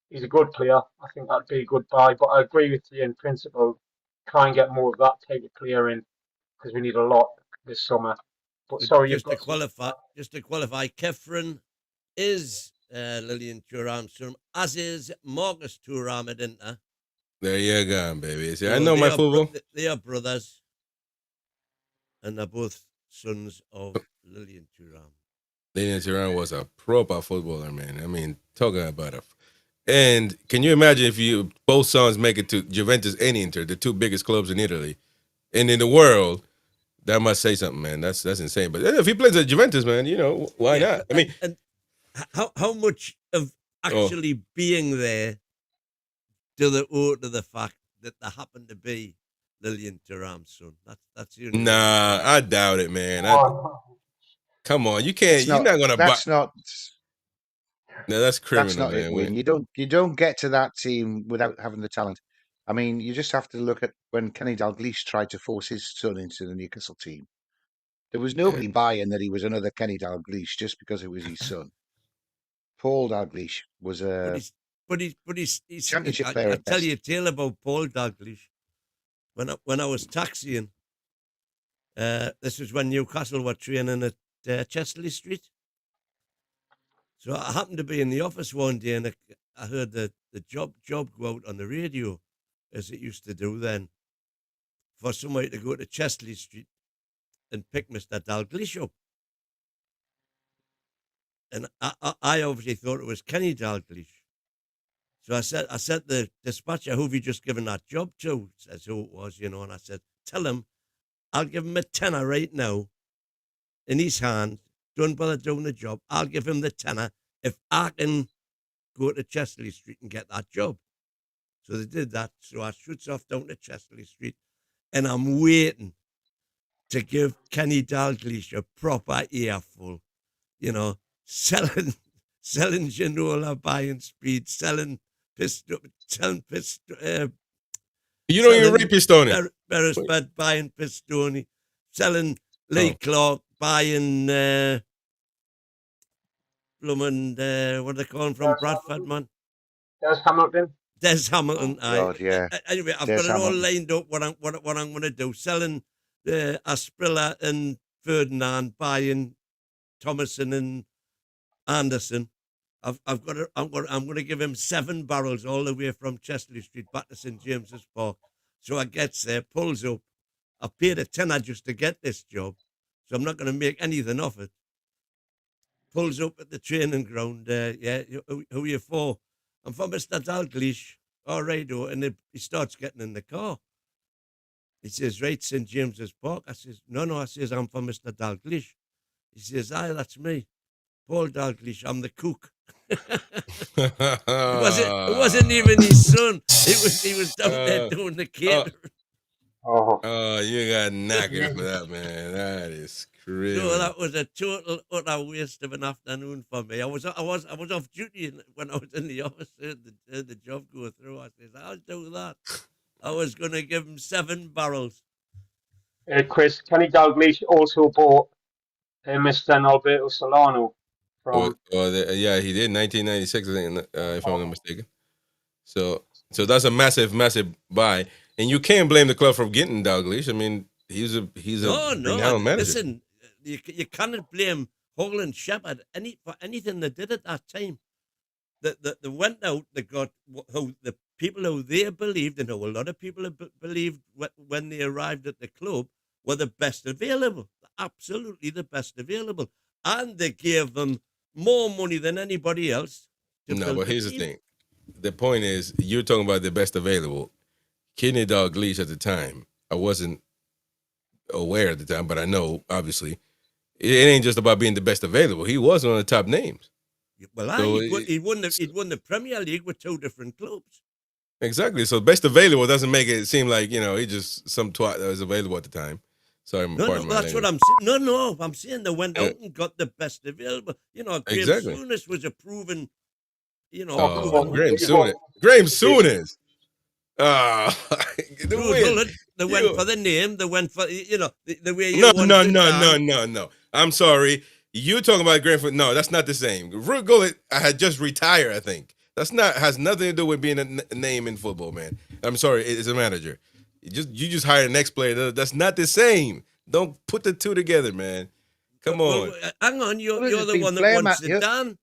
he's a good player. I think that'd be a good buy. But I agree with you in principle. Try and get more of that type of player in, because we need a lot this summer. But sorry, just to qualify, Kefren is Lilian Thuram's son, as is Marcus Thuram at Inter. There you go, baby. See, I know my football. They are brothers, and they're both sons of Lilian Thuram. Lilian Thuram was a proper footballer, man. I mean, talking about it. And can you imagine if both sons make it to Juventus and Inter, the two biggest clubs in Italy and in the world? That must say something, man. That's insane. But if he plays at Juventus, man, why not? I mean, and how much of actually being there do they owe to the fact that they happen to be Lilian Thuram's son? That's the only Nah, I doubt it, man. Come on, you can't. You're not gonna. That's not. No, that's criminal, that's not man. It, Wyn. You don't get to that team without having the talent. I mean, you just have to look at when Kenny Dalglish tried to force his son into the Newcastle team. There was nobody buying that he was another Kenny Dalglish just because it was his son. Paul Dalglish was a championship player. I tell you a tale about Paul Dalglish. When I was taxiing, this was when Newcastle were training at Chesley Street. So I happened to be in the office one day, and I heard the job go out on the radio, as it used to do then, for somebody to go to Chesley Street and pick Mr. Dalglish up. And I obviously thought it was Kenny Dalglish. So I said the dispatcher, who have you just given that job to? Says who it was, and I said, tell him I'll give him a tenner right now in his hand. Don't bother doing the job. I'll give him the tenner if I can go to Chesley Street and get that job. So they did that. So I shoots off down to Chesley Street, and I'm waiting to give Kenny Dalglish a proper earful, selling Ginola, buying speed, selling pistol, you don't even rate Pistone. Beresford buying Pistone, selling Lee Clark, buying what are they calling from Bradford, man? Des Hamilton. Des Hamilton. God, yeah. Anyway, I've got it all lined up. What I'm going to do? Selling Asprilla and Ferdinand, buying Thomason and Anderson, I'm going to give him 7 barrels all the way from Chesley Street back to St James's Park. So I gets there, pulls up. I paid a tenner just to get this job, so I'm not going to make anything of it. Pulls up at the training ground. Who are you for? I'm for Mr. Dalglish. All right, and he starts getting in the car. He says, right, St James's Park. I says, no. I says, I'm for Mr. Dalglish. He says, aye, that's me. Paul Dalglish, I'm the cook. It wasn't even his son. He was down there doing the catering. Oh, you got knackered for that, man. That is crazy. So that was a total utter waste of an afternoon for me. I was off duty when I was in the office. The job go through. I said, I'll do that. I was going to give him 7 barrels. Chris, Kenny Dalglish also bought Mr. Alberto Solano from. Yeah, he did 1996, I think, if I'm not mistaken. So that's a massive buy, and you can't blame the club for getting Dalglish. I mean, he's a renowned manager. Listen, you cannot blame Hall and Shepherd for anything they did at that time. They went out. They got the people who they believed, and who a lot of people believed when they arrived at the club, were the best available, absolutely the best available, and they gave them more money than anybody else. No, but here's the thing. The point is, you're talking about the best available. Kenny Dalglish at the time, I wasn't aware at the time, but I know, obviously, it ain't just about being the best available. He was one of the top names. Well, he'd won the Premier League with 2 different clubs. Exactly. So best available doesn't make it seem like, he just some twat that was available at the time. Sorry, that's what I'm saying. No, I'm saying they went out and got the best available. Exactly. Graham Souness was a proven, Graham Souness. Graham Souness. They went for the name. They went for, the way you No. I'm sorry. You're talking about Graham. No, that's not the same. Ruud Gullit had just retired, I think. Has nothing to do with being a name in football, man. I'm sorry, it's a manager. You just hired an ex-player. That's not the same. Don't put the two together, man. Come on. Hang on, you're the one that wants it done.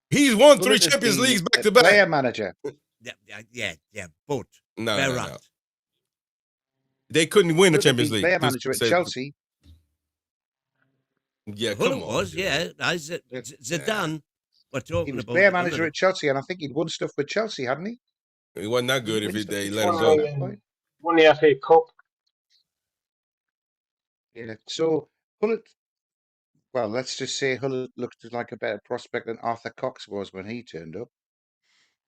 He's won 3 Champions Leagues back to back. Player manager. Yeah, but no. They couldn't win the Champions League. Player manager at Chelsea. Yeah, come on. Zidane. We're talking he was about player manager at Chelsea, and I think he'd won stuff with Chelsea, hadn't he? He wasn't that good if they let him go. Won the FA Cup. Yeah. So Hullett, well, let's just say Hullett looked like a better prospect than Arthur Cox was when he turned up.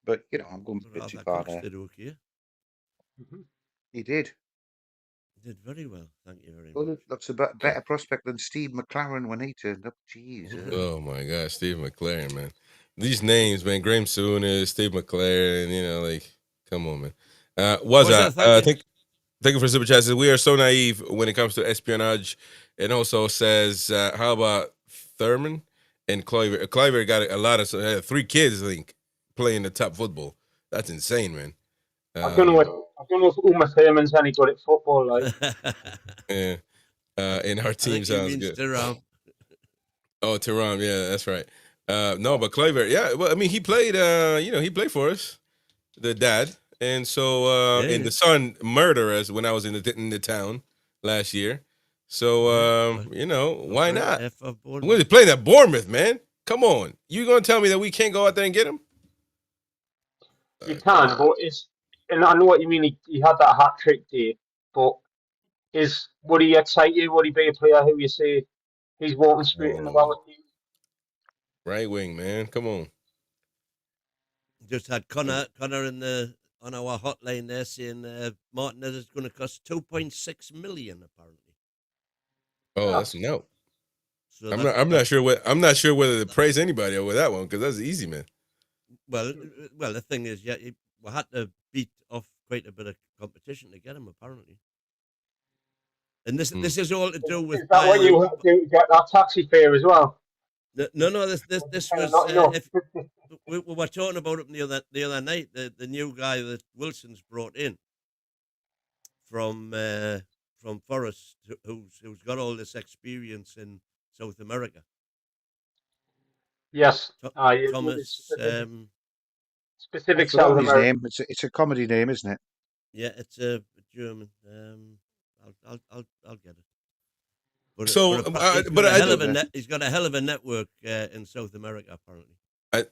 But I'm going a bit too far there. Did okay. He did. He did very well. Thank you very much. Hullett looks a better prospect than Steve McLaren when he turned up. Jesus. Oh my God, Steve McLaren, man. These names, man. Graham Souness, Steve McLaren. Come on, man. Thank you for super chat. Says, we are so naive when it comes to espionage. It also says, how about Thurman and Kluivert? Kluivert got a lot of 3 kids, I think, playing the top football. That's insane, man. I don't know if Uma Thurman's any good at football, like. Yeah. And our team sounds good. Tehran. Oh, Tehran, yeah, that's right. No, but Kluivert, yeah. Well, I mean, he played. He played for us, the dad, and so and the son murdered us when I was in the town last year. So why not? We're playing at Bournemouth, man. Come on, you gonna tell me that we can't go out there and get him? You can, but and I know what you mean. He had that hat trick day, but would he excite you? Would he be a player who you say he's walking straight in the well? Right wing, man. Come on. Just had Connor on our hotline there saying Martinez is going to cost 2.6 million apparently. Oh, that's no. So I'm not sure whether to praise anybody over that one because that's easy, man. Well, the thing is, we had to beat off quite a bit of competition to get him apparently. And this is all to do with. Is that what you have to get that taxi fare as well? No. This was. We were talking about it the other night. The new guy that Wilson's brought in from Forest, who's got all this experience in South America. Yes. Thomas. Specific I've South forgotten his American. name. It's a comedy name, isn't it? Yeah, it's a German. I'll get it. So, he's got but a I hell do, of a he's got a hell of a network in South America, apparently.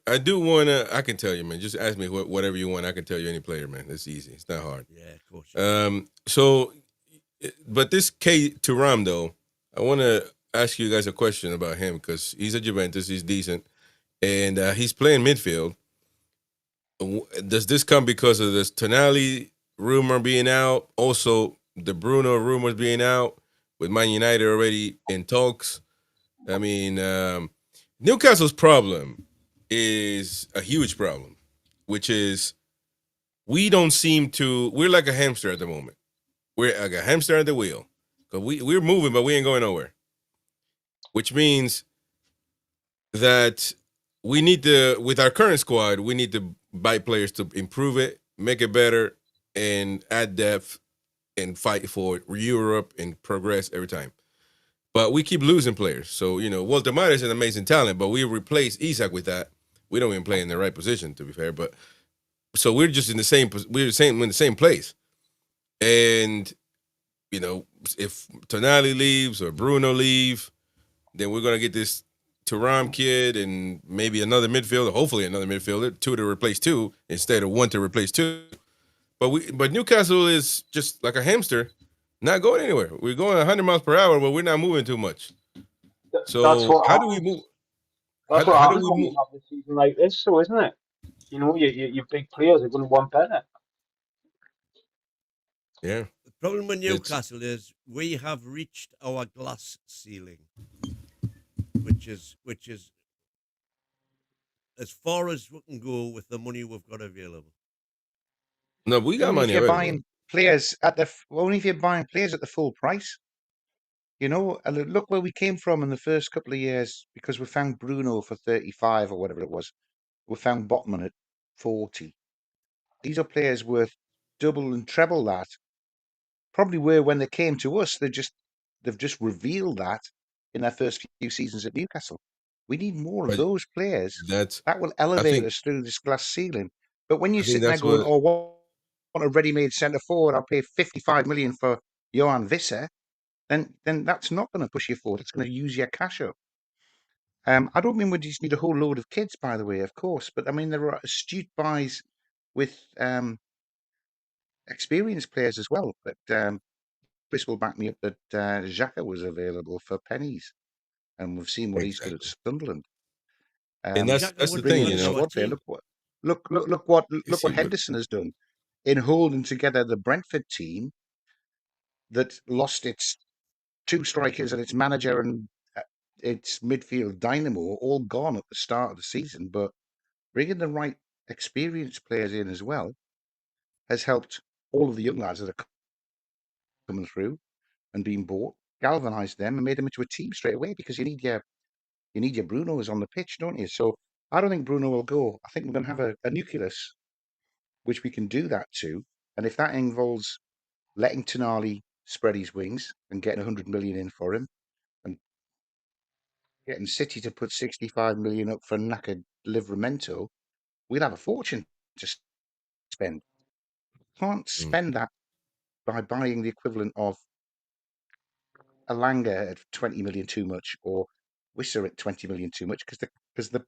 I do want to. I can tell you, man. Just ask me whatever you want. I can tell you any player, man. It's easy. It's not hard. Yeah, of course. So, but this K Turam though, I want to ask you guys a question about him because he's a Juventus. He's decent, and he's playing midfield. Does this come because of this Tonali rumor being out? Also, the Bruno rumors being out with Man United already in talks. I mean, Newcastle's problem is a huge problem, which is we're like a hamster at the moment. We're like a hamster at the wheel. Because we're moving, but we ain't going nowhere. Which means that we need to, with our current squad, we need to buy players to improve it, make it better, and add depth and fight for Europe and progress every time. But we keep losing players. So, Walter Mata is an amazing talent, but we replace Isak with that. We don't even play in the right position, to be fair. But so we're just in the same place. And, if Tonali leaves or Bruno leave, then we're going to get this Thuram kid and maybe another midfielder, hopefully another midfielder, two to replace two instead of one to replace two. But Newcastle is just like a hamster, not going anywhere. We're going 100 miles per hour, but we're not moving too much. So how do we move? That's what happens when you have a season like this, so isn't it? Your big players are going to want better. Yeah. The problem with Newcastle is we have reached our glass ceiling, which is as far as we can go with the money we've got available. No, we got money. If you're buying players only if you're buying players at the full price. Look where we came from in the first couple of years because we found Bruno for 35 or whatever it was. We found Botman at 40. These are players worth double and treble that. Probably were when they came to us. They've just revealed that in their first few seasons at Newcastle. We need more of those players. That will elevate us through this glass ceiling. But when you sit there going, "Oh, want a ready-made centre forward? I'll pay 55 million for Johan Visser," then that's not going to push you forward. It's going to use your cash up. I don't mean we just need a whole load of kids, by the way, of course, but I mean there are astute buys with experienced players as well. But Chris will back me up that Xhaka was available for pennies, and we've seen what he's done at Sunderland. And that's the thing, Look what Henderson has done in holding together the Brentford team that lost its two strikers and its manager and its midfield dynamo all gone at the start of the season, but bringing the right experienced players in as well has helped all of the young lads that are coming through and being bought, galvanised them and made them into a team straight away because you need your Brunos on the pitch, don't you? So I don't think Bruno will go. I think we're going to have a nucleus which we can do that to, and if that involves letting Tonali spread his wings and getting 100 million in for him, and getting City to put 65 million up for knackered Livramento, we'll have a fortune to spend. Can't spend that by buying the equivalent of Alanga at 20 million too much or Wisser at 20 million too much because the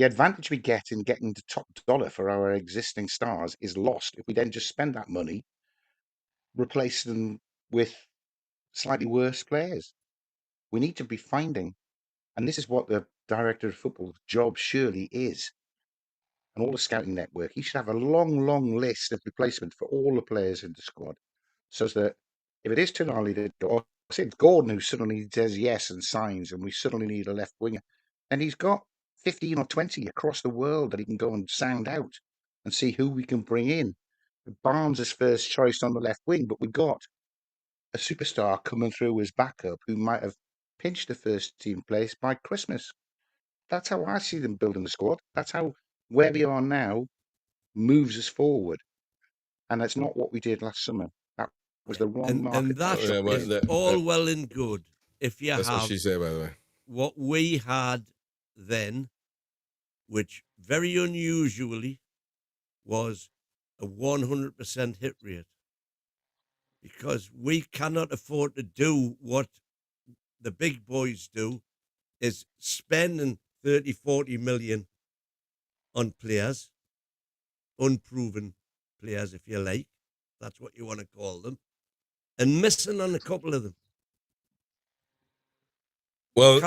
advantage we get in getting the top dollar for our existing stars is lost if we then just spend that money, replace them with slightly worse players. We need to be finding, and this is what the director of football's job surely is, and all the scouting network, he should have a long, long list of replacements for all the players in the squad, so that if it is Tonali or say it's Gordon who suddenly says yes and signs, and we suddenly need a left winger, and he's got 15 or 20 across the world that he can go and sound out and see who we can bring in. Barnes is first choice on the left wing, but we've got a superstar coming through as backup who might have pinched the first team place by Christmas. That's how I see them building the squad. That's how where we are now moves us forward. And that's not what we did last summer. That was the wrong market. And that is all well and good if you have what she said, by the way. what we had then which very unusually was a 100% hit rate. Because we cannot afford to do what the big boys do, is spending 30, 40 million on players, unproven players, if you like. That's what you want to call them. And missing on a couple of them. Well,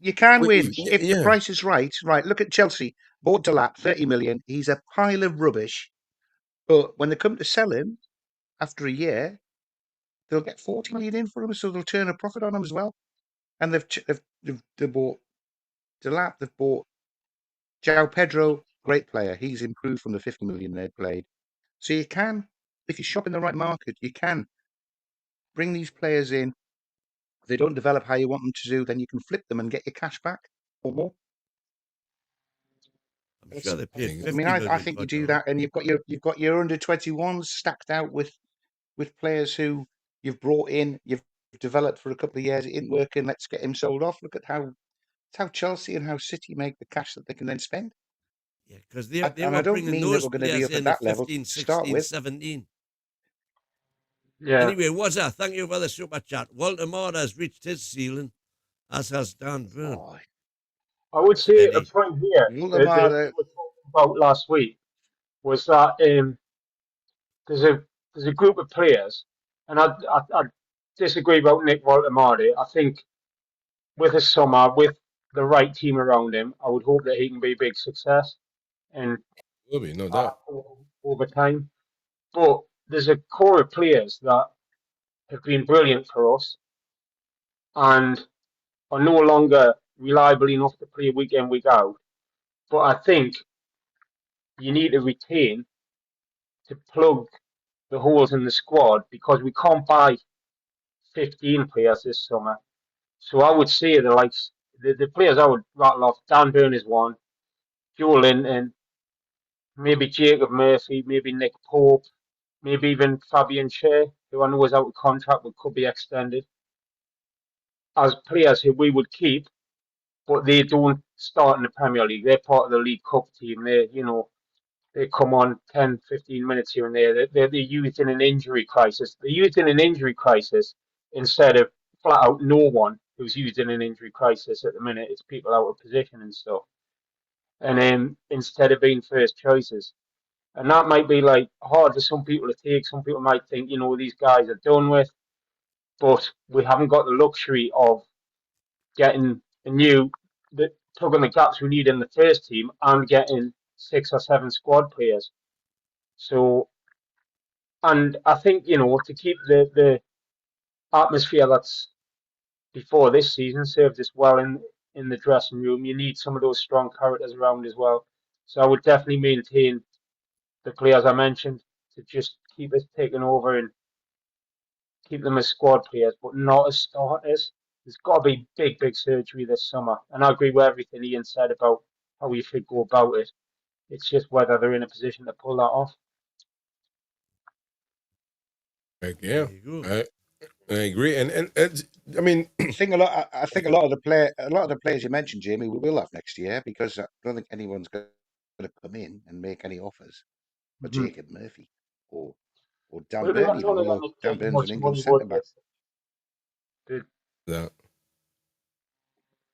you can win if yeah. the price is right. Right, look at Chelsea. Bought Delap, 30 million. He's a pile of rubbish. But when they come to sell him after a year, they'll get 40 million in for him, so they'll turn a profit on him as well. And they've bought Delap, they've bought João Pedro, great player. He's improved from the 50 million they'd played. So you can, if you shop in the right market, you can bring these players in. If they don't develop how you want them to do, then you can flip them and get your cash back or more. I'm sure they paid 50 I mean, I think you do that, and you've got your under 21s stacked out with players who you've brought in, you've developed for a couple of years. It isn't working. Let's get him sold off. Look at how Chelsea and how City make the cash that they can then spend. Yeah, because they and were I don't bringing mean that those we're going to be players up at in that at level 15, to start 16, with. 17. Yeah. Anyway, what's that? Thank you for the super chat. Walter Moore has reached his ceiling, as has Dan Byrne. Oh, I would say a Eddie. point here that we were talking about last week was that there's a group of players, and I disagree about Nick Walter-Marty. I think with his summer, with the right team around him, I would hope that he can be a big success and Will be, no doubt. over time. But there's a core of players that have been brilliant for us and are no longer reliable enough to play week in, week out. But I think you need to retain to plug the holes in the squad because we can't buy 15 players this summer. So I would say the players I would rattle off, Dan Byrne is one, Joe Linton, maybe Jacob Murphy, maybe Nick Pope, maybe even Fabian Schär, who I know is out of contract but could be extended, as players who we would keep, but they don't start in the Premier League. They're part of the League Cup team. They come on 10, 15 minutes here and there. They're used in an injury crisis. They're used in an injury crisis instead of flat out no one who's used in an injury crisis at the minute. It's people out of position and stuff. And then instead of being first choices. And that might be like hard for some people to take. Some people might think, these guys are done with. But we haven't got the luxury of getting plugging the gaps we need in the first team and getting 6 or 7 squad players. So, and I think, to keep the atmosphere that's before this season served us well in the dressing room, you need some of those strong characters around as well. So I would definitely maintain the players I mentioned to just keep us taking over and keep them as squad players, but not as starters. There's got to be big surgery this summer. And I agree with everything Ian said about how we should go about it. It's just whether they're in a position to pull that off. Yeah, I agree, and I mean, I think a lot of the players you mentioned, Jamie, we will have next year because I don't think anyone's going to come in and make any offers for Jacob Murphy or Dan Byrne, even, although Dan Byrne's an England centre back.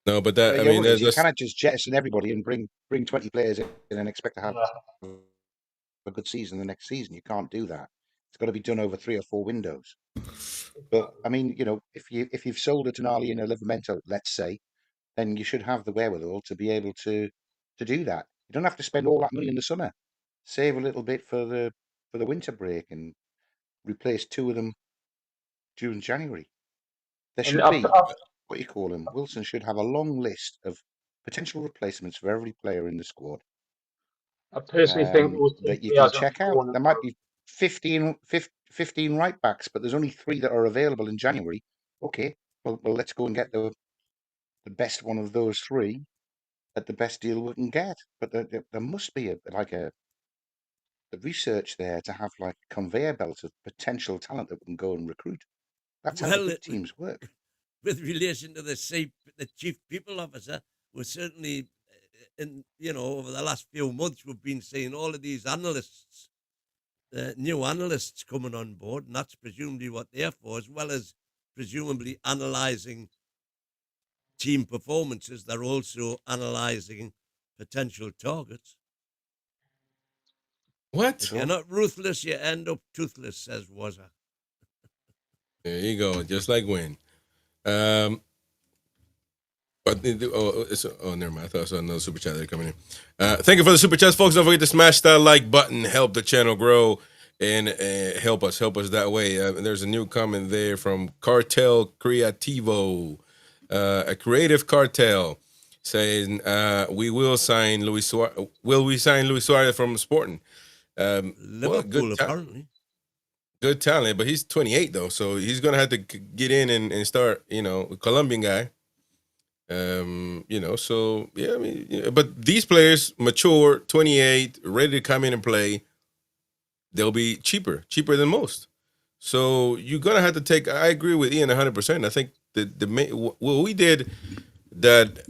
No, but that I mean, you cannot just jettison everybody and bring 20 players in and expect to have a good season the next season. You can't do that. It's got to be done over 3 or 4 windows. But I mean, if you've sold a Toon Army in a Livramento, let's say, then you should have the wherewithal to be able to do that. You don't have to spend all that money in the summer. Save a little bit for the winter break and replace 2 of them during January. There should be what you call them. Wilson should have a long list of potential replacements for every player in the squad. I personally think that you can check out. There might be 15 right backs, but there's only 3 that are available in January. Okay, well let's go and get the best one of those 3 at the best deal we can get. But there must be the research there to have like a conveyor belt of potential talent that we can go and recruit. That's how the teams work. With relation to the chief people officer, we're certainly over the last few months, we've been seeing all of these analysts, new analysts coming on board, and that's presumably what they're for, as well as presumably analysing team performances. They're also analysing potential targets. What? If you're not ruthless, you end up toothless, says Wazza. There you go, just like Wyn. Never mind. I thought I saw another super chat there coming in. Thank you for the super chats, folks. Don't forget to smash that like button, help the channel grow, and help us that way. There's a new comment there from Cartel Creativo, a creative cartel, saying we will sign Luis Suarez. Will we sign Luis Suarez from Sporting? Liverpool, apparently. Good talent, but he's 28 though, so he's gonna have to get in and start. Colombian guy. So yeah, but these players mature, 28, ready to come in and play. They'll be cheaper than most. So you're gonna have to take. I agree with Ian 100%. I think what we did that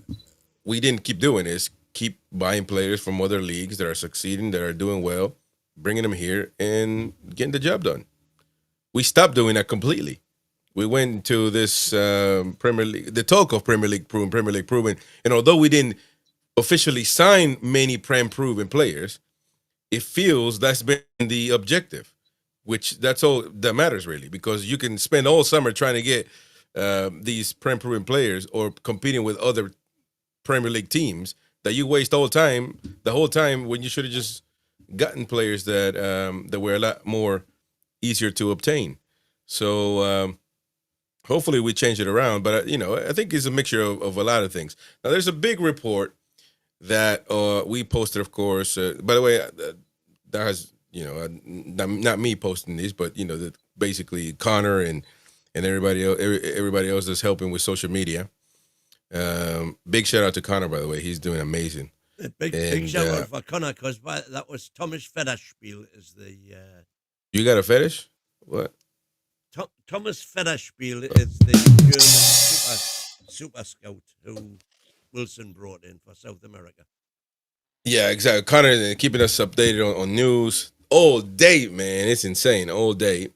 we didn't keep doing is keep buying players from other leagues that are succeeding, that are doing well, bringing them here and getting the job done. We stopped doing that completely. We went to this Premier League, the talk of Premier League proven. And although we didn't officially sign many proven players, it feels that's been the objective, which that's all that matters really, because you can spend all summer trying to get these proven players or competing with other Premier League teams that you waste the whole time when you should have just gotten players that were a lot more easier to obtain. So hopefully we change it around, but I think it's a mixture of a lot of things. Now there's a big report that we posted, of course. By the way, that has not me posting these, but that basically Connor and everybody else that's helping with social media. Big shout out to Connor, by the way. He's doing amazing. Big shout out for Connor, because that was Thomas Federspiel is the. You got a fetish? What? Thomas Federspiel is the German super scout who Wilson brought in for South America. Yeah, exactly. Connor keeping us updated on news all day, man. It's insane, all day.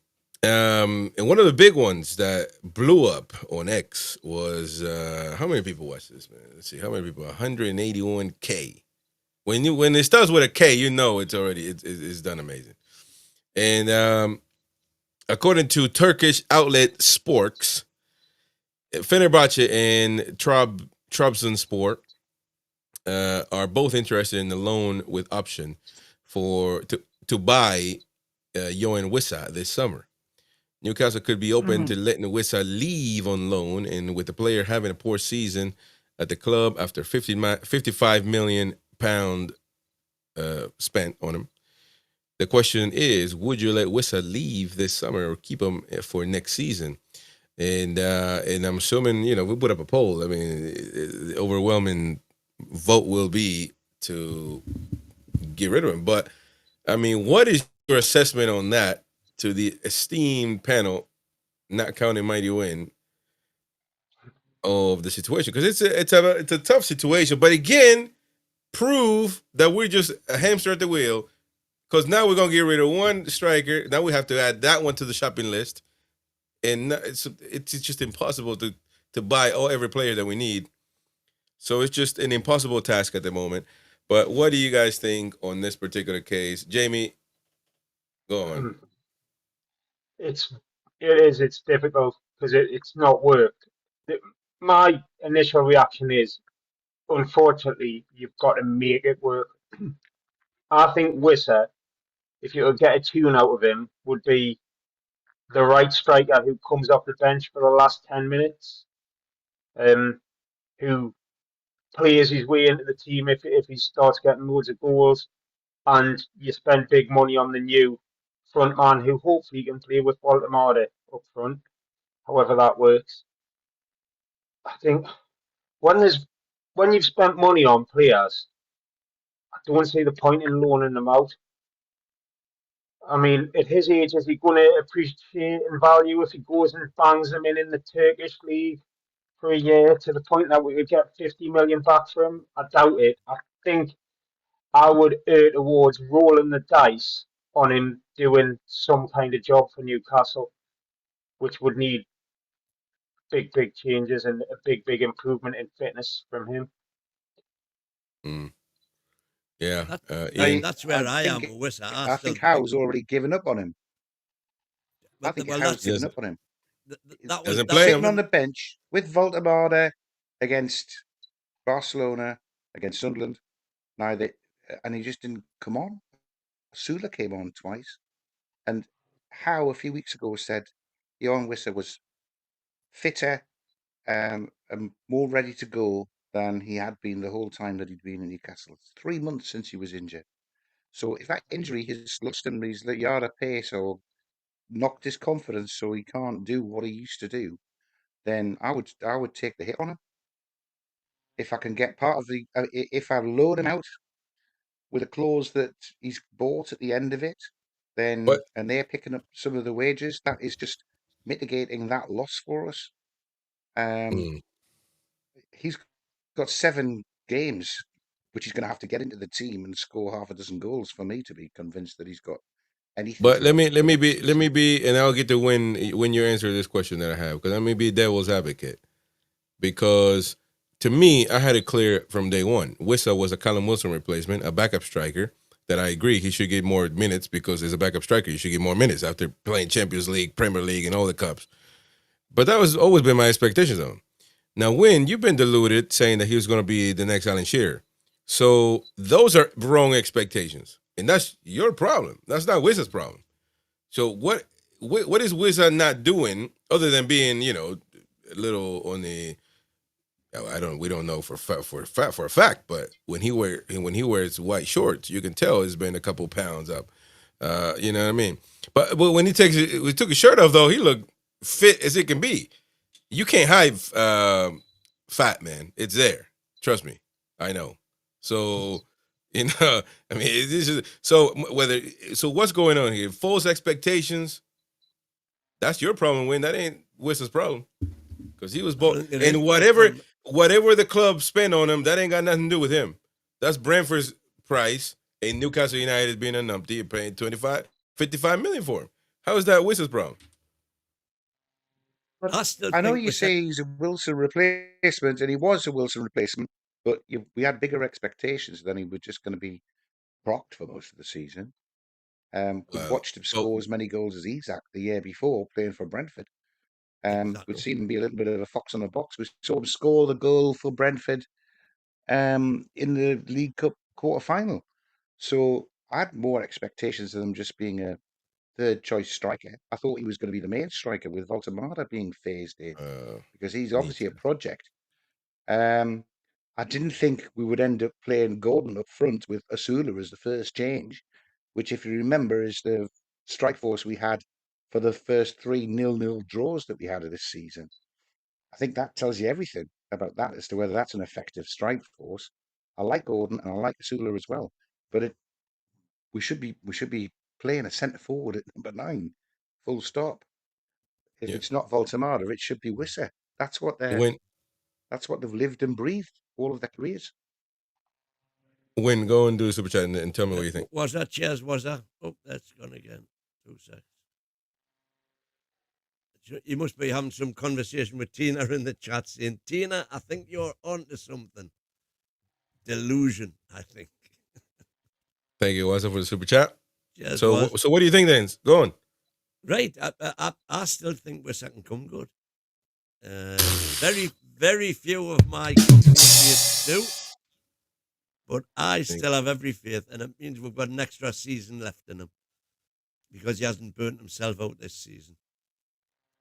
And one of the big ones that blew up on X was how many people watched this, man? Let's see, how many people? 181K. When it starts with a K, it's done amazing. And according to Turkish outlet Sporks, Fenerbahce and Trabzonspor are both interested in the loan with option to buy Johan Wissa this summer. Newcastle could be open to letting Wissa leave on loan, and with the player having a poor season at the club after £55 million spent on him. The question is, would you let Wissa leave this summer or keep him for next season? And I'm assuming, we put up a poll. I mean, the overwhelming vote will be to get rid of him. But, I mean, what is your assessment on that to the esteemed panel, not counting Mighty Wyn, of the situation? Because it's a tough situation. But, again, prove that we're just a hamster at the wheel. Because now we're going to get rid of one striker. Now we have to add that one to the shopping list. And it's just impossible to buy every player that we need. So it's just an impossible task at the moment. But what do you guys think on this particular case? Jamie, go on. It's difficult because it's not worked. My initial reaction is, unfortunately, you've got to make it work. I think Wissa, if you could get a tune out of him, would be the right striker who comes off the bench for the last 10 minutes, who plays his way into the team if he starts getting loads of goals, and you spend big money on the new front man who hopefully can play with Baltimore up front, however that works. I think when you've spent money on players, I don't see the point in loaning them out. I mean, at his age, is he going to appreciate and value if he goes and bangs them in the Turkish league for a year to the point that we could get 50 million back for him? I doubt it. think I would err towards rolling the dice on him doing some kind of job for Newcastle, which would need big changes and a big improvement in fitness from him. Mm. Yeah, Ian. That's where I am with Wissa. I think Howe's already given up on him. I think Howe's given up on him. Doesn't play sitting on the bench with Voltemada against Barcelona, against Sunderland. And he just didn't come on. Sula came on twice. And Howe a few weeks ago said Johan Wissa was fitter and more ready to go than he had been the whole time that he'd been in Newcastle. It's 3 months since he was injured. So if that injury has lost him his yard of pace or knocked his confidence so he can't do what he used to do, then I would take the hit on him. If I can get part of if I load him out with a clause that he's bought at the end of it, then and they're picking up some of the wages, that is just mitigating that loss for us. He's got 7 games, which he's going to have to get into the team and score half a dozen goals for me to be convinced that he's got anything. But let me be, and I'll get to when you answer this question that I have, because let me be devil's advocate. Because to me, I had it clear from day one. Wissa was a Callum Wilson replacement, a backup striker. That I agree he should get more minutes because as a backup striker, you should get more minutes after playing Champions League, Premier League, and all the cups. But that was always been my expectations of him. Now, Wyn, you've been deluded saying that he was going to be the next Alan Shearer. So those are wrong expectations. And that's your problem. That's not Wissa's problem. So what is Wissa not doing other than being, a little on the, we don't know for a fact, but when he wears white shorts, you can tell he's been a couple pounds up. You know what I mean? But when he took his shirt off, though, he looked fit as it can be. You can't hide fat, man. It's there. Trust me. I know. So, I mean, so what's going on here? False expectations. That's your problem, Wyn. That ain't Wissa's problem. Because he was both, and whatever the club spent on him, that ain't got nothing to do with him. That's Brentford's price, and Newcastle United being a numpty and paying 55 million for him. How is that Wissa's problem? I know you say he's a Wilson replacement, and he was a Wilson replacement, but we had bigger expectations than he was just going to be procked for most of the season. We've watched him score as many goals as Isaac the year before playing for Brentford. We've seen him be a little bit of a fox on the box. We saw him score the goal for Brentford in the League Cup quarter-final. So I had more expectations of him just being a third-choice striker. I thought he was going to be the main striker with Voltemada being phased in because he's obviously a project. I didn't think we would end up playing Gordon up front with Asula as the first change, which, if you remember, is the strike force we had for the first 3 0-0 draws that we had of this season. I think that tells you everything about that as to whether that's an effective strike force. I like Gordon and I like Asula as well, but we should be playing a centre forward at number 9, full stop. If it's not Voltemada, it should be Wissa. That's what they've lived and breathed all of their careers. Wyn, go and do the super chat and tell me what you think. Was that cheers? Was that? Oh, that's gone again. 2 seconds. You must be having some conversation with Tina in the chat saying, Tina, I think you're onto something. Delusion, I think. Thank you, Wassa, for the super chat. Cheers, so what do you think then? Go on. Right. I still think we're second come good. Very, very few of my compatriots do. But I still have every faith, and it means we've got an extra season left in him because he hasn't burnt himself out this season.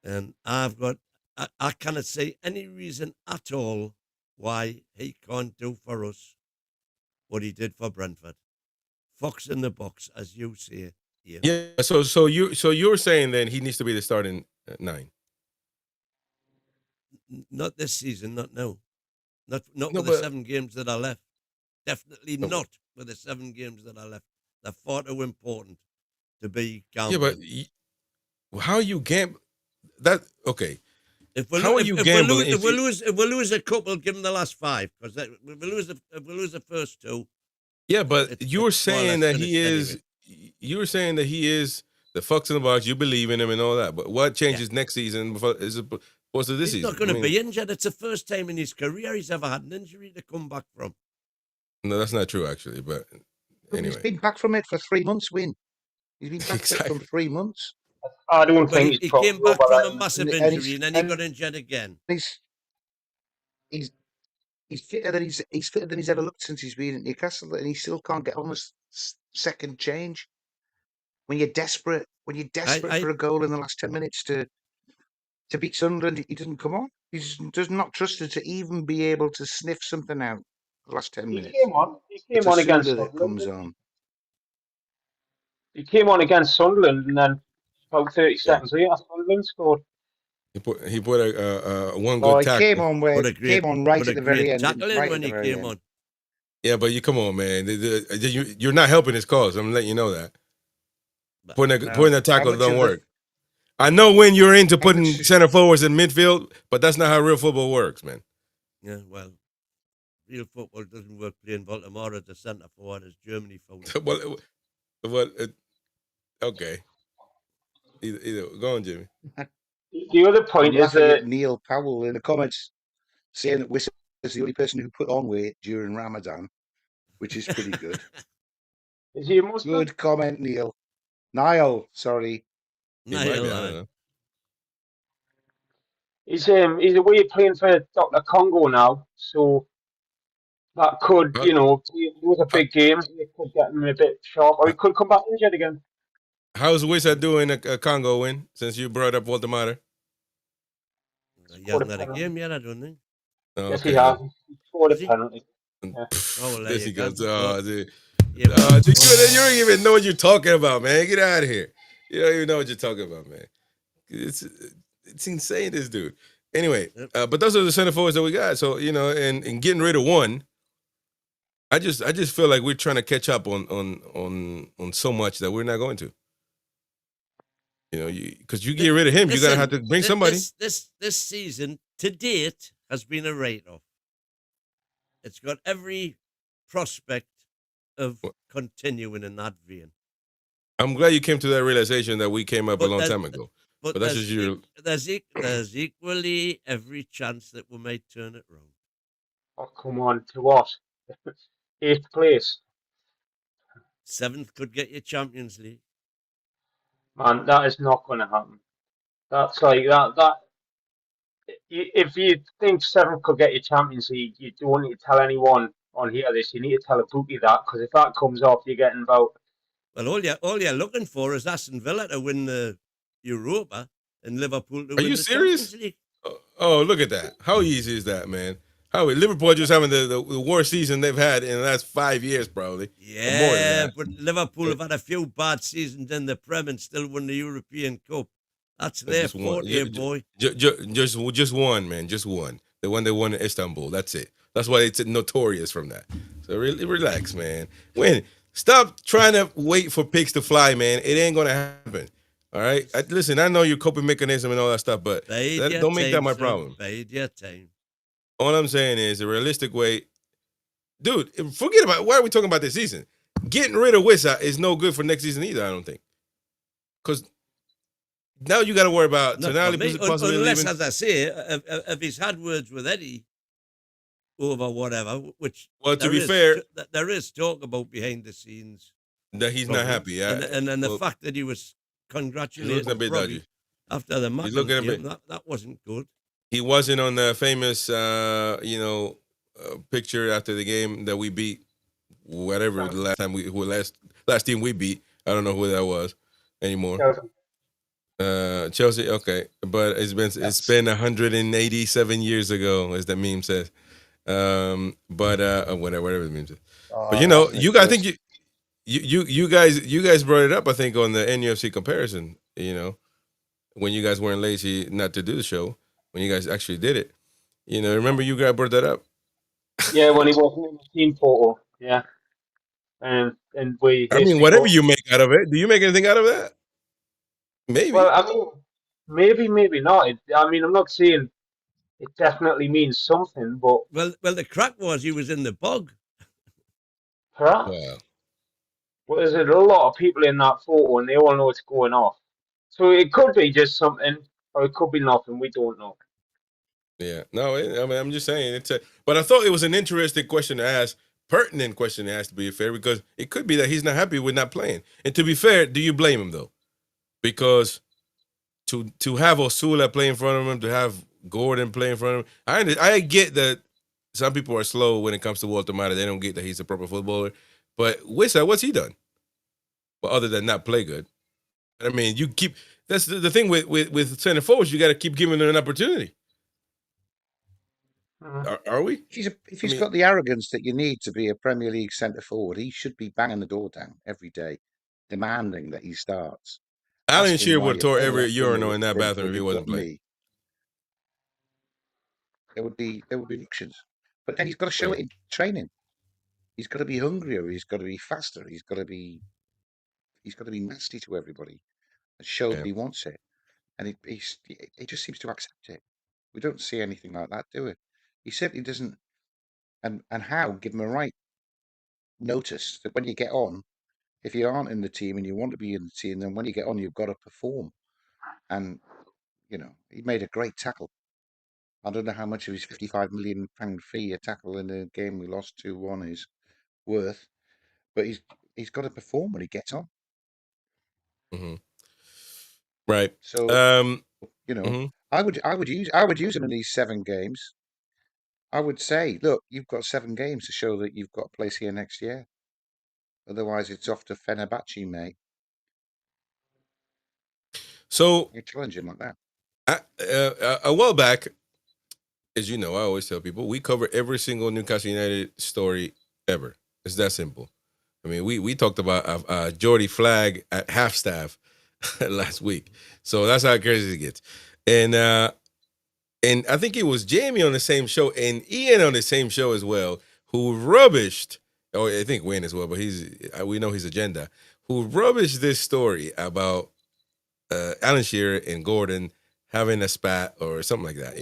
And I cannot see any reason at all why he can't do for us what he did for Brentford. Fox in the box, as you say. Yeah. So you're saying then he needs to be the starting 9? Not this season, not now. Not with the 7 games that are left. Definitely not with the 7 games that are left. They're far too important to be gambling. Yeah, but how you gamble? That okay? If we lose a couple, give them the last 5 because if we lose the first 2, Yeah, but you were saying that he is. Anyway. You were saying that he is the fucks in the box. You believe in him and all that. But what changes next season? Is it supposed to this season? He's not going to be injured. It's the first time in his career he's ever had an injury to come back from. No, that's not true, actually. But anyway, he's been back from it for 3 months. Win. He's been back from 3 months. I don't think he came back from a massive injury and then he got injured again. He's fitter than he's fitter than he's ever looked since he's been at Newcastle, and he still can't get on a second change. When you're desperate for a goal in the last 10 minutes to beat Sunderland, he doesn't come on. He's does not trusted to even be able to sniff something out the last 10 minutes. He came on against Sunderland. He came on against Sunderland, and then about 30 seconds later, Sunderland scored. He put a one good tackle. He came on right at the very end. Right when he came on. Yeah, but you come on, man. You're not helping his cause. I'm letting you know that. Putting that tackle don't work. I know when you're into putting center forwards in midfield, but that's not how real football works, man. Yeah, well, real football doesn't work playing Baltimore as the center forward as Germany found. Okay. Either go on, Jimmy. The other point is that Neil Powell in the comments saying that Wissam is the only person who put on weight during Ramadan, which is pretty good. Is he a Muslim? Good comment, Neil. Niall, sorry. Niall. He's away playing for Dr. Congo now, so that could, it was a big game. It could get him a bit sharp, or he could come back injured again. How's Wissa doing a Congo win, since you brought up Waldemar? He hasn't had a game yet, I don't think. Oh, yes, he has. He scored a penalty. Yeah. Oh, there he goes. Dude. You don't even know what you're talking about, man. Get out of here. You don't even know what you're talking about, man. It's insane, this dude. Anyway, but those are the center forwards that we got. So, and getting rid of one, I just feel like we're trying to catch up on so much that we're not going to. Because you get rid of him, you're gonna have to bring somebody. This season to date has been a write-off. It's got every prospect of continuing in that vein. I'm glad you came to that realization that we came up a long time ago. But that's just your. There's equally every chance that we might turn it around. Oh, come on, to what? 8th place. 7th could get you Champions League. Man, that is not going to happen. That's like that. If you think 7th could get you Champions League, you don't need to tell anyone on here this. You need to tell a Boaky that, because if that comes off, you're getting about. Well, all you're looking for is Aston Villa to win the Europa and Liverpool to win the Champions League. Are you serious? Oh, look at that! How easy is that, man? Liverpool just having the worst season they've had in the last 5 years, probably. Yeah, but Liverpool have had a few bad seasons in the Prem and still won the European Cup. That's their forte, boy. Just one, man. Just one. The one they won in Istanbul. That's it. That's why it's notorious from that. So really relax, man. Stop trying to wait for pigs to fly, man. It ain't gonna happen. All right. Listen, I know your coping mechanism and all that stuff, but don't make that my problem. Bide your time. All I'm saying is a realistic way. Dude, forget about why are we talking about this season? Getting rid of Wissa is no good for next season either, I don't think. Because now you got to worry about Tonali possibly unless, leaving. As I say, if he's had words with Eddie over whatever, which to be fair, there is talk about behind the scenes that he's not happy. Yeah, and the fact that he was congratulating Robbie after the match, that wasn't good. He wasn't on the famous, picture after the game that we beat, whatever the last team we beat. I don't know who that was anymore. Chelsea, okay, but it's been 187 years ago, as the meme says. Whatever the meme says. But you guys, I think you guys brought it up. I think on the NUFC comparison. When you guys weren't lazy not to do the show. When you guys actually did it, remember you guys brought that up? Yeah, when he wasn't in the team photo, yeah. And we. I mean, whatever you make out of it, do you make anything out of that? Maybe. Well, I mean, maybe not. I'm not saying it definitely means something, but well, the crack was he was in the bog. Perhaps. Wow. But there's a lot of people in that photo and they all know what's going off. So it could be just something, or it could be nothing. We don't know. Yeah. No, I mean, I'm just saying. But I thought it was an interesting question to ask, pertinent question to ask, to be fair, because it could be that he's not happy with not playing. And to be fair, do you blame him, though? Because to have Osula play in front of him, to have Gordon play in front of him, I get that some people are slow when it comes to Walter Mata. They don't get that he's a proper footballer. But Wissa, what's he done? Well, other than not play good. I mean, that's the thing with center forwards, you got to keep giving them an opportunity. Are we? If he's got the arrogance that you need to be a Premier League centre forward, he should be banging the door down every day, demanding that he starts. Alan Shearer would have tore every urinal in that bathroom if he wasn't playing. There would be options, but then he's got to show it in training. He's got to be hungrier. He's got to be faster. He's got to be nasty to everybody and show that he wants it. And he just seems to accept it. We don't see anything like that, do we? He certainly doesn't. And Howe give him a right notice that when you get on, if you aren't in the team and you want to be in the team, then when you get on, you've got to perform. And he made a great tackle. I don't know how much of his £55 million fee a tackle in the game we lost 2-1 is worth, but he's got to perform when he gets on. Mm-hmm. Right. So I would use him in these 7 games. I would say, look, you've got 7 games to show that you've got a place here next year. Otherwise, it's off to Fenerbahce, mate. So you challenge him like that. A while back, as you know, I always tell people we cover every single Newcastle United story ever. It's that simple. I mean, we talked about Geordie Flag at half staff last week, so that's how crazy it gets. And I think it was Jamie on the same show and Ian on the same show as well, who rubbished. Oh, I think Wyn as well, but we know his agenda. Who rubbished this story about Alan Shearer and Gordon having a spat or something like that,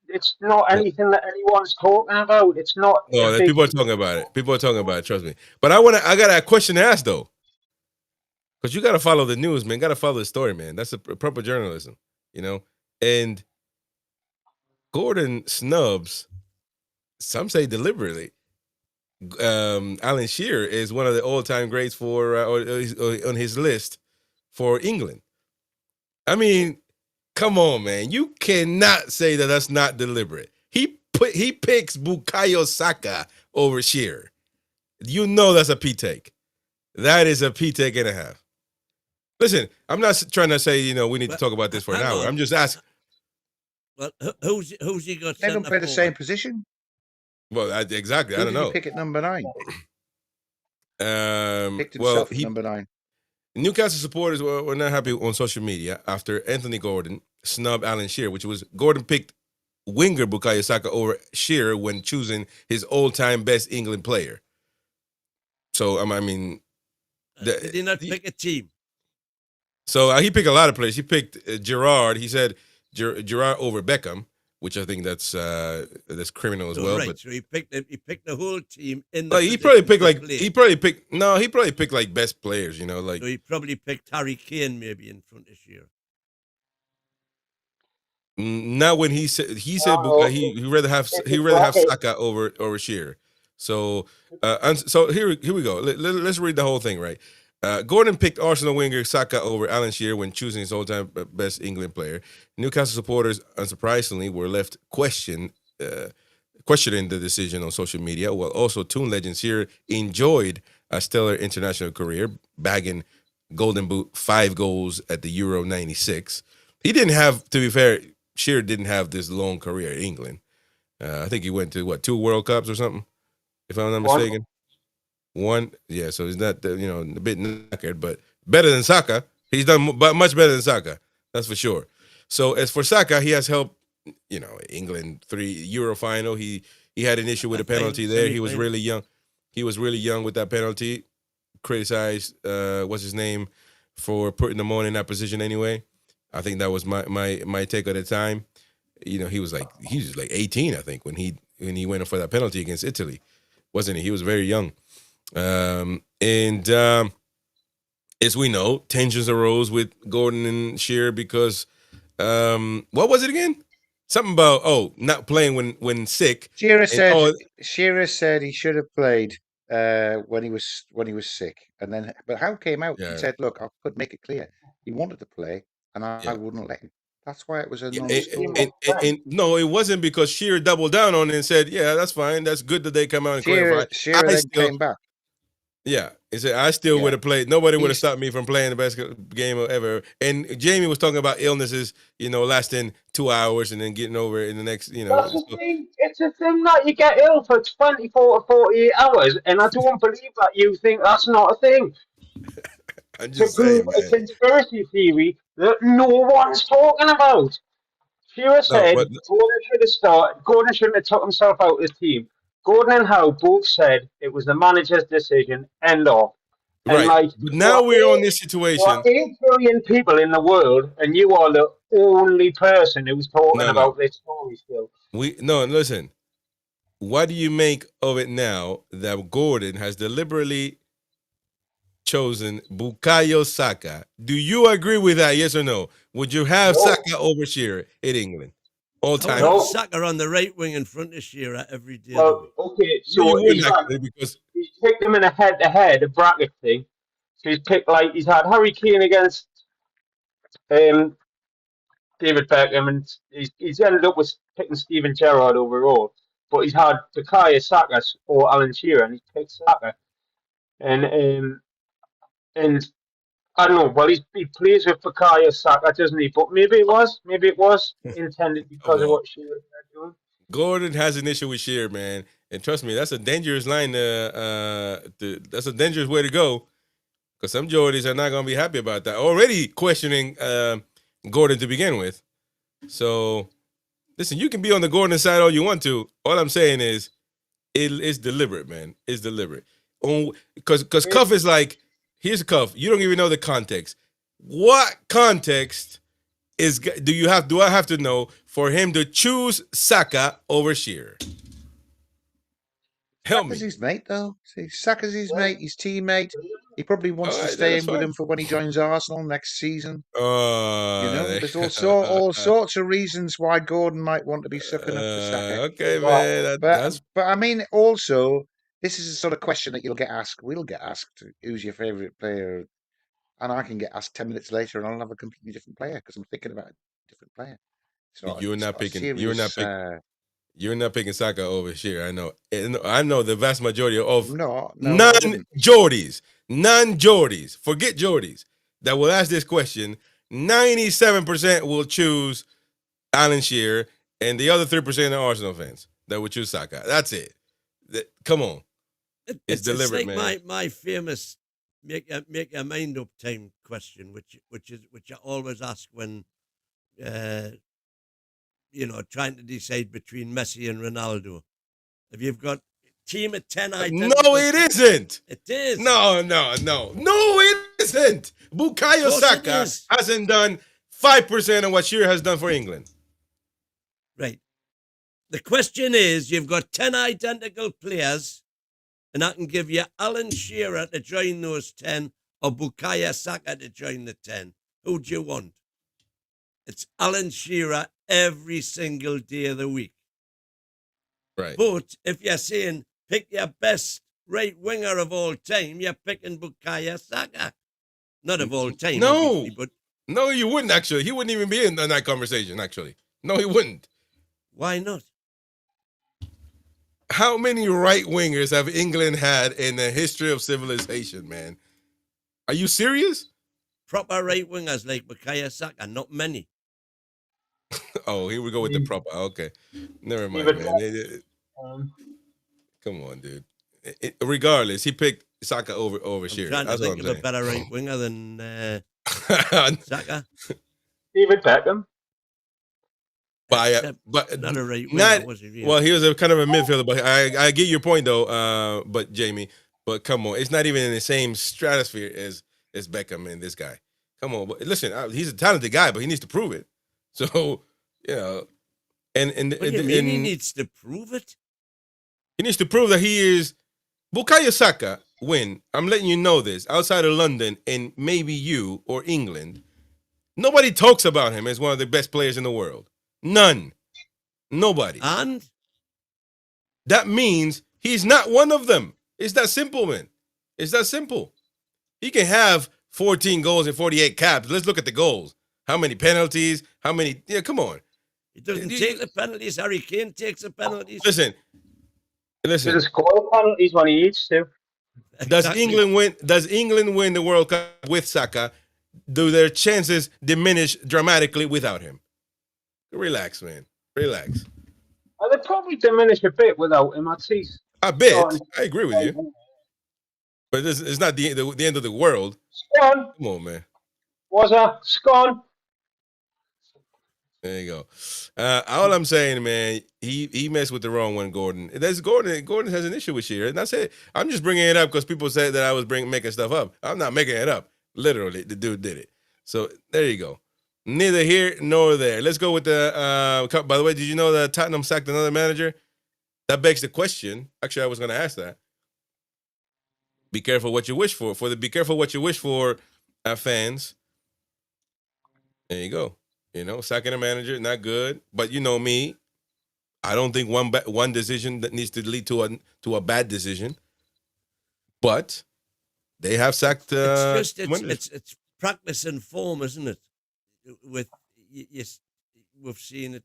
It's not anything that anyone's talking about. It's not. No, people are talking about it. People are talking about it. Trust me. But I got a question to ask though, because you got to follow the news, man. Got to follow the story, man. That's a proper journalism, And Gordon snubs, some say deliberately, Alan Shearer is one of the all-time greats for on his list for England. I mean, come on, man. You cannot say that that's not deliberate. He picks Bukayo Saka over Shearer. That's a P-take. That is a P-take and a half. Listen, I'm not trying to say, we need to talk about this for an hour. I'm just asking. Well, who's he got? They don't play the same position. Well, exactly. I don't know. Pick at number 9. Picked himself at number 9. Newcastle supporters were not happy on social media after Anthony Gordon snubbed Alan Shearer, which was Gordon picked winger Bukayo Saka over Shearer when choosing his all-time best England player. So, I mean... did he not pick a team? So, he picked a lot of players. He picked Gerrard. He said Gerrard over Beckham, which I think that's criminal as well. Right, but so he picked the whole team in the he probably picked like best players, like so he probably picked Harry Kane maybe in front of Shearer. Not when he said he'd rather have Saka over Shearer. So so here we go. Let's read the whole thing, right? Gordon picked Arsenal winger Saka over Alan Shearer when choosing his all-time best England player. Newcastle supporters, unsurprisingly, were left questioning the decision on social media, while also Toon legend Shearer enjoyed a stellar international career, bagging Golden Boot 5 goals at the Euro 96. He didn't have, to be fair, Shearer didn't have this long career in England. I think he went to, 2 World Cups or something, if I'm not mistaken. One, yeah, so he's not, a bit knackered, but better than Saka. He's done much better than Saka, that's for sure. So as for Saka, he has helped, England 3 Euro final. He had an issue with a penalty there. He was really young. He was really young with that penalty. Criticized, what's his name, for putting him on in that position anyway. I think that was my take at the time. He was like 18, I think, when he when he went for that penalty against Italy, wasn't he? He was very young. As we know, tensions arose with Gordon and Shearer because what was it again? Something about not playing when sick. Shearer said he should have played when he was sick, and then but Howe came out and said, "Look, I could make it clear he wanted to play, and I wouldn't let him." That's why it was a non-story. No, it wasn't because Shearer doubled down on it and said, "Yeah, that's fine. That's good that they come out and clarify." Shearer then came back. Yeah, he said, "I still would have played. Nobody would have stopped me from playing the best game ever." And Jamie was talking about illnesses, lasting 2 hours and then getting over it in the next, That's the thing. It's a thing that you get ill for 24 to 48 hours, and I don't believe that you think that's not a thing. I'm just saying, man. A conspiracy theory that no one's talking about. Shearer said Gordon should have started. Gordon shouldn't have took himself out of the team. Gordon and Howe both said it was the manager's decision. End of. And right. But now we're on this situation. There are 8 billion people in the world, and you are the only person who's talking about this story still. Listen. What do you make of it now that Gordon has deliberately chosen Bukayo Saka? Do you agree with that? Yes or no? Would you have Saka over Shearer in England? All time. No. Saka on the right wing in front of Shearer every day. Well, okay, so he's picked him in a head-to-head, a bracket thing. So he's had Harry Kane against David Beckham, and he's ended up with picking Steven Gerrard overall. But he's had Bukayo Saka or Alan Shearer, and he's picked Saka. And I don't know. Well, he plays with Bukayo Saka, doesn't he? But maybe it was intended because of what Shearer was doing. Gordon has an issue with Shearer, man, and trust me, that's a dangerous line. That's a dangerous way to go, because some Geordies are not going to be happy about that. Already questioning Gordon to begin with. So, listen, you can be on the Gordon side all you want to. All I'm saying is, it's deliberate, man. It's deliberate. Because Cuff is like, here's a Cuff. You don't even know the context. What context do I have to know for him to choose Saka over Shearer? Help me. Saka's his mate, though. See, Saka's his mate, his teammate. He probably wants to stay in with him for when he joins Arsenal next season. There's all sorts of reasons why Gordon might want to be sucking up to Saka. Okay, man. But I mean, also, this is the sort of question that you'll get asked. We'll get asked, who's your favourite player? And I can get asked 10 minutes later, and I'll have a completely different player because I'm thinking about a different player. So you're not picking Saka over Shearer. I know. I know the vast majority of non-Geordies, forget Geordies, that will ask this question. 97% will choose Alan Shearer, and the other 3% are Arsenal fans that would choose Saka. That's it. Come on. It's deliberate, like man. My famous make a mind up time question, which I always ask when trying to decide between Messi and Ronaldo. If you've got a team of 10 identical... No, it isn't. It is. No, it isn't. Bukayo Saka hasn't done 5% of what Shearer has done for England. Right. The question is, you've got 10 identical players, and I can give you Alan Shearer to join those 10 or Bukayo Saka to join the 10. Who do you want? It's Alan Shearer every single day of the week. Right. But if you're saying pick your best right winger of all time, you're picking Bukayo Saka. Not of all time, but... No, you wouldn't, actually. He wouldn't even be in that conversation, actually. No, he wouldn't. Why not? How many right wingers have England had in the history of civilization, man? Are you serious? Proper right wingers like Bukayo Saka, not many. Oh, here we go with the proper. Okay. Never mind, man. Come on, dude. Regardless, he picked Saka over Shearer. Trying to think of a better right winger than Saka. David Beckham. But not a right winger, was he really? Well, he was a kind of a midfielder, but I get your point though. But Jamie, come on, it's not even in the same stratosphere as Beckham and this guy. Come on, but listen, he's a talented guy, but he needs to prove it. So, and what do you mean he needs to prove it? He needs to prove that he is. Bukayo Saka, Wyn, I'm letting you know this, outside of London and maybe you or England, nobody talks about him as one of the best players in the world. None. Nobody. And? That means he's not one of them. It's that simple, man. It's that simple. He can have 14 goals and 48 caps. Let's look at the goals. How many penalties? How many? Yeah, come on. He doesn't take the penalties. Harry Kane takes the penalties. Listen. He doesn't score penalties when he needs to. Does England win the World Cup with Saka? Do their chances diminish dramatically without him? Relax, man. Relax. They probably diminish a bit without him, at least. I bet. I agree with you. But it's not the end of the world. Scone. Come on, man. Was a scone. There you go. All I'm saying, man, he messed with the wrong one, Gordon. Gordon has an issue with Shearer, and that's it. I'm just bringing it up because people said that I was making stuff up. I'm not making it up. Literally, the dude did it. So there you go. Neither here nor there. Let's go with the. By the way, did you know that Tottenham sacked another manager? That begs the question. Actually, I was going to ask that. Be careful what you wish for. Be careful what you wish for, fans. There you go. You know, sacking a manager, not good. But you know me, I don't think one decision that needs to lead to a bad decision. But they have sacked. It's practice and form, isn't it? We've seen it.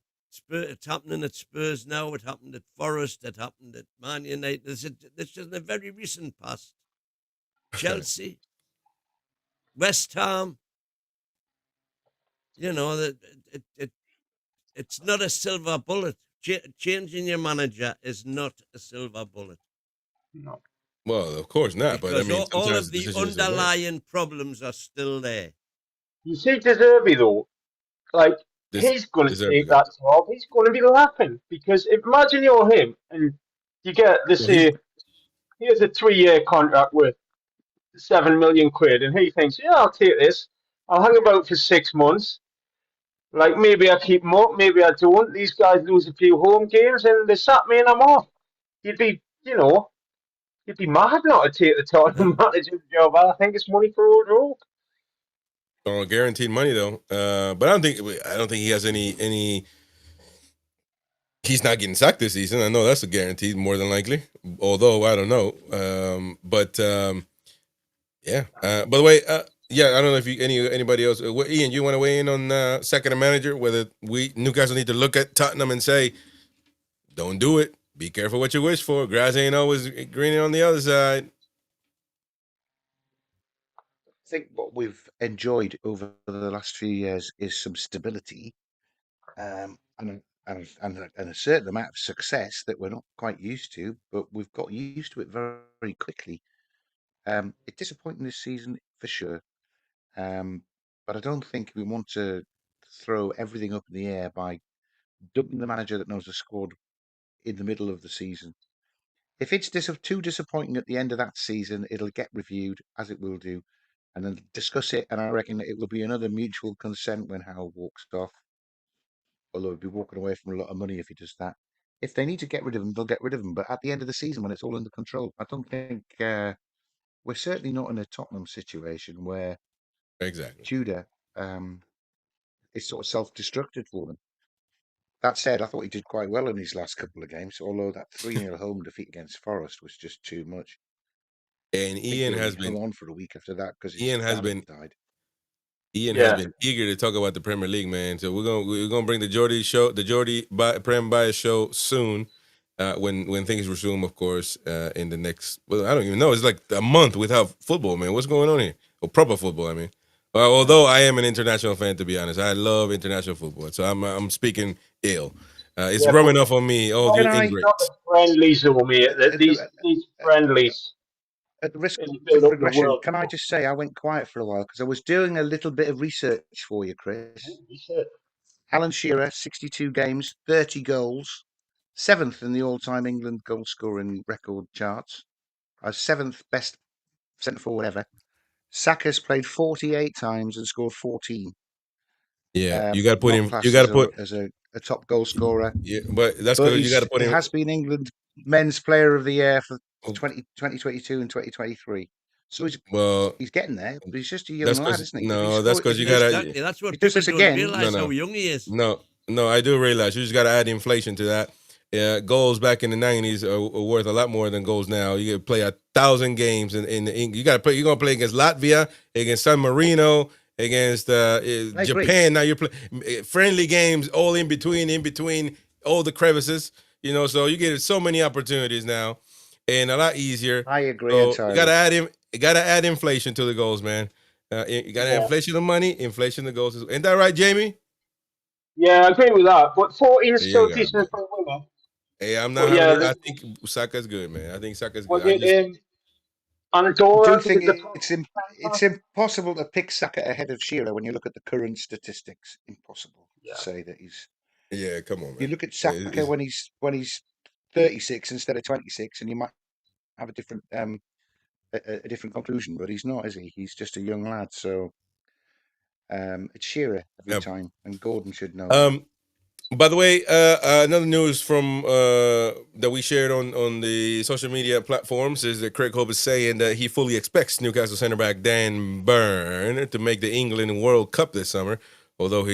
It's happening at Spurs now. It happened at Forest. It happened at Man United. It's just in a very recent past. Chelsea, West Ham. You know, it's not a silver bullet. Changing your manager is not a silver bullet. No. Well, of course not. Because but I mean, all of the underlying problems are still there. You see, De Zerbi, though, like, he's going to take that job. He's going to be laughing. Because imagine you're him and you get, say, here's a 3-year contract with 7 million quid, and he thinks, yeah, I'll take this. I'll hang about for 6 months. Like, maybe I keep him up, maybe I don't. These guys lose a few home games, and they sat me and I'm off. You'd be mad not to take the Tottenham manager's job. I think it's money for old rope. Oh, guaranteed money though. But I don't think he has any. He's not getting sacked this season. I know that's a guarantee, more than likely. Although I don't know. Yeah. By the way, yeah, I don't know if anybody else. Ian, you want to weigh in on sacking a manager? Whether Newcastle need to look at Tottenham and say, "Don't do it. Be careful what you wish for. Grass ain't always greener on the other side." I think what we've enjoyed over the last few years is some stability, and a certain amount of success that we're not quite used to, but we've got used to it very, very quickly. It's disappointing this season for sure, but I don't think we want to throw everything up in the air by dumping the manager that knows the squad in the middle of the season. If it's too disappointing at the end of that season, it'll get reviewed, as it will do, and then discuss it. And I reckon it will be another mutual consent when Howe walks off. Although he'll be walking away from a lot of money if he does that. If they need to get rid of him, they'll get rid of him. But at the end of the season, when it's all under control, I don't think we're certainly not in a Tottenham situation where Tudor is sort of self-destructed for them. That said, I thought he did quite well in his last couple of games, although that 3-0 home defeat against Forest was just too much. And Ian has been on for a week after that because Ian has been died. Ian has been eager to talk about the Premier League, man. So we're gonna bring the Geordie show, the Geordie Prem Bias show soon, when things resume, of course, in the next. Well, I don't even know. It's like a month without football, man. What's going on here? Or proper football, I mean. Although I am an international fan, to be honest, I love international football. So I'm speaking ill. It's rubbing off on me. All the ingrates. Not the friendlies, mate. These friendlies. At the risk of regression, can I just say I went quiet for a while because I was doing a little bit of research for you, Chris. Alan Shearer, 62 games, 30 goals, 7th in the all-time England goal-scoring record charts. 7th best centre-forward ever. Saka's played 48 times and scored 14. Yeah, you got to put him. You got to put as a top goal scorer. Yeah, but that's because you got to put him. It has been England men's player of the year for 2022 and 2023. So he's getting there, but he's just a young lad, isn't he? No, that's because you got Exactly. That's what he does people this don't again. realise how young he is. No, I do realize. You just got to add inflation to that. Yeah, goals back in the 90s are worth a lot more than goals now. You get to play 1,000 games in you got to play. You're gonna play against Latvia, against San Marino, against Japan. Now you're playing friendly games, all in between all the crevices. You know, so you get so many opportunities now, and a lot easier. I agree So entirely. You gotta add inflation to the goals, man. You got inflation of money, inflation of goals. Ain't that right, Jamie? Yeah, I agree with that. But 14 is still decent for a winner. Hey, I'm not. I think Saka's good, man. I think Saka's good. I do think it's impossible to pick Saka ahead of Shearer when you look at the current statistics. Impossible to say that he's. Yeah, come on, man. You look at Saka when he's 36 instead of 26, and you might have a different conclusion, but he's not, is he? He's just a young lad. So it's Shearer every time, and Gordon should know. By the way, another news from that we shared on the social media platforms is that Craig Hope is saying that he fully expects Newcastle centre back Dan Burn to make the England World Cup this summer. Although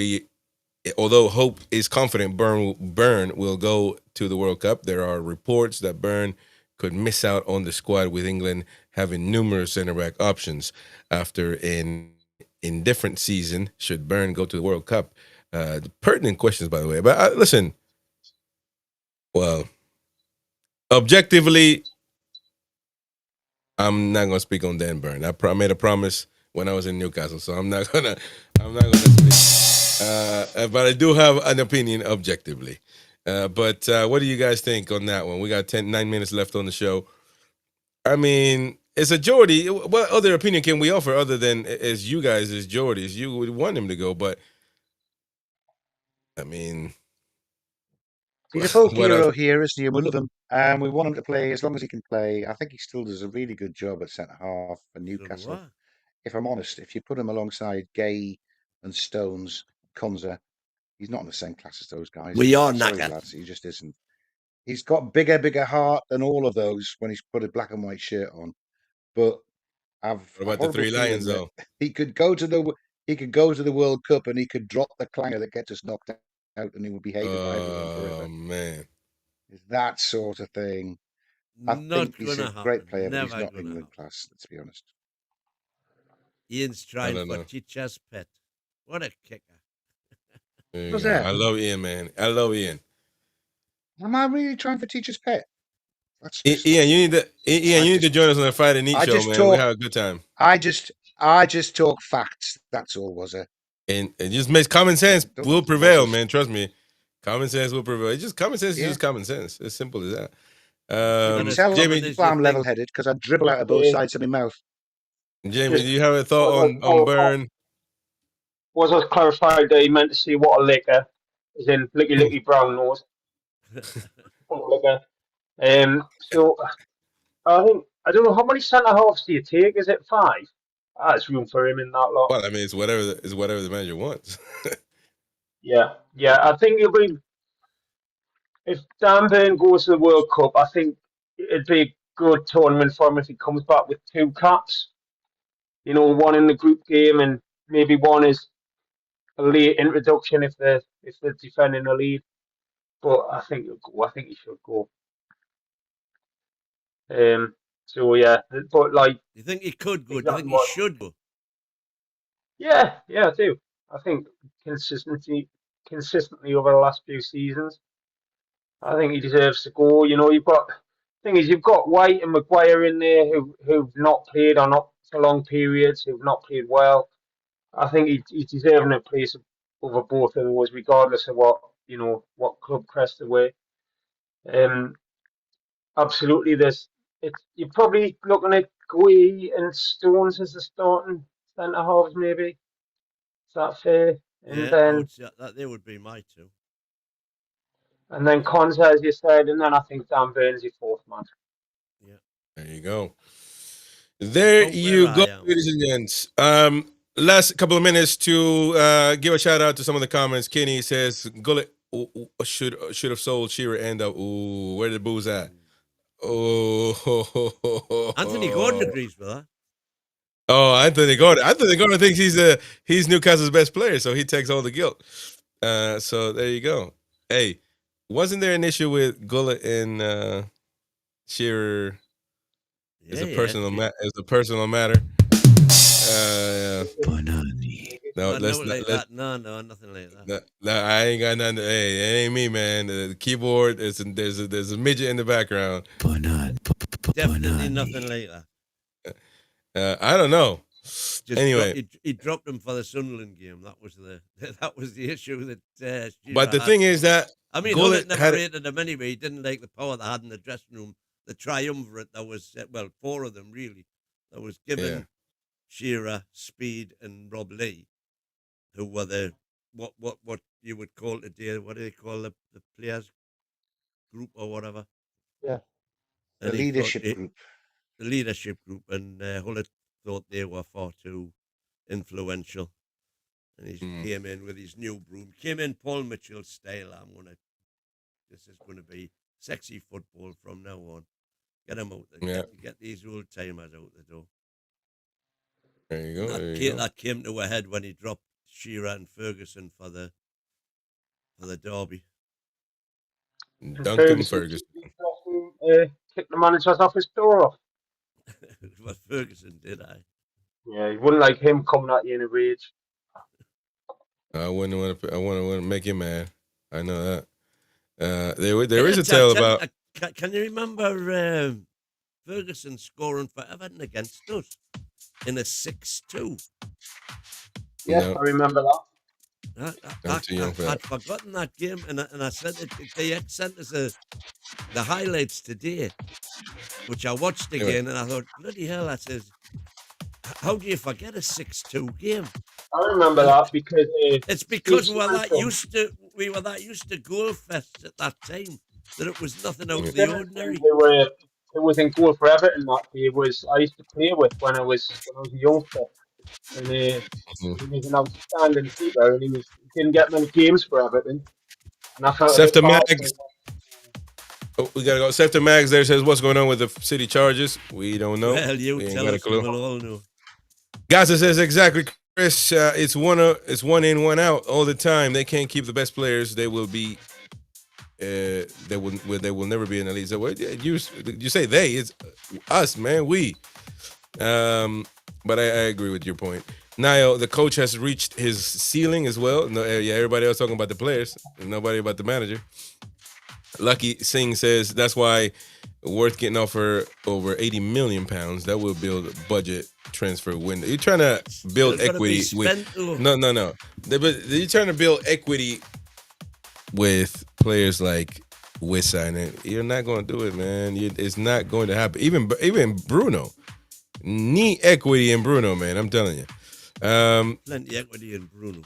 Hope is confident Burn will go to the World Cup, there are reports that Burn could miss out on the squad, with England having numerous centre back options after an indifferent season should Burn go to the World Cup. Pertinent questions, by the way. But listen, well, objectively, I'm not gonna speak on Dan Burn. I made a promise when I was in Newcastle, so I'm not gonna speak. But I do have an opinion objectively. But what do you guys think on that one? We got 9 minutes left on the show. I mean, it's a Geordie. What other opinion can we offer other than as you guys as Geordies? You would want him to go, but I mean, he's a folk hero here, isn't he? We love him. We want him to play as long as he can play. I think he still does a really good job at centre half for Newcastle. If I'm honest, if you put him alongside Gay and Stones, Konza, he's not in the same class as those guys. We are sorry, lads, he just isn't. He's got bigger heart than all of those when he's put a black and white shirt on. But what about the Three Lions though? He could go to the World Cup and he could drop the clanger that gets us knocked out, and he would be hated by everyone forever. Oh man, it's that sort of thing. I think he's a great player, but he's not England class. Let's be honest. Ian's trying for Chicha's pet. What a kicker! What's that? I love Ian, man. I love Ian. Am I really trying for Teacher's pet? Ian, you need to join us on the Friday Night Show, man. We have a good time. I just talk facts. That's all, was it? And it just makes common sense will prevail, man. Trust me, common sense will prevail. It's just common sense. Is just common sense. It's simple as that. Jamie, I'm level-headed because I dribble out of both sides of my mouth. Jamie, do you have a thought on Burn? Was I clarified that he meant to see what a liquor, as in licky brown nose. So I don't know how many centre halves do you take? Is it 5? That's room for him in that lot. Well, I mean, it's whatever the manager wants. Yeah. I think it'll be, if Dan Burn goes to the World Cup, I think it'd be a good tournament for him if he comes back with 2 caps. You know, one in the group game and maybe one is a late introduction if they're defending the lead. But I think he'll go. I think he should go. So yeah, but like, you think he could go? Do you think he should go? Yeah, I do. I think consistently over the last few seasons, I think he deserves to go. You know, you've got White and Maguire in there who've not played or not for long periods, who've not played well. I think he's deserving a place over both of those, regardless of what club crest they wear. Absolutely, you're probably looking at Guy and Stones as the starting centre halves, maybe. Is that fair? And then that would be my 2. And then Konza, as you said, and then I think Dan Burns your 4th man. Yeah, there you go. There you go, ladies and gents. Last couple of minutes to give a shout out to some of the comments. Kenny says Gullit should have sold Shearer and where the booze at? Oh, Anthony Gordon agrees with that. Oh, Anthony Gordon. Anthony Gordon thinks he's Newcastle's best player, so he takes all the guilt. So there you go. Hey, wasn't there an issue with Gullit and Shearer? It's a personal matter. It's a personal matter. No, nothing like that. No, I ain't got nothing. Hey, it ain't me, man. The keyboard is there's a midget in the background. Definitely nothing like that. I don't know. Anyway, he dropped him for the Sunderland game. That was the issue that. But the thing is that Gullit never rated him anyway. He didn't like the power they had in the dressing room. The triumvirate that was 4 of them really. That was given Shearer, Speed, and Rob Lee, who were the what you would call today. What do they call the players group or whatever? Yeah, the leadership group. The leadership group, and Gullit thought they were far too influential, and he came in with his new broom. Came in Paul Mitchell style. This is going to be sexy football from now on. Get them out there. Get these old timers out the door. There you go. That came to a head when he dropped Shearer and Ferguson for the derby. Duncan Ferguson. Kicked the manager's office door off. Well, Ferguson did, Yeah, he wouldn't like him coming at you in a rage. I wouldn't want to make him mad. I know that. There is a tale about. Can you remember Ferguson scoring for Everton against us in a 6-2? Yes, I remember that. I'd forgotten that game, and I said they sent us the highlights today, which I watched again, and I thought, bloody hell! I says, how do you forget a 6-2 game? I remember that because it's because we were that used to goal fest at that time that it was nothing out of the ordinary. It was in goal for Everton that day. I used to play with when I was a youngster, and he was an outstanding keeper, and he didn't get many games for Everton. And I felt Mags. Oh, we gotta go. Sefton Mags there says, "What's going on with the city charges? We don't know. Well, you tell us. We'll all know." Gaza says exactly, Chris. It's one in, one out all the time. They can't keep the best players. They will be. They will never be in the league. So you say they? It's us, man. We. But I agree with your point. Niall, the coach has reached his ceiling as well. No, everybody else talking about the players, nobody about the manager. Lucky Singh says that's why Worth getting offered over £80 million. That will build a budget transfer window. You're trying to build equity with no. You're trying to build equity with players like Wissa, and you're not going to do it, man. It's not going to happen. Even Bruno, need equity in Bruno, man. I'm telling you. Plenty equity in Bruno.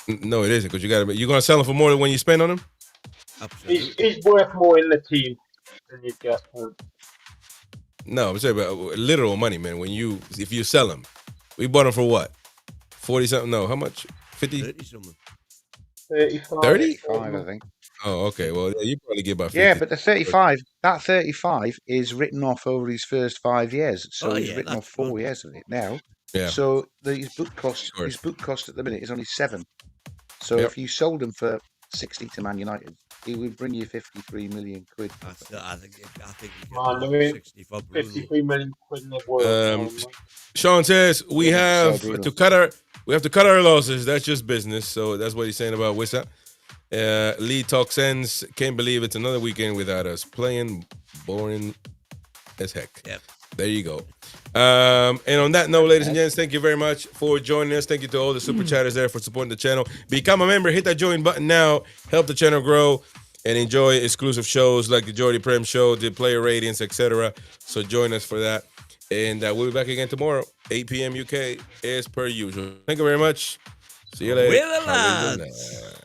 No, it isn't, because you're going to sell him for more than when you spend on him. He's worth more in the team than you get for him. No, I'm saying about literal money, man. If you sell him, we bought him for what? 40 something? No, how much? 50? 30 something. 35. 35, I think. Oh, okay. Well, you probably get about 50. Yeah, but the 35, that 35 is written off over his first 5 years. So he's written off 4 years of it now. Yeah. So his book cost at the minute is only 7. So if you sold him for 60 to Man United, he would bring you 53 million quid. I think you get 60 for 53 million quid in the world. Sean says we have to cut our losses. That's just business. So that's what he's saying about Wissa. Lee Toxens, can't believe it's another weekend without us playing. Boring as heck. Yep. There you go. And on that note, ladies and gents, thank you very much for joining us. Thank you to all the super chatters there for supporting the channel. Become a member. Hit that join button now. Help the channel grow and enjoy exclusive shows like the Jordy Prem Show, the player ratings, etc. So join us for that. And we'll be back again tomorrow, 8 p.m. UK, as per usual. Thank you very much. See you later. We're the lads.